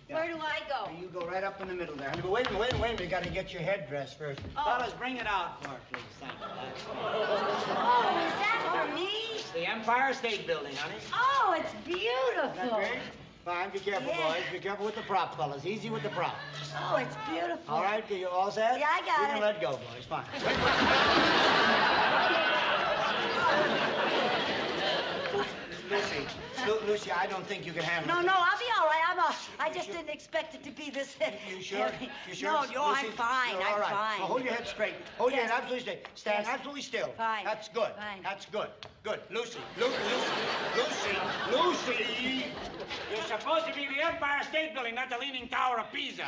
Speaker 21: Where do I go?
Speaker 7: You go right up in the middle there. Honey, but wait a minute. You got to get your head dressed first.
Speaker 21: Oh.
Speaker 7: Fellas, bring it out for her, please. Thank you.
Speaker 21: Oh, is that for me?
Speaker 7: It's the Empire State Building, honey.
Speaker 21: Oh, it's
Speaker 7: That
Speaker 21: beautiful.
Speaker 7: great? Fine, be careful,
Speaker 21: Yeah.
Speaker 7: boys. Be careful with the prop, fellas. Easy with the prop.
Speaker 21: Oh, it's beautiful.
Speaker 7: All right, you all set?
Speaker 21: Yeah, I got
Speaker 7: You can
Speaker 21: it.
Speaker 7: let go, boys. Fine. Lucy, I don't think you can handle
Speaker 21: No,
Speaker 7: it.
Speaker 21: no, I'll be all right. I just didn't expect it to be this.
Speaker 7: You sure?
Speaker 21: heavy.
Speaker 7: You sure?
Speaker 21: No,
Speaker 7: Lucy,
Speaker 21: I'm fine.
Speaker 7: you're
Speaker 21: I'm
Speaker 7: all right.
Speaker 21: fine.
Speaker 7: Now hold your head straight. Hold your
Speaker 21: Yes.
Speaker 7: head absolutely straight. Stand
Speaker 21: Yes.
Speaker 7: absolutely still.
Speaker 21: Fine.
Speaker 7: That's good.
Speaker 21: Fine.
Speaker 7: That's good. Good. Lucy. Lucy.
Speaker 13: You're supposed to be the Empire State Building, not the Leaning Tower of Pisa.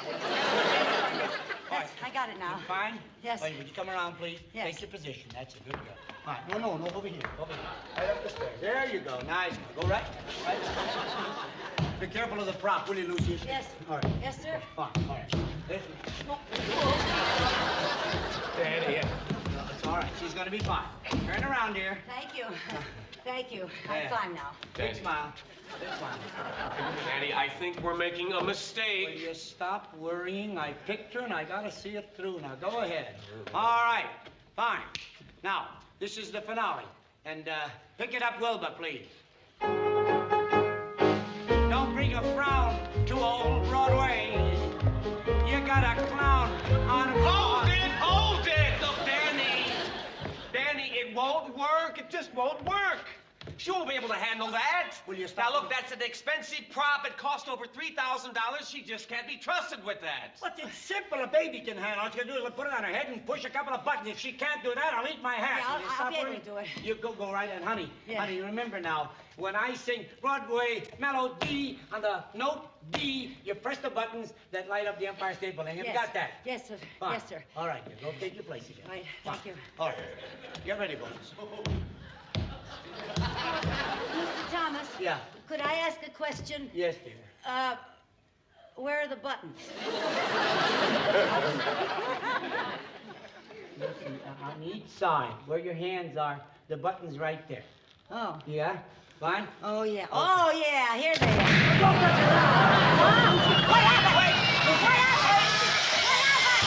Speaker 21: Yes, I got it now.
Speaker 7: Fine?
Speaker 21: Yes.
Speaker 7: Wait, would you come around, please?
Speaker 21: Yes.
Speaker 7: Take your position. That's a good girl. Fine. No, over here. Over here. Right up the stairs. There you go. Nice. Go right. Be careful of the prop, will you, Lucy?
Speaker 21: Yes.
Speaker 7: All right.
Speaker 21: Yes, sir.
Speaker 7: Fine. All right. There. No, it's all right. She's going to be fine. Turn around here.
Speaker 21: Thank you. Thank you.
Speaker 7: There.
Speaker 21: I'm fine now.
Speaker 7: Big smile. Big smile.
Speaker 19: Danny, I think we're making a mistake.
Speaker 7: Will you stop worrying? I picked her and I got to see it through. Now, go ahead. All right. Fine. Now, this is the finale. And pick it up, Wilbur, please. Don't bring a frown to old Broadway. You got a clown on...
Speaker 19: Hold it! Look, Danny, it won't work. It just won't work. She won't be able to handle that.
Speaker 7: Will you stop?
Speaker 19: Now, look, that's an expensive prop. It cost over $3,000. She just can't be trusted with that.
Speaker 13: But it's simple. A baby can handle it. All you can do is put it on her head and push a couple of buttons. If she can't do that, I'll eat my hat.
Speaker 21: Yeah,
Speaker 13: Will you
Speaker 21: I'll
Speaker 13: stop
Speaker 21: be able
Speaker 13: worrying?
Speaker 21: to do it.
Speaker 7: You go right in, honey.
Speaker 21: Yeah.
Speaker 7: Honey, remember now, when I sing Broadway melody on the note D, you press the buttons that light up the Empire State Building. Have you
Speaker 21: Yes.
Speaker 7: got that?
Speaker 21: Yes, sir.
Speaker 7: Fine.
Speaker 21: Yes, sir.
Speaker 7: All right, then. Go take your place again.
Speaker 21: Right.
Speaker 7: Fine.
Speaker 21: Thank you.
Speaker 7: All right. Get ready, boys.
Speaker 21: Mr. Thomas.
Speaker 7: Yeah.
Speaker 21: Could I ask a question?
Speaker 7: Yes, dear.
Speaker 21: Where are the buttons?
Speaker 7: Listen, on each side, where your hands are, the button's right there.
Speaker 21: Oh.
Speaker 7: Yeah? Fine?
Speaker 21: Oh, yeah.
Speaker 7: Okay.
Speaker 21: Oh, yeah. Here they are. What happened? What happened?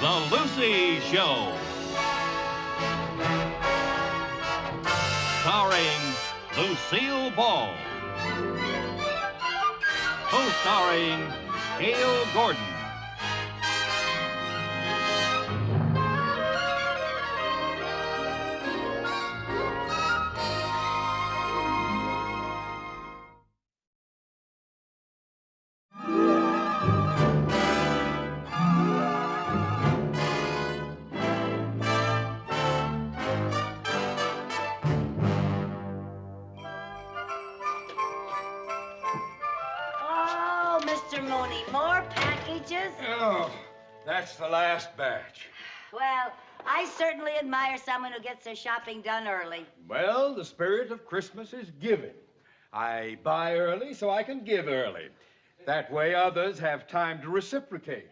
Speaker 1: The Lucy Show. Starring Lucille Ball. Co-starring Gail Gordon.
Speaker 2: Oh, Mr. Mooney, more packages?
Speaker 3: Oh, that's the last batch.
Speaker 2: Well, I certainly admire someone who gets their shopping done early.
Speaker 3: Well, the spirit of Christmas is giving. I buy early so I can give early. That way others have time to reciprocate.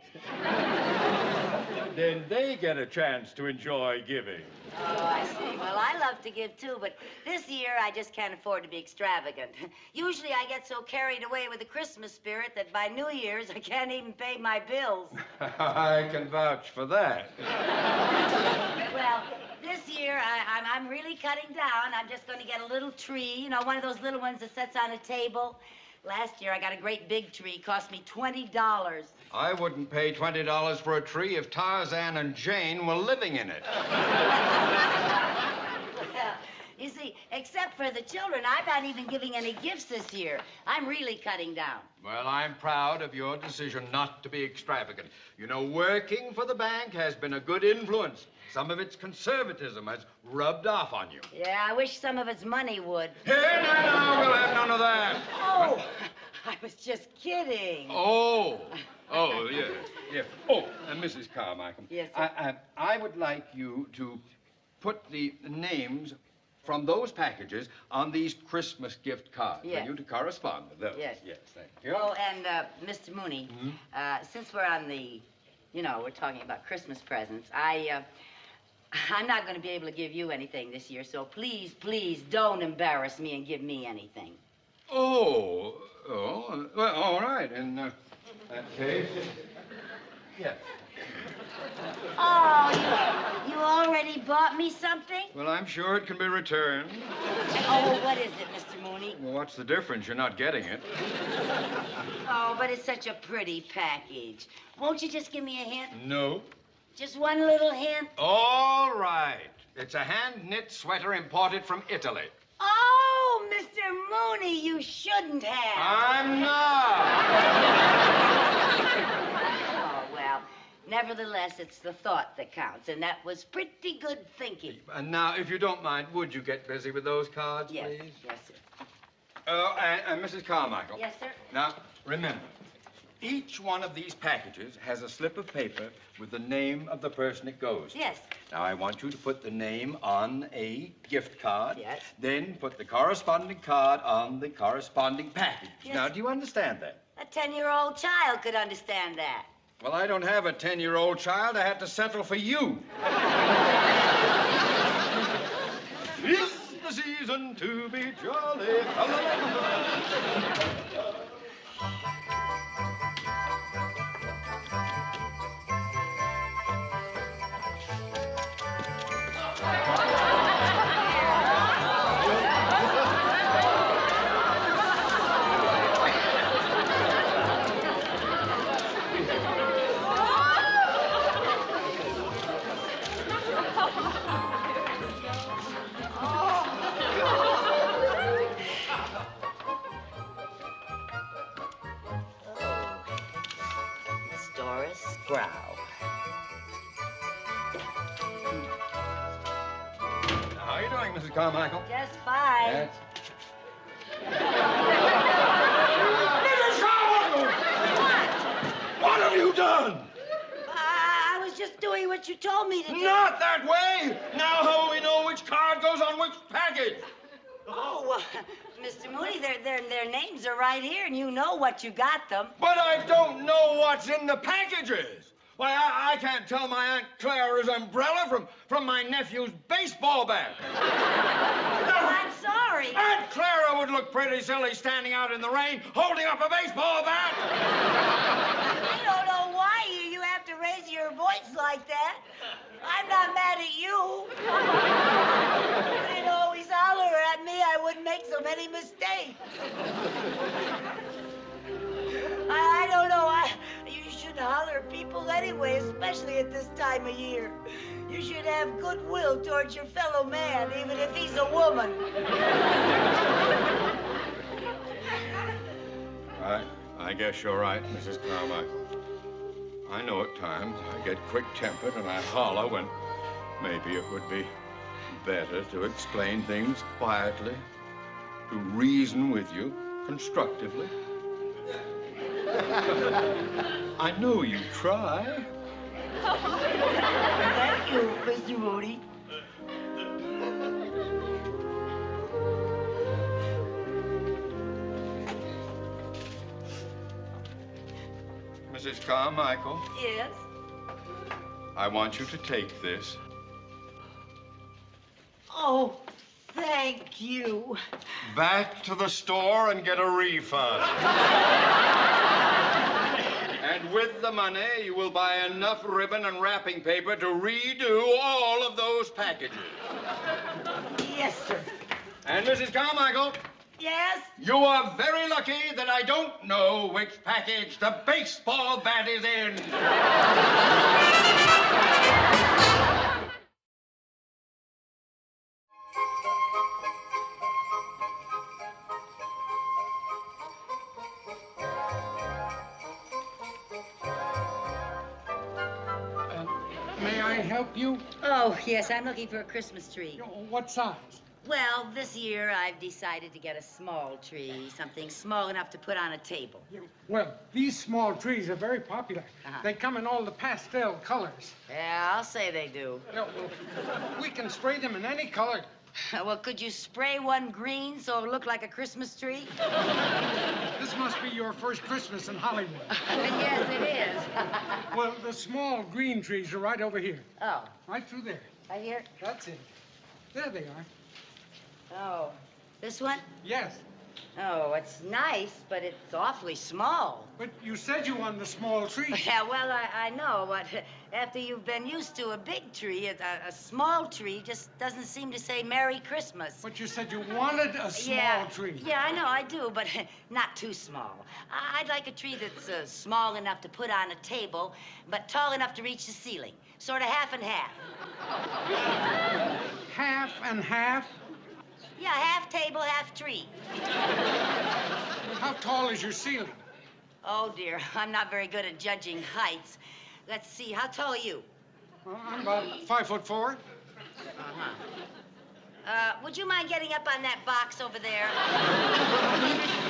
Speaker 3: Then they get a chance to enjoy giving.
Speaker 2: Oh, I see. Well, I love to give, too, but this year I just can't afford to be extravagant. Usually I get so carried away with the Christmas spirit that by New Year's I can't even pay my bills.
Speaker 3: I can vouch for that.
Speaker 2: Well, this year I'm really cutting down. I'm just going to get a little tree, you know, one of those little ones that sits on a table. Last year I got a great big tree. Cost me $20.
Speaker 3: I wouldn't pay $20 for a tree if Tarzan and Jane were living in it.
Speaker 2: Well, you see, except for the children, I'm not even giving any gifts this year. I'm really cutting down.
Speaker 3: Well, I'm proud of your decision not to be extravagant. You know, working for the bank has been a good influence. Some of its conservatism has rubbed off on you.
Speaker 2: Yeah, I wish some of its money would.
Speaker 3: Here, now, we'll have none of that.
Speaker 2: Oh, I was just kidding.
Speaker 3: Oh, yeah. Oh, Mrs. Carmichael.
Speaker 2: Yes, sir.
Speaker 3: I would like you to put the names from those packages on these Christmas gift cards.
Speaker 2: Yes.
Speaker 3: For you to correspond with those.
Speaker 2: Yes.
Speaker 3: Yes, thank you.
Speaker 2: Oh, and, Mr. Mooney, since we're on the, you know, we're talking about Christmas presents, I'm not going to be able to give you anything this year, so please, please don't embarrass me and give me anything.
Speaker 3: Oh, well, all right. In that case, yes.
Speaker 2: Oh, you already bought me something?
Speaker 3: Well, I'm sure it can be returned.
Speaker 2: Oh, what is it, Mr. Mooney?
Speaker 3: Well, what's the difference? You're not getting it.
Speaker 2: Oh, but it's such a pretty package. Won't you just give me a hint?
Speaker 3: No.
Speaker 2: Just one little hint?
Speaker 3: All right. It's a hand-knit sweater imported from Italy.
Speaker 2: Oh, Mr. Mooney, you shouldn't have.
Speaker 3: I'm not.
Speaker 2: Oh, well, nevertheless, it's the thought that counts, and that was pretty good thinking.
Speaker 3: And now, if you don't mind, would you get busy with those cards,
Speaker 2: Yes,
Speaker 3: please?
Speaker 2: yes, sir.
Speaker 3: And Mrs. Carmichael.
Speaker 2: Yes, sir.
Speaker 3: Now, remember, each one of these packages has a slip of paper with the name of the person it goes to.
Speaker 2: Yes.
Speaker 3: Now, I want you to put the name on a gift card.
Speaker 2: Yes.
Speaker 3: Then put the corresponding card on the corresponding package.
Speaker 2: Yes.
Speaker 3: Now, do you understand that?
Speaker 2: A 10-year-old child could understand that.
Speaker 3: Well, I don't have a 10-year-old child. I had to settle for you. It's the season to be jolly.
Speaker 2: It's Doris Grau.
Speaker 3: How are you doing, Mrs. Carmichael?
Speaker 2: Just fine.
Speaker 3: That's...
Speaker 2: Mrs. Carmichael!
Speaker 3: What have you done?
Speaker 2: I was just doing what you told me to do.
Speaker 3: Not that way! Now how will we know which card goes on which package?
Speaker 2: Oh, Mr. Mooney, their names are right here, and you know what you got them.
Speaker 3: But I don't know what's in the packages. Why, I can't tell my Aunt Clara's umbrella from my nephew's baseball bat.
Speaker 2: Oh, I'm sorry.
Speaker 3: Aunt Clara would look pretty silly standing out in the rain holding up a baseball bat.
Speaker 2: I don't know why you have to raise your voice like that. I'm not mad at you. You'd always holler at me. I wouldn't make so many mistakes. I don't know. You should holler at people anyway, especially at this time of year. You should have goodwill towards your fellow man, even if he's a woman.
Speaker 3: I guess you're right, Mrs. Carmichael. I know at times I get quick-tempered and I holler when maybe it would be better to explain things quietly, to reason with you constructively. I know you try.
Speaker 21: Thank you, Mr. Mooney.
Speaker 3: Mrs. Carmichael,
Speaker 21: Yes?
Speaker 3: I want you to take this.
Speaker 21: Oh, thank you.
Speaker 3: Back to the store and get a refund. And with the money, you will buy enough ribbon and wrapping paper to redo all of those packages.
Speaker 21: Yes, sir.
Speaker 3: And Mrs. Carmichael,
Speaker 21: Yes?
Speaker 3: you are very lucky that I don't know which package the baseball bat is in.
Speaker 14: May I help you?
Speaker 2: Oh, yes, I'm looking for a Christmas tree.
Speaker 14: What size?
Speaker 2: Well, this year I've decided to get a small tree, something small enough to put on a table.
Speaker 14: Well, these small trees are very popular. They come in all the pastel colors.
Speaker 2: Yeah, I'll say they do.
Speaker 14: We can spray them in any color.
Speaker 2: Well, could you spray one green so it'll look like a Christmas tree?
Speaker 14: This must be your first Christmas in Hollywood.
Speaker 2: Yes, it is.
Speaker 14: Well, the small green trees are right over here.
Speaker 2: Oh.
Speaker 14: Right through there.
Speaker 2: Right here?
Speaker 14: That's it. There they are.
Speaker 2: Oh. This one?
Speaker 14: Yes.
Speaker 2: Oh, it's nice, but it's awfully small.
Speaker 14: But you said you wanted a small tree.
Speaker 2: Yeah, well, I know, but after you've been used to a big tree, a small tree just doesn't seem to say Merry Christmas.
Speaker 14: But you said you wanted a small tree.
Speaker 2: Yeah, I know, I do, but not too small. I'd like a tree that's small enough to put on a table, but tall enough to reach the ceiling. Sort of half and half.
Speaker 14: Half and half?
Speaker 2: Yeah, half table, half tree.
Speaker 14: How tall is your ceiling?
Speaker 2: Oh, dear, I'm not very good at judging heights. Let's see, how tall are you?
Speaker 14: Well, I'm about 5'4".
Speaker 2: Would you mind getting up on that box over there?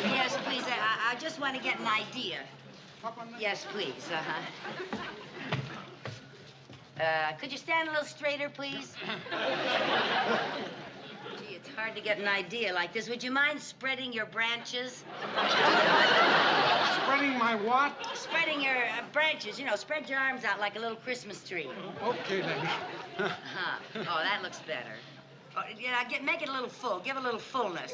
Speaker 2: Yes, please. I just want to get an idea. Yes, please. Could you stand a little straighter, please? Gee, it's hard to get an idea like this. Would you mind spreading your branches?
Speaker 14: Spreading my what?
Speaker 2: Spreading your branches. You know, spread your arms out like a little Christmas tree.
Speaker 14: Okay, then.
Speaker 2: Oh, that looks better. Oh, yeah, make it a little full. Give a little fullness.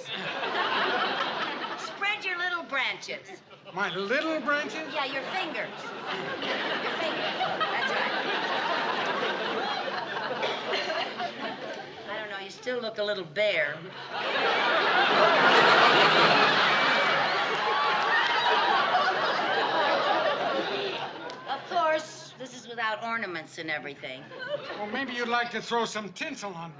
Speaker 2: Spread your little branches.
Speaker 14: My little branches?
Speaker 2: Yeah, your fingers. Your fingers. That's right. I don't know, you still look a little bare. Of course, this is without ornaments and everything.
Speaker 14: Well, maybe you'd like to throw some tinsel on it.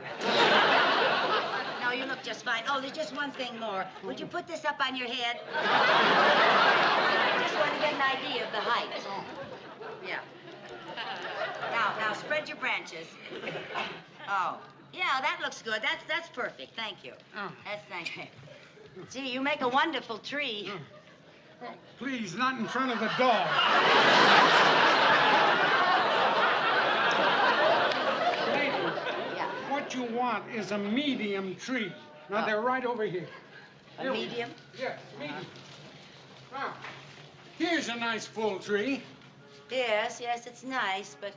Speaker 2: No, you look just fine. Oh, there's just one thing more. Would you put this up on your head? I just want to get an idea of the height. Yeah. Now, spread your branches. Oh, yeah, that looks good. That's perfect. Thank you. Thank you. Gee, you make a wonderful tree.
Speaker 14: Please, not in front of the dog. Lady, what you want is a medium tree. Now, they're right over here.
Speaker 2: A medium?
Speaker 14: Yes, medium. Now, here's a nice full tree.
Speaker 2: Yes, it's nice, but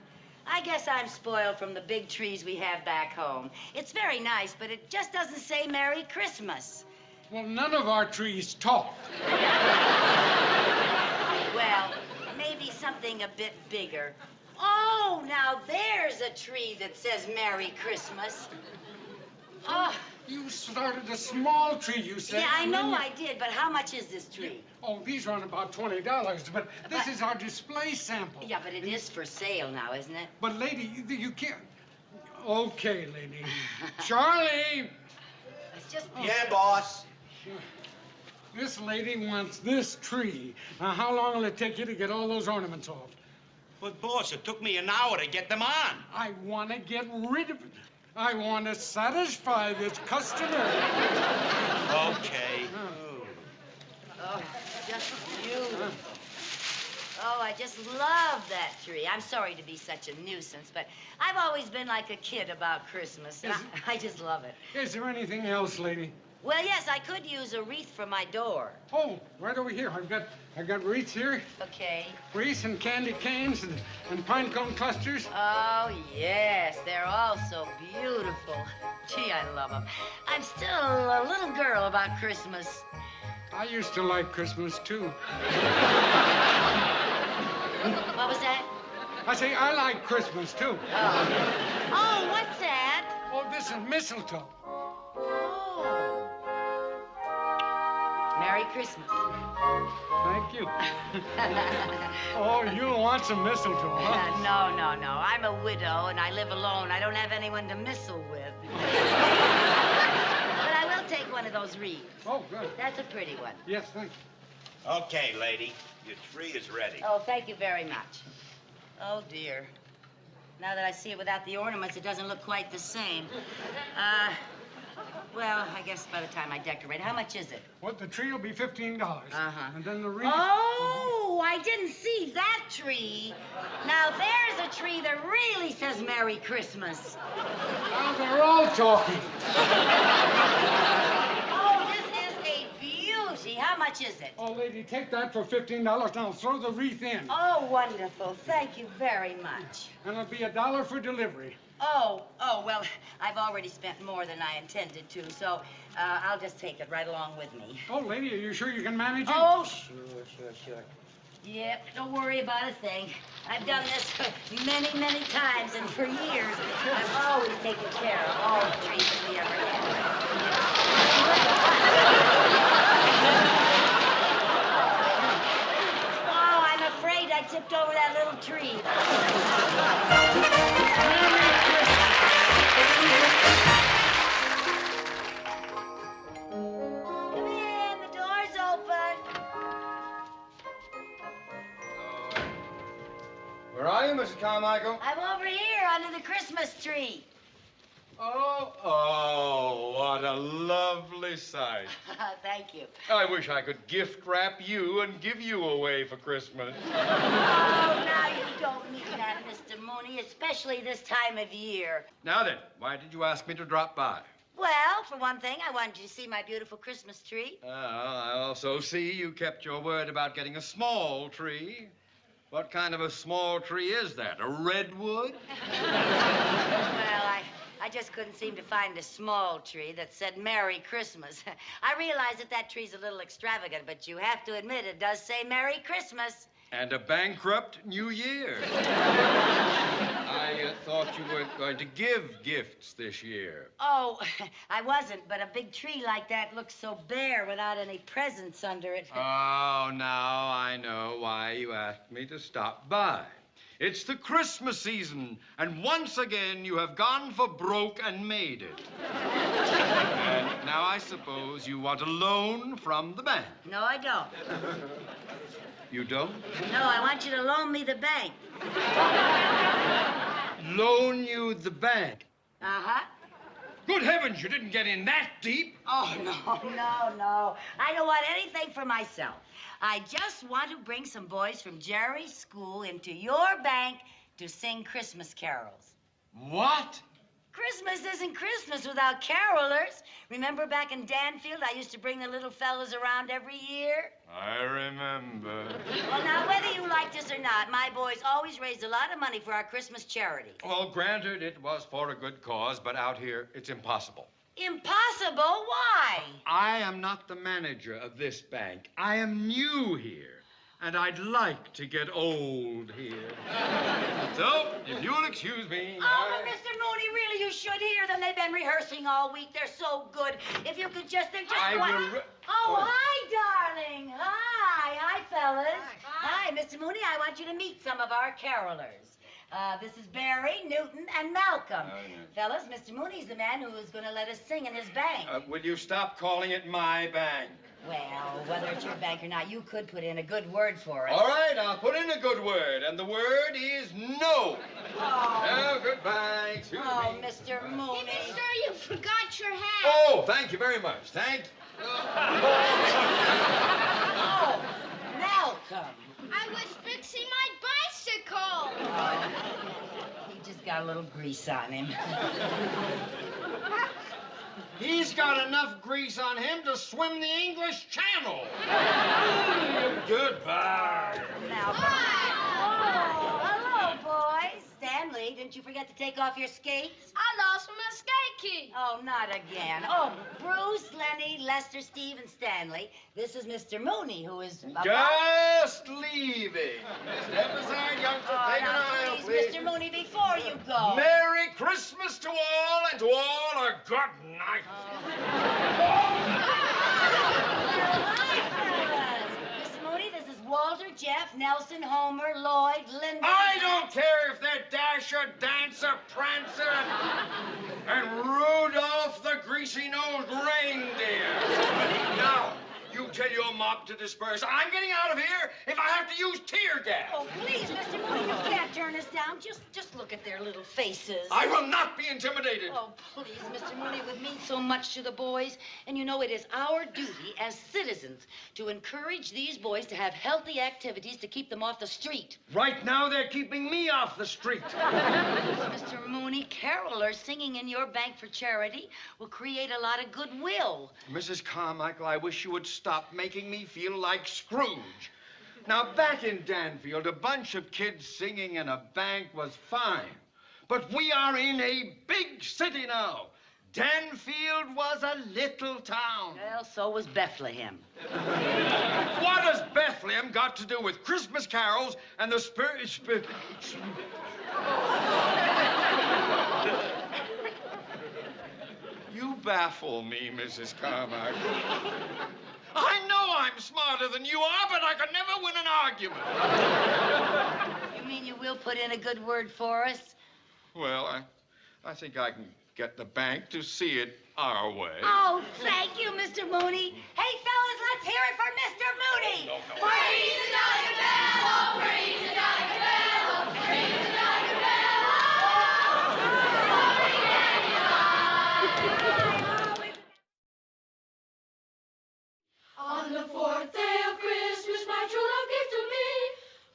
Speaker 2: I guess I'm spoiled from the big trees we have back home. It's very nice, but it just doesn't say Merry Christmas.
Speaker 14: Well, none of our trees talk.
Speaker 2: Well, maybe something a bit bigger. Oh, now there's a tree that says Merry Christmas. Oh.
Speaker 14: You started a small tree, you said.
Speaker 2: Yeah, I know I did, but how much is this tree?
Speaker 14: Oh, these run about $20, but this is our display sample.
Speaker 2: Yeah, but it is for sale now, isn't it?
Speaker 14: But, lady, you can't. Okay, lady. Charlie!
Speaker 2: It's just...
Speaker 22: Yeah, boss.
Speaker 14: This lady wants this tree. Now, how long will it take you to get all those ornaments off?
Speaker 13: But, boss, it took me an hour to get them on.
Speaker 14: I want to get rid of it. I want to satisfy this customer.
Speaker 13: Okay.
Speaker 2: Oh, just you. I just love that tree. I'm sorry to be such a nuisance, but I've always been like a kid about Christmas. And I just love it.
Speaker 14: Is there anything else, lady?
Speaker 2: Well, yes, I could use a wreath for my door.
Speaker 14: Oh, right over here. I've got wreaths here.
Speaker 2: Okay.
Speaker 14: Wreaths and candy canes and pine cone clusters.
Speaker 2: Oh, yes. They're all so beautiful. Gee, I love them. I'm still a little girl about Christmas.
Speaker 14: I used to like Christmas, too.
Speaker 2: What was that?
Speaker 14: I say I like Christmas, too.
Speaker 2: Oh, what's that?
Speaker 14: Oh, this is mistletoe.
Speaker 2: Oh. Merry Christmas.
Speaker 14: Thank you. Oh, you want some mistletoe, huh?
Speaker 2: No. I'm a widow, and I live alone. I don't have anyone to mistle with. But I will take one of those wreaths.
Speaker 14: Oh, good.
Speaker 2: That's a pretty one.
Speaker 14: Yes, thank you.
Speaker 6: Okay, lady. Your tree is ready.
Speaker 2: Oh, thank you very much. Oh, dear. Now that I see it without the ornaments, it doesn't look quite the same. Well, I guess by the time I decorate, how much is it?
Speaker 14: Well, the tree will be $15.
Speaker 2: Uh-huh.
Speaker 14: And then the wreath...
Speaker 2: Oh, I didn't see that tree. Now, there's a tree that really says Merry Christmas.
Speaker 14: Now they're all talking.
Speaker 2: Oh, this is a beauty. How much is it?
Speaker 14: Oh, lady, take that for $15. Now throw the wreath in.
Speaker 2: Oh, wonderful. Thank you very much.
Speaker 14: And it'll be $1 for delivery.
Speaker 2: Oh, well, I've already spent more than I intended to, so I'll just take it right along with me.
Speaker 14: Oh, lady, are you sure you can manage it?
Speaker 2: Oh, sure. Yep, don't worry about a thing. I've done this many, many times, and for years, I've always taken care of all the trees that we ever had. Oh, I'm afraid I tipped over that little tree. Come in, the door's open.
Speaker 3: Where are you, Mrs. Carmichael?
Speaker 2: I'm over here under the Christmas tree.
Speaker 3: Oh, what a lovely sight.
Speaker 2: Thank you.
Speaker 3: I wish I could gift wrap you and give you away for Christmas.
Speaker 2: Oh, now you don't mean that, Mr. Mooney, especially this time of year.
Speaker 3: Now then, why did you ask me to drop by?
Speaker 2: Well, for one thing, I wanted you to see my beautiful Christmas tree.
Speaker 3: I also see you kept your word about getting a small tree. What kind of a small tree is that? A redwood?
Speaker 2: Well, I just couldn't seem to find a small tree that said Merry Christmas. I realize that tree's a little extravagant, but you have to admit it does say Merry Christmas.
Speaker 3: And a bankrupt New Year. I thought you weren't going to give gifts this year.
Speaker 2: Oh, I wasn't, but a big tree like that looks so bare without any presents under it.
Speaker 3: Oh, now I know why you asked me to stop by. It's the Christmas season, and once again you have gone for broke and made it. And now I suppose you want a loan from the bank.
Speaker 2: No, I don't.
Speaker 3: You don't?
Speaker 2: No, I want you to loan me the bank.
Speaker 3: Loan you the bank?
Speaker 2: Uh-huh.
Speaker 3: Good heavens, you didn't get in that deep.
Speaker 2: Oh, no. I don't want anything for myself. I just want to bring some boys from Jerry's school into your bank to sing Christmas carols.
Speaker 3: What?
Speaker 2: Christmas isn't Christmas without carolers. Remember back in Danfield, I used to bring the little fellows around every year?
Speaker 3: I remember.
Speaker 2: Well, now, whether you like this or not, my boys always raised a lot of money for our Christmas charity.
Speaker 3: Well, granted, it was for a good cause, but out here, it's impossible.
Speaker 2: Impossible? Why?
Speaker 3: I am not the manager of this bank. I am new here, and I'd like to get old here. So, if you'll excuse me...
Speaker 2: Oh, but Mr. Mooney, really, you should hear them. They've been rehearsing all week. They're so good. If you could just...
Speaker 3: I will...
Speaker 2: Oh, hi, darling. Hi, fellas. Hi, Mr. Mooney. I want you to meet some of our carolers. This is Barry, Newton, and Malcolm. Fellas, Mr. Mooney's the man who is going to let us sing in his bank.
Speaker 3: Will you stop calling it my bank?
Speaker 2: Well, whether it's your bank or not, you could put in a good word for us.
Speaker 3: All right, I'll put in a good word, and the word is no. Oh, goodbye. Excuse me.
Speaker 2: Mr. Mooney.
Speaker 16: Hey, mister, you forgot your hat.
Speaker 3: Oh, thank you very much. Thank you.
Speaker 2: Oh, Malcolm.
Speaker 16: I wish Fixie my bicycle.
Speaker 2: He just got a little grease on him.
Speaker 5: He's got enough grease on him to swim the English Channel. Goodbye.
Speaker 2: Now, oh, hello, boys. Stanley, didn't you forget to take off your skates?
Speaker 16: I lost my skate key.
Speaker 2: Oh, not again. Oh, Bruce, Lenny, Lester, Steve, and Stanley. This is Mr. Mooney, who is...
Speaker 3: Just leaving. Step aside, youngster. Take an aisle, please.
Speaker 2: Mr. Mooney, before you go.
Speaker 3: Merry Christmas to all, and to all a good night.
Speaker 2: Mr. Mooney, this is Walter, Jeff, Nelson, Homer, Lloyd, Linda...
Speaker 3: I don't care if they're Dasher, Dancer, Prancer, and Rudolph the greasy-nosed reindeer. Now, you tell your mob to disperse. I'm getting out of here if I have to use tear gas.
Speaker 2: Oh, please, Mr. Mooney, you can't turn us down. Just look at their little faces.
Speaker 3: I will not be intimidated.
Speaker 2: Oh, please, Mr. Mooney, it would mean so much to the boys. And you know, it is our duty as citizens to encourage these boys to have healthy activities to keep them off the street.
Speaker 5: Right now, they're keeping me off the street.
Speaker 2: Mr. Mooney, carolers singing in your bank for charity will create a lot of goodwill.
Speaker 3: Mrs. Carmichael, I wish you would stop making me feel like Scrooge. Now, back in Danfield, a bunch of kids singing in a bank was fine. But we are in a big city now. Danfield was a little town.
Speaker 2: Well, so was Bethlehem.
Speaker 3: What has Bethlehem got to do with Christmas carols and the You baffle me, Mrs. Carmichael. I know I'm smarter than you are, but I could never win an argument.
Speaker 2: You mean you will put in a good word for us?
Speaker 3: Well, I think I can get the bank to see it our way.
Speaker 2: Oh, thank you, Mr. Mooney. Hey, fellas, let's hear it for Mr. Mooney. Praise the Dollar Bell, oh, praise the Dollar Bell, oh, praise the Dollar Bell.
Speaker 17: On the fourth day of Christmas, my true love gave to me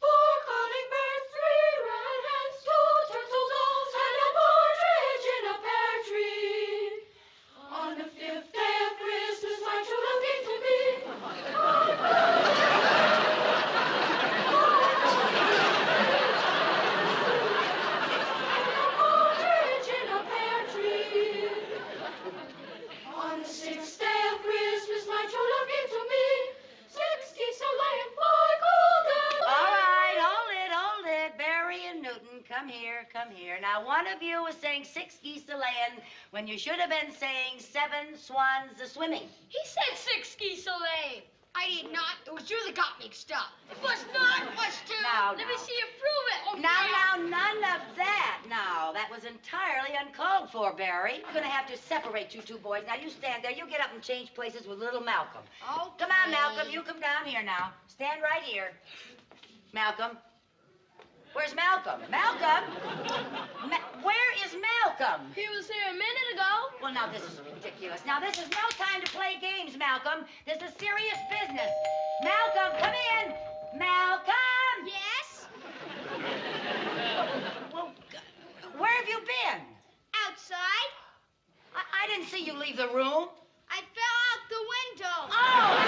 Speaker 17: 4 calling birds, 3 red hens, 2 turtle doves, and a partridge in a pear tree. On the 5th day of Christmas, my true love gave to me partridge in a pear tree. On the 6th day of Christmas, my true love gave to me 6 geese a laying, 5 golden eggs.
Speaker 2: All right, hold it. Barry and Newton, come here. Now, one of you was saying 6 geese a laying when you should have been saying 7 swans a swimming.
Speaker 16: He said 6 geese a laying. I did not. It was you that got mixed up. It was not. It was two.
Speaker 2: Now,
Speaker 16: Let me see you prove it. Oh,
Speaker 2: Now, none of that. Now, that was entirely uncalled for, Barry. We're going to have to separate you two boys. Now, you stand there. You get up and change places with little Malcolm.
Speaker 16: Okay.
Speaker 2: Come on, Malcolm. You come down here now. Stand right here. Malcolm. Where's Malcolm? Malcolm? Where is Malcolm?
Speaker 16: He was here a minute ago.
Speaker 2: Well, now, this is ridiculous. Now, this is no time to play games, Malcolm. This is serious business. Malcolm, come in. Malcolm!
Speaker 16: Yes?
Speaker 2: Well, where have you been?
Speaker 16: Outside.
Speaker 2: I didn't see you leave the room.
Speaker 16: I fell out the window.
Speaker 2: Oh!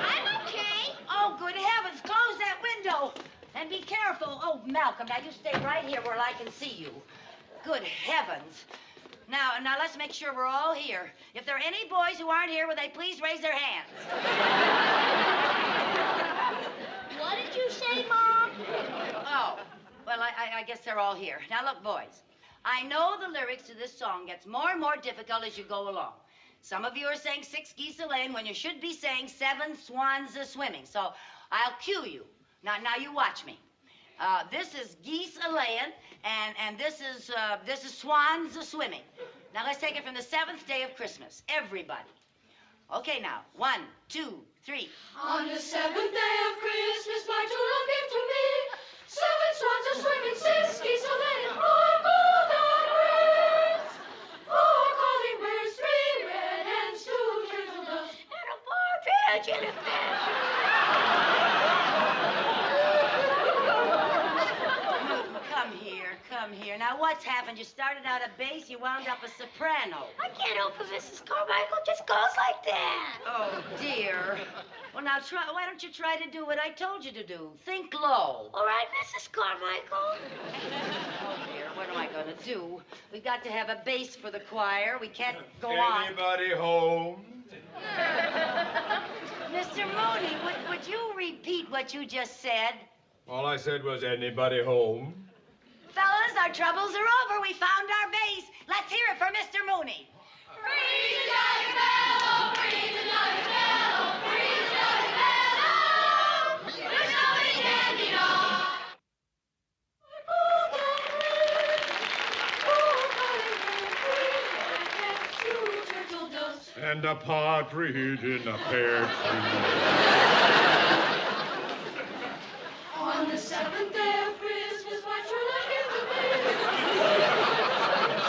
Speaker 16: I'm okay.
Speaker 2: Oh, good heavens. Close that window. And be careful. Oh, Malcolm, now you stay right here where I can see you. Good heavens. Now, let's make sure we're all here. If there are any boys who aren't here, will they please raise their hands?
Speaker 16: What did you say, Mom?
Speaker 2: Oh, well, I guess they're all here. Now, look, boys. I know the lyrics to this song gets more and more difficult as you go along. Some of you are saying 6 geese a laying when you should be saying 7 swans a swimming. So I'll cue you. Now you watch me. This is geese a laying, and this is swans a swimming. Now let's take it from the 7th day of Christmas. Everybody. Okay, now 1, 2, 3.
Speaker 17: On the 7th day of Christmas, my true love gave to me 7 swans a swimming, 6 geese a laying, 5 golden eggs, 4 calling birds, 3 red hens, 2 turtle doves, and a partridge in a pear tree.
Speaker 2: what's happened. You started out a bass, you wound up a soprano.
Speaker 16: I can't help it, Mrs. Carmichael. It just goes like that.
Speaker 2: Oh, dear. Well, now, why don't you try to do what I told you to do? Think low.
Speaker 16: All right, Mrs. Carmichael.
Speaker 2: Oh, dear, what am I going to do? We've got to have a bass for the choir. We can't go on.
Speaker 3: Anybody home?
Speaker 2: Mr. Mooney, would you repeat what you just said?
Speaker 3: All I said was, anybody home?
Speaker 2: Fellas, our troubles are over. We found our bass. Let's hear it for Mr. Mooney.
Speaker 17: Freeze the Johnny Bello, freeze the Johnny Bello, freeze the Johnny Bello. There's nobody standing on.
Speaker 3: And a partridge in a pear tree.
Speaker 17: On the seventh day of Christmas, my true love gave to me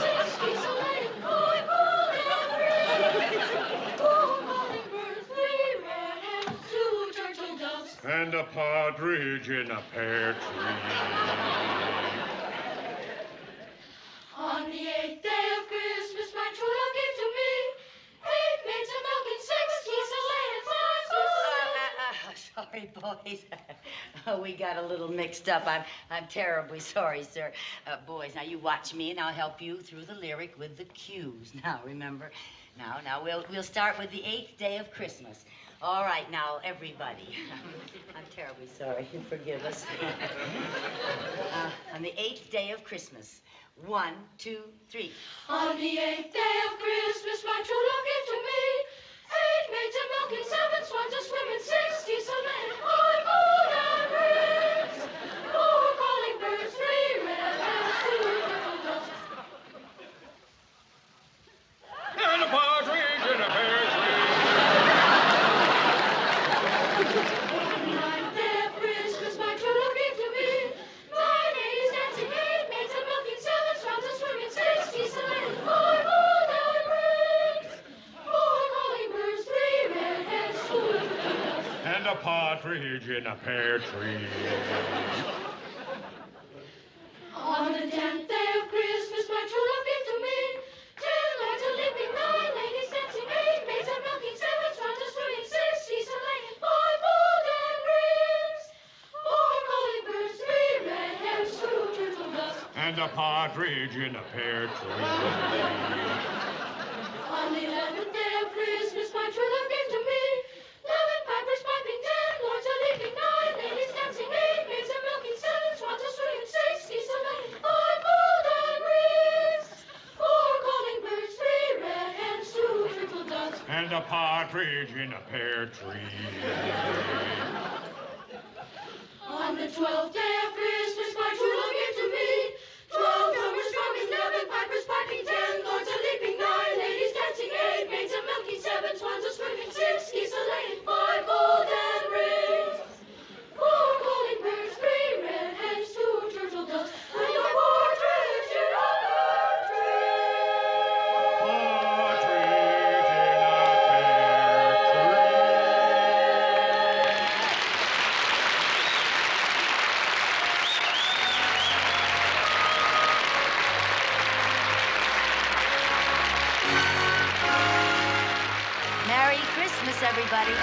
Speaker 17: 6 geese, a lane, boy, gold and green. 4 calling birds, 3 red hens, 2 turtle doves.
Speaker 3: And a partridge in a pear tree.
Speaker 17: On the 8th day of Christmas, my true love gave to me 8 maids of milk and 6 geese, a lane, and 5
Speaker 2: Sorry, boys. We got a little mixed up. I'm terribly sorry, sir. Boys, now you watch me, and I'll help you through the lyric with the cues. Now, remember? Now, we'll start with the 8th day of Christmas. All right, now, everybody. I'm terribly sorry. Forgive us. On the 8th day of Christmas. 1, 2, 3.
Speaker 17: On the 8th day of Christmas, my true love gave to me 8 maids of milk and 7 swans a swimming, 6 geese a laying, 5 golden rings, 4 calling birds, 3 red hens, 2 turtle doves.
Speaker 3: And a partridge in a pear tree.
Speaker 17: On the 9th day of Christmas, my true love gave to me 9 ladies dancing, 8 maids of milk and 7 swans a swimming, 6 geese a laying, 5 golden rings, 4 calling birds, 3 red hens, 2 turtle doves.
Speaker 3: And a partridge in a pear tree.
Speaker 17: On the 10th day of Christmas, my true love gave to me 10 lords a leaping, 9 ladies dancing, 8 maids a milking, 7 swans a swimming, 6 geese a laying, 5 golden rings, 4 calling birds, 3 red hens, 2 turtle doves.
Speaker 3: And a partridge in a pear tree.
Speaker 17: On the 11th day of Christmas, my true love gave to me 11 pipers piping, 10 lords a leaping, 9 ladies dancing, 8 maids a milking, 7 swans a swimming, 6 geese a laying, 5 golden rings, 4 calling birds, 3 red hens, 2 turtle doves.
Speaker 3: And a partridge in a pear tree.
Speaker 17: On the 12th day of Christmas, my true love gave to me 12 drummers drumming, 11 pipers piping, 10 lords a leaping, 9 ladies dancing, 8 maids a milking, 7 swans a swimming, 6 geese a laying, 5 golden rings, 4 calling birds, 3 red hens, 2 turtle doves, and a partridge in a pear tree.
Speaker 3: Partridge in a pear tree.
Speaker 2: Merry Christmas, everybody.